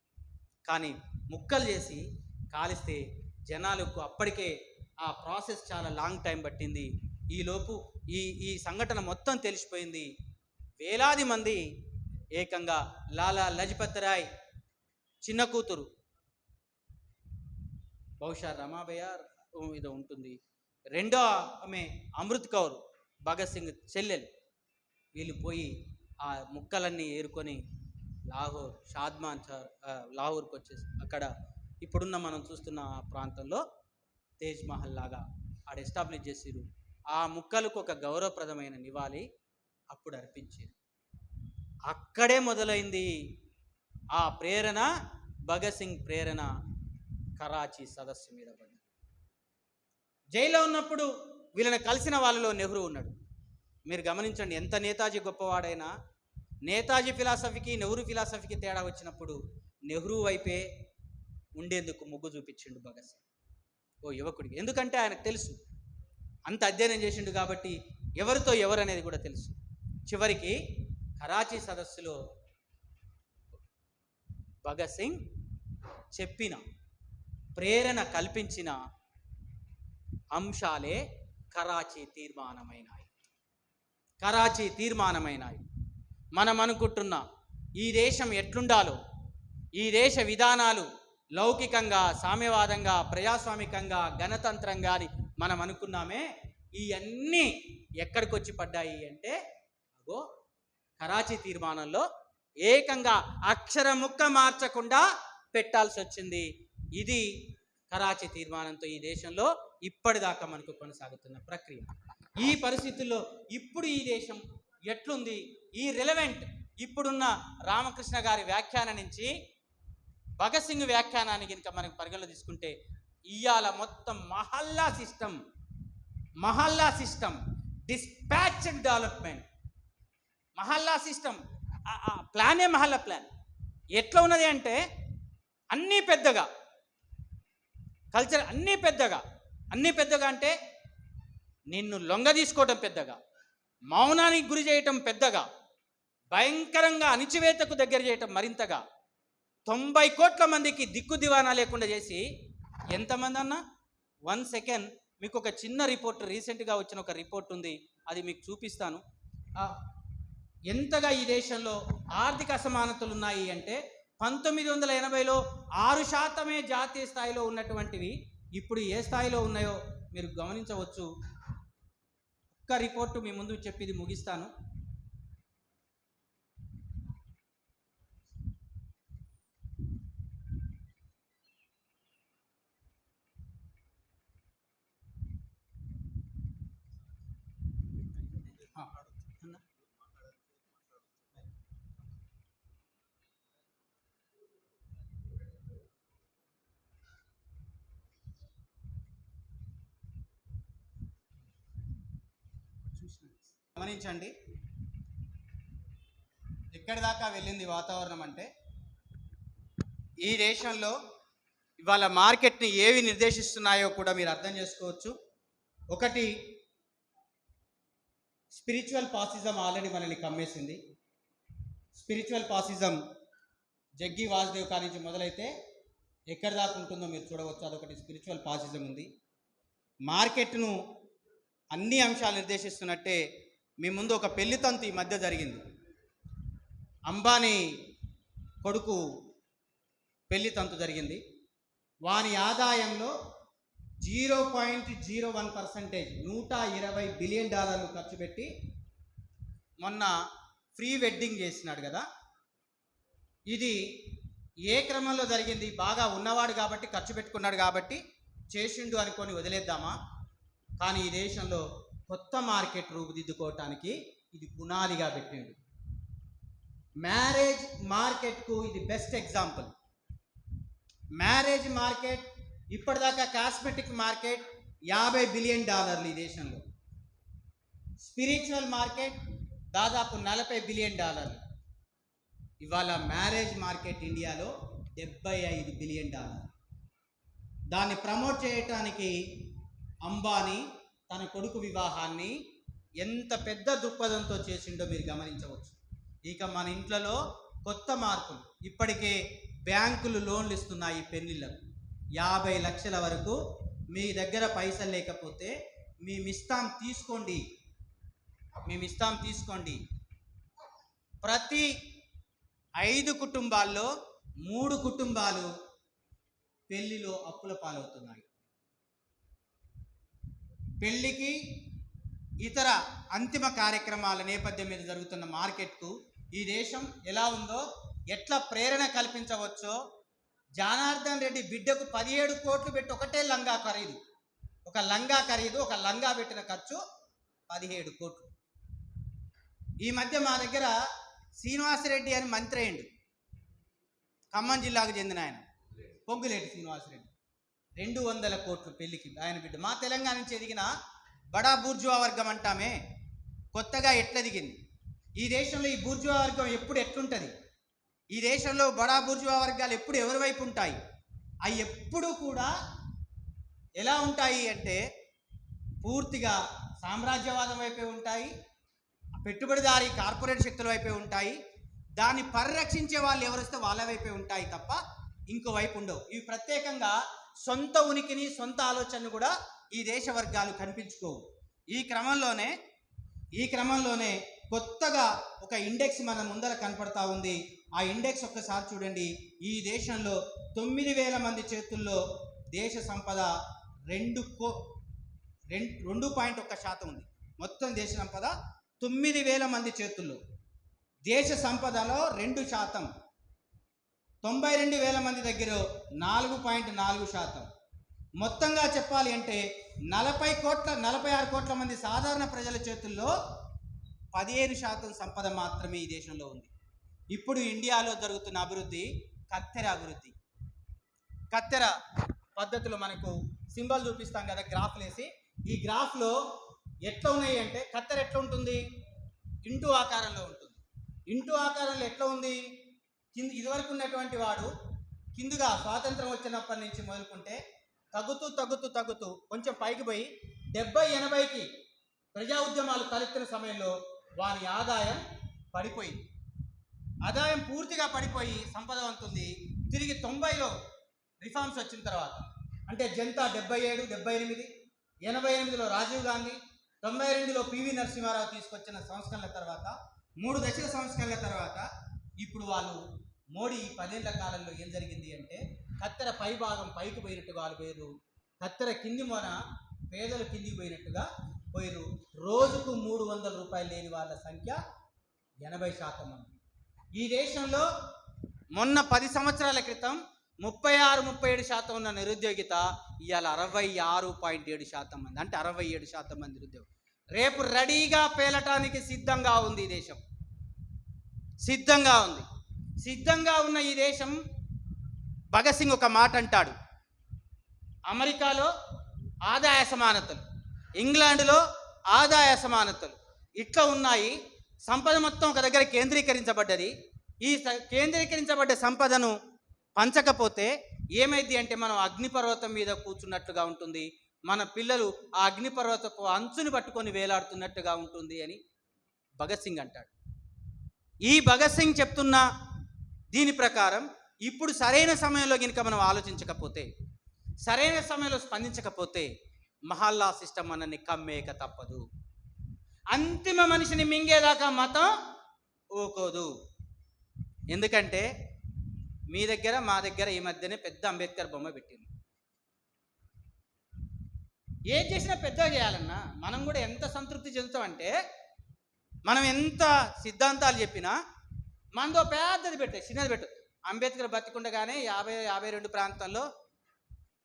కానీ ముక్కలు చేసి కాలిస్తే జనాలకు అప్పటికే ఆ ప్రాసెస్ చాలా లాంగ్ టైం పట్టింది. ఈలోపు ఈ సంఘటన మొత్తం తెలిసిపోయింది. వేలాది మంది ఏకంగా లాలా లజపత్ రాయ్ చిన్న కూతురు, బహుశా రమాబయ్య ఏదో ఉంటుంది, రెండో ఆమె అమృత్ కౌర్, భగత్ సింగ్ చెల్లెలు, వీళ్ళు పోయి ఆ ముక్కలన్నీ ఏరుకొని లాహోర్, షాద్మాన్ లాహోర్కి వచ్చేసి అక్కడ ఇప్పుడున్న మనం చూస్తున్న ఆ ప్రాంతంలో తేజ్ మహల్ లాగా ఆడ ఎస్టాబ్లిష్ చేసిరు. ఆ ముక్కలకు ఒక గౌరవప్రదమైన నివాళి అప్పుడు అర్పించారు. అక్కడే మొదలైంది ఆ ప్రేరణ, భగత్ సింగ్ ప్రేరణ కరాచీ సదస్సు మీద పడింది. జైల్లో ఉన్నప్పుడు వీళ్ళని కలిసిన వాళ్ళలో నెహ్రూ ఉన్నాడు. మీరు గమనించండి, ఎంత నేతాజీ గొప్పవాడైనా నేతాజీ ఫిలాసఫీకి నెహ్రూ ఫిలాసఫీకి తేడా వచ్చినప్పుడు నెహ్రూ వైపే ఉండేందుకు మొగ్గు చూపించిండు భగత్ సింగ్ ఓ యువకుడికి. ఎందుకంటే ఆయనకు తెలుసు, అంత అధ్యయనం చేసిండు కాబట్టి ఎవరితో ఎవరు అనేది కూడా తెలుసు. చివరికి కరాచీ సదస్సులో భగత్ సింగ్ చెప్పిన, ప్రేరణ కల్పించిన అంశాలే కరాచీ తీర్మానమైనాయి. మనం అనుకుంటున్న ఈ దేశం ఎట్లుండాలో, ఈ దేశ విధానాలు లౌకికంగా, సామ్యవాదంగా, ప్రజాస్వామికంగా, గణతంత్రంగా అని మనం అనుకున్నామే, ఇవన్నీ ఎక్కడికి వచ్చి పడ్డాయి అంటే అగో కరాచీ తీర్మానంలో ఏకంగా అక్షర ముక్క మార్చకుండా పెట్టాల్సి వచ్చింది. ఇది కరాచీ తీర్మానంతో ఈ దేశంలో ఇప్పటిదాకా మనకు కొనసాగుతున్న ప్రక్రియ. ఈ పరిస్థితుల్లో ఇప్పుడు ఈ దేశం ఎట్లుంది, ఈ రిలవెంట్ ఇప్పుడున్న రామకృష్ణ గారి వ్యాఖ్యానం నుంచి భగత్ సింగ్ వ్యాఖ్యానాన్ని కనుక మనకు పరిగణలో తీసుకుంటే, ఇవాళ మొత్తం mohalla system dispatched development, mohalla system ప్లానే మహల్లా ప్లాన్ ఎట్లా ఉన్నది అంటే అన్నీ పెద్దగా, కల్చర్ అన్నీ పెద్దగా అంటే నిన్ను లొంగ తీసుకోవటం పెద్దగా, మౌనానికి గురి చేయటం పెద్దగా, భయంకరంగా అణిచివేతకు దగ్గర చేయటం మరింతగా, 90 కోట్ల మందికి దిక్కు దివానా లేకుండా చేసి, ఎంతమంది అన్నా 1 సెకండ్ మీకు ఒక చిన్న రిపోర్ట్, రీసెంట్గా వచ్చిన ఒక రిపోర్ట్ ఉంది, అది మీకు చూపిస్తాను. ఎంతగా ఈ దేశంలో ఆర్థిక అసమానతలు ఉన్నాయి అంటే 1980లో 6% జాతీయ స్థాయిలో ఉన్నటువంటివి ఇప్పుడు ఏ స్థాయిలో ఉన్నాయో మీరు గమనించవచ్చు. ఒక్క రిపోర్టు మీ ముందు చెప్పి ముగిస్తాను. గమనించండి ఎక్కడి దాకా వెళ్ళింది వాతావరణం అంటే, ఈ దేశంలో ఇవాళ మార్కెట్ని ఏవి నిర్దేశిస్తున్నాయో కూడా మీరు అర్థం చేసుకోవచ్చు. ఒకటి, స్పిరిచువల్ పాసిజం ఆల్రెడీ మనల్ని కమ్మేసింది. స్పిరిచువల్ పాసిజం జగ్గి వాసుదేవ్ కాడి నుంచి మొదలైతే ఎక్కడి దాకా ఉంటుందో మీరు చూడవచ్చు. అదొకటి స్పిరిచువల్ పాసిజం ఉంది. మార్కెట్ను అన్ని అంశాలు నిర్దేశిస్తున్నట్టే మీ ముందు ఒక పెళ్లి తంతు ఈ మధ్య జరిగింది. అంబానీ కొడుకు పెళ్లి తంతు జరిగింది. వాని ఆదాయంలో 0.01% $120 బిలియన్ ఖర్చు పెట్టి మొన్న ఫ్రీ వెడ్డింగ్ చేసినాడు కదా. ఇది ఏ క్రమంలో జరిగింది? బాగా ఉన్నవాడు కాబట్టి, ఖర్చు పెట్టుకున్నాడు కాబట్టి చేసిండు అనుకొని వదిలేద్దామా? కానీ ఈ దేశంలో కొత్త మార్కెట్ రూపుదిద్దుకోవటానికి ఇది పునాదిగా పెట్టిండు. మ్యారేజ్ మార్కెట్కు ఇది బెస్ట్ ఎగ్జాంపుల్. మ్యారేజ్ మార్కెట్ ఇప్పటిదాకా కాస్మెటిక్ మార్కెట్ $50 బిలియన్ ఈ దేశంలో. స్పిరిచువల్ మార్కెట్ దాదాపు $40 బిలియన్. ఇవాళ మ్యారేజ్ మార్కెట్ ఇండియాలో $75 బిలియన్. దాన్ని ప్రమోట్ చేయటానికి అంబానీ తన కొడుకు వివాహాన్ని ఎంత పెద్ద దృక్పథంతో చేసిండో మీరు గమనించవచ్చు. ఇక మన ఇంట్లో కొత్త మార్పులు. ఇప్పటికే బ్యాంకులు లోన్లు ఇస్తున్నాయి పెళ్లిళ్ళకు. 50 లక్షల వరకు. మీ దగ్గర పైసలు లేకపోతే మేమిస్తాం తీసుకోండి. ప్రతి 5 కుటుంబాల్లో 3 కుటుంబాలు పెళ్లిలో అప్పుల పాలవుతున్నాయి. పెళ్లికి ఇతర అంతిమ కార్యక్రమాల నేపథ్యం మీద జరుగుతున్న మార్కెట్కు ఈ దేశం ఎలా ఉందో, ఎట్లా ప్రేరణ కల్పించవచ్చో. జనార్దన్ రెడ్డి బిడ్డకు 17 కోట్లు పెట్టి ఒకటే లంగా ఖరీదు. ఒక లంగా పెట్టిన ఖర్చు 17 కోట్లు. ఈ మధ్య మా దగ్గర శ్రీనివాసరెడ్డి అని మంత్రి అయ్యిండు. ఖమ్మం జిల్లాకు చెందిన ఆయన పొంగులేటి శ్రీనివాసరెడ్డి. 200 కోట్లు పెళ్లికి ఆయన బిడ్డ. మా తెలంగాణ నుంచి ఎదిగిన బడా బూర్జువా వర్గం అంటామే, కొత్తగా ఎట్లా దిగింది ఈ దేశంలో? ఈ బూర్జువా వర్గం ఎప్పుడు ఎట్లుంటుంది? ఈ దేశంలో బడా బూర్జువా వర్గాలు ఎప్పుడు ఎవరి వైపు ఉంటాయి? అవి ఎప్పుడు కూడా ఎలా ఉంటాయి అంటే పూర్తిగా సామ్రాజ్యవాదం వైపే ఉంటాయి, పెట్టుబడిదారీ కార్పొరేట్ శక్తుల వైపే ఉంటాయి. దాన్ని పరిరక్షించే వాళ్ళు ఎవరిస్తే వాళ్ళ వైపే ఉంటాయి తప్ప ఇంకో వైపు ఉండవు. ఇవి ప్రత్యేకంగా సొంత ఉనికిని, సొంత ఆలోచనను కూడా ఈ దేశ వర్గాలు కనిపించుకోవు. ఈ క్రమంలోనే కొత్తగా ఒక ఇండెక్స్ మన ముందర కనపడతా ఉంది. ఆ ఇండెక్స్ ఒక్కసారి చూడండి. ఈ దేశంలో 9,000 మంది చేతుల్లో దేశ సంపద 2.1% ఉంది. మొత్తం దేశ సంపద 9,000 మంది చేతుల్లో. దేశ సంపదలో 2%. 92,000 మంది దగ్గర 4.4%. మొత్తంగా చెప్పాలి అంటే 46 కోట్ల మంది సాధారణ ప్రజల చేతుల్లో 15% సంపద మాత్రమే ఈ దేశంలో ఉంది. ఇప్పుడు ఇండియాలో జరుగుతున్న అభివృద్ధి కత్తెర అభివృద్ధి. కత్తెర పద్ధతిలో మనకు సింబల్ చూపిస్తాం కదా, గ్రాఫ్లు వేసి. ఈ గ్రాఫ్లో ఎట్లా ఉన్నాయి అంటే కత్తెర ఎట్లా ఉంటుంది? ఇంటూ ఆకారంలో ఉంటుంది. ఇంటూ ఆకారంలో ఎట్లా ఉంది? ఇదివరకు ఉన్నటువంటి వాడు కిందుగా స్వాతంత్రం వచ్చినప్పటి నుంచి మొదలుకుంటే తగ్గుతూ కొంచెం పైకి పోయి 70-80కి ప్రజా ఉద్యమాలు తలెత్తిన సమయంలో వారి ఆదాయం పడిపోయింది. ఆదాయం పూర్తిగా పడిపోయి సంపదవంతుంది. తిరిగి 90లో రిఫార్మ్స్ వచ్చిన తర్వాత, అంటే జనతా 77, 78, 88లో రాజీవ్ గాంధీ, 92లో పివి నరసింహారావు తీసుకొచ్చిన సంస్కరణల తర్వాత, 3 దశల సంస్కరణల తర్వాత ఇప్పుడు వాళ్ళు మోడీ 10 ఏళ్ల కాలంలో ఏం జరిగింది అంటే కత్తెర పై భాగం పైకి పోయినట్టుగా వాళ్ళు పోయారు, కత్తెర కింది మొన పేదలు కిందికి పోయినట్టుగా పోయారు. రోజుకు 300 రూపాయలు లేని వాళ్ళ సంఖ్య 80% మంది. ఈ దేశంలో మొన్న 10 సంవత్సరాల క్రితం 36-37% ఉన్న నిరుద్యోగిత ఇవాళ 66.7% మంది, అంటే 67% మంది నిరుద్యోగం. రేపు రెడీగా పేలటానికి సిద్ధంగా ఉంది ఈ దేశం. సిద్ధంగా ఉన్న ఈ దేశం. భగత్ సింగ్ ఒక మాట అంటాడు, అమెరికాలో ఆదాయ సమానతలు, ఇంగ్లాండ్లో ఆదాయ సమానతలు ఇట్లా ఉన్నాయి. సంపద మొత్తం ఒక దగ్గర కేంద్రీకరించబడ్డది. ఈ కేంద్రీకరించబడ్డ సంపదను పంచకపోతే ఏమైంది అంటే మనం అగ్నిపర్వతం మీద కూర్చున్నట్టుగా ఉంటుంది, మన పిల్లలు ఆ అగ్నిపర్వతపు అంచుని పట్టుకొని వేలాడుతున్నట్టుగా ఉంటుంది అని భగత్ సింగ్ అంటాడు. ఈ భగత్ సింగ్ చెప్తున్న దీని ప్రకారం ఇప్పుడు సరైన సమయంలో కనుక మనం ఆలోచించకపోతే, సరైన సమయంలో స్పందించకపోతే మహల్లా సిస్టమ్ మనల్ని కమ్మేక తప్పదు. అంతిమ మనిషిని మింగేదాకా మతం ఊకోదు. ఎందుకంటే మీ దగ్గర మా దగ్గర ఈ మధ్యనే పెద్ద అంబేద్కర్ బొమ్మ పెట్టింది. ఏం చేసినా పెద్దగా చేయాలన్నా మనం కూడా ఎంత సంతృప్తి చెందుతామంటే, మనం ఎంత సిద్ధాంతాలు చెప్పినా మనతో పెద్దది పెట్టే చిన్నది పెట్టు. అంబేద్కర్ బతికుండగానే 52 ప్రాంతాల్లో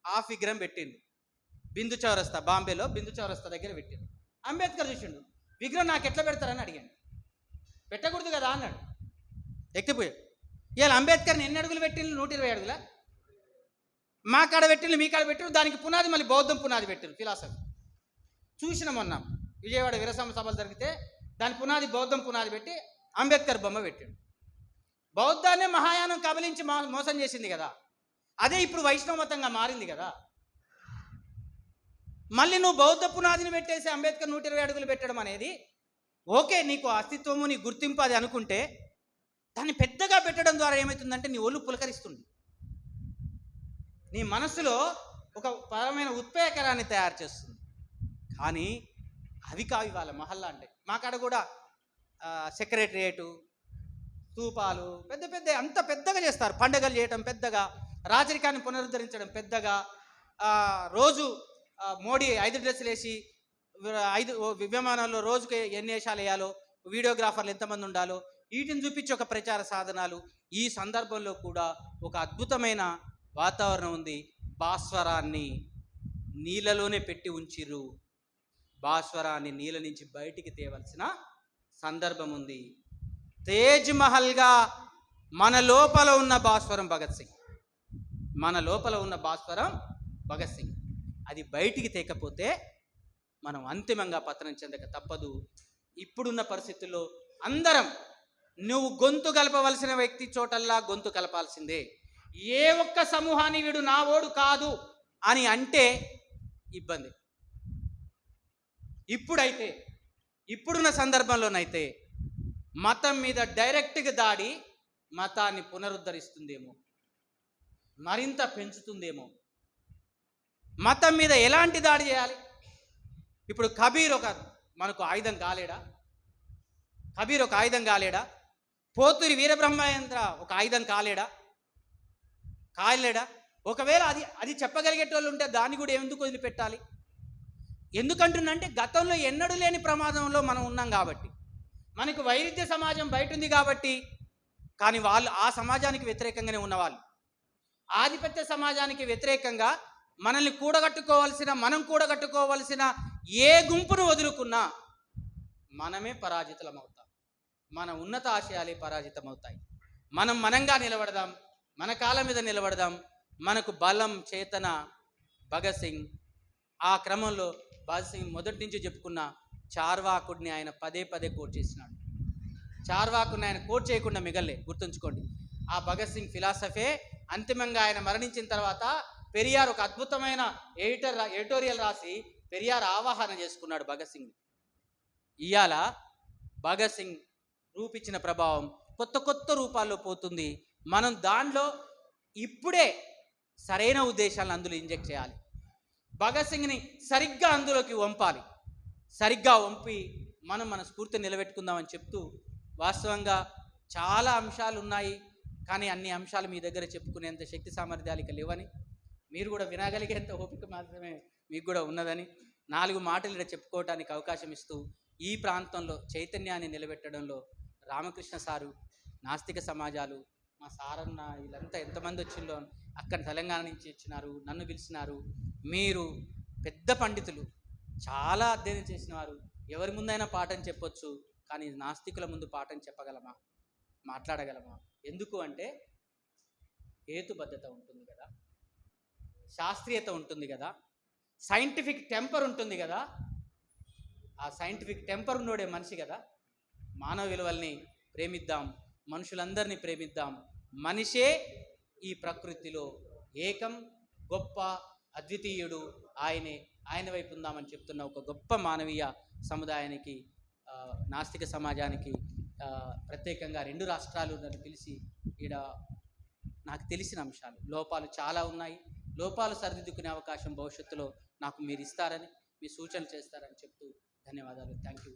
హాఫ్ విగ్రహం పెట్టిండు. బిందు చౌరస్తా, బాంబేలో బిందు చౌరస్తా దగ్గర పెట్టిండు. అంబేద్కర్ చూసిండు, విగ్రహం నాకు ఎట్లా పెడతారని అడిగాను. పెట్టకూడదు కదా అన్నాడు, ఎక్కిపోయాడు. ఇవాళ అంబేద్కర్ని ఎన్ని అడుగులు పెట్టిండు? 120 అడుగుల. మా కాడ పెట్టిండు, మీ కాడ పెట్టిండు. దానికి పునాది మళ్ళీ బౌద్ధం పునాది పెట్టిండు, ఫిలాసఫీ. చూసిన మొన్న విజయవాడ వీరసమ సభలు జరిగితే దాని పునాది బౌద్ధం పునాది పెట్టి అంబేద్కర్ బొమ్మ పెట్టిండు. బౌద్ధాన్ని మహాయానం కబలించి మోసం చేసింది కదా, అదే ఇప్పుడు వైష్ణవ మతంగా మారింది కదా. మళ్ళీ నువ్వు బౌద్ధ పునాదిని పెట్టేసి అంబేద్కర్ 120 అడుగులు పెట్టడం అనేది ఓకే, నీకు అస్తిత్వము, నీ గుర్తింపు అది అనుకుంటే, దాన్ని పెద్దగా పెట్టడం ద్వారా ఏమవుతుందంటే నీ ఒళ్ళు పులకరిస్తుంది. నీ మనసులో ఒక పరమైన ఉత్పేకరాన్ని తయారు చేస్తుంది. కానీ అవి కావు ఇవాళ మహల్లా అంటే. మా కాడ కూడా సెక్రటరియేటు, స్తూపాలు పెద్ద పెద్ద అంత పెద్దగా చేస్తారు. పండుగలు చేయటం పెద్దగా, రాజరికాన్ని పునరుద్ధరించడం పెద్దగా, రోజు మోడీ 5 డ్రెస్సులు వేసి 5 విమానాల్లో రోజుకి ఎన్ని వేషాలు వేయాలో, వీడియోగ్రాఫర్లు ఎంతమంది ఉండాలో వీటిని చూపించి ఒక ప్రచార సాధనాలు. ఈ సందర్భంలో కూడా ఒక అద్భుతమైన వాతావరణం ఉంది. భాస్వరాన్ని నీళ్ళలోనే పెట్టి ఉంచిర్రు. భాస్వరాన్ని నీళ్ళ నుంచి బయటికి తేవలసిన సందర్భం ఉంది. తేజ్ మహల్గా మన లోపల ఉన్న భాస్వరం భగత్ సింగ్, మన లోపల ఉన్న భాస్వరం భగత్ సింగ్. అది బయటికి తేకపోతే మనం అంతిమంగా పతనం చెందక తప్పదు. ఇప్పుడున్న పరిస్థితుల్లో అందరం నువ్వు గొంతు కలపవలసిన వ్యక్తి చోటల్లా గొంతు కలపాల్సిందే. ఏ ఒక్క సమూహాన్ని వీడు నా ఓడు కాదు అని అంటే ఇబ్బంది. ఇప్పుడైతే, ఇప్పుడున్న సందర్భంలోనైతే మతం మీద డైరెక్ట్గా దాడి మతాన్ని పునరుద్ధరిస్తుందేమో, మరింత పెంచుతుందేమో. మతం మీద ఎలాంటి దాడి చేయాలి? ఇప్పుడు కబీర్ మనకు ఆయుధం కాలేడా? కబీర్ ఒక ఆయుధం కాలేడా? పోతురి వీరబ్రహ్మేంద్ర ఒక ఆయుధం కాలేడా? ఒకవేళ అది చెప్పగలిగేటోళ్ళు ఉంటే దాన్ని కూడా ఎందుకు వదిలిపెట్టాలి? ఎందుకంటున్నంటే గతంలో ఎన్నడూ లేని ప్రమాదంలో మనం ఉన్నాం కాబట్టి, మనకు వైరుధ్య సమాజం బయట ఉంది కాబట్టి. కానీ వాళ్ళు ఆ సమాజానికి వ్యతిరేకంగానే ఉన్నవాళ్ళు. ఆధిపత్య సమాజానికి వ్యతిరేకంగా మనల్ని మనం కూడగట్టుకోవాల్సిన ఏ గుంపును వదులుకున్నా మనమే పరాజితులమవుతాం. మన ఉన్నత ఆశయాలే పరాజితమవుతాయి. మనంగా నిలబడదాం, మన కాళ్ళ మీద నిలబడదాం. మనకు బలం, చేతన భగత్ సింగ్. ఆ క్రమంలో భగత్ సింగ్ మొదటి నుంచి చెప్పుకున్న చార్వాకుడిని ఆయన పదే కోట్ చేసినాడు. చార్వాకుడిని ఆయన కోట్ చేయకుండా మిగల్లే, గుర్తుంచుకోండి. ఆ భగత్ సింగ్ ఫిలాసఫే అంతిమంగా ఆయన మరణించిన తర్వాత పెరియార్ ఒక అద్భుతమైన ఎడిటోరియల్ రాసి పెరియార్ ఆవాహన చేసుకున్నాడు భగత్ సింగ్. ఇవాళ భగత్ సింగ్ రూపించిన ప్రభావం కొత్త రూపాల్లో పోతుంది. మనం దానిలో ఇప్పుడే సరైన ఉద్దేశాలను అందులో ఇంజెక్ట్ చేయాలి. భగత్ సింగ్ని సరిగ్గా అందులోకి వంపాలి. సరిగ్గా వంపి మన స్ఫూర్తిని నిలబెట్టుకుందామని చెప్తూ, వాస్తవంగా చాలా అంశాలు ఉన్నాయి, కానీ అన్ని అంశాలు మీ దగ్గర చెప్పుకునేంత శక్తి సామర్థ్యాలు ఇక లేవని, మీరు కూడా వినగలిగేంత ఓపిక మాత్రమే మీకు కూడా ఉన్నదని 4 మాటలు ఇక్కడ చెప్పుకోవడానికి అవకాశం ఇస్తూ, ఈ ప్రాంతంలో చైతన్యాన్ని నిలబెట్టడంలో రామకృష్ణ సారు, నాస్తిక సమాజాలు, మా సారన్న, వీళ్ళంతా ఎంతమంది వచ్చిందో, అక్కడ తెలంగాణ నుంచి వచ్చినారు, నన్ను పిలిచినారు. మీరు పెద్ద పండితులు, చాలా అధ్యయనం చేసిన వారు, ఎవరి ముందైనా పాఠం చెప్పొచ్చు. కానీ నాస్తికుల ముందు పాఠం చెప్పగలమా, మాట్లాడగలమా? ఎందుకు అంటే హేతుబద్ధత ఉంటుంది కదా, శాస్త్రీయత ఉంటుంది కదా, సైంటిఫిక్ టెంపర్ ఉంటుంది కదా. ఆ సైంటిఫిక్ టెంపర్ ఉన్నోడే మనిషి కదా. మానవ విలువల్ని ప్రేమిద్దాం, మనుషులందరినీ ప్రేమిద్దాం. మనిషే ఈ ప్రకృతిలో ఏకం, గొప్ప, అద్వితీయుడు ఆయన వైపు ఉందామని చెప్తున్న ఒక గొప్ప మానవీయ సముదాయానికి, నాస్తిక సమాజానికి ప్రత్యేకంగా 2 రాష్ట్రాలు నన్ను పిలిచి ఈడ నాకు తెలిసిన అంశాలు. లోపాలు చాలా ఉన్నాయి. లోపాలు సరిదిద్దుకునే అవకాశం భవిష్యత్తులో నాకు మీరు ఇస్తారని, మీ సూచనలు చేస్తారని చెప్తూ ధన్యవాదాలు. Thank you.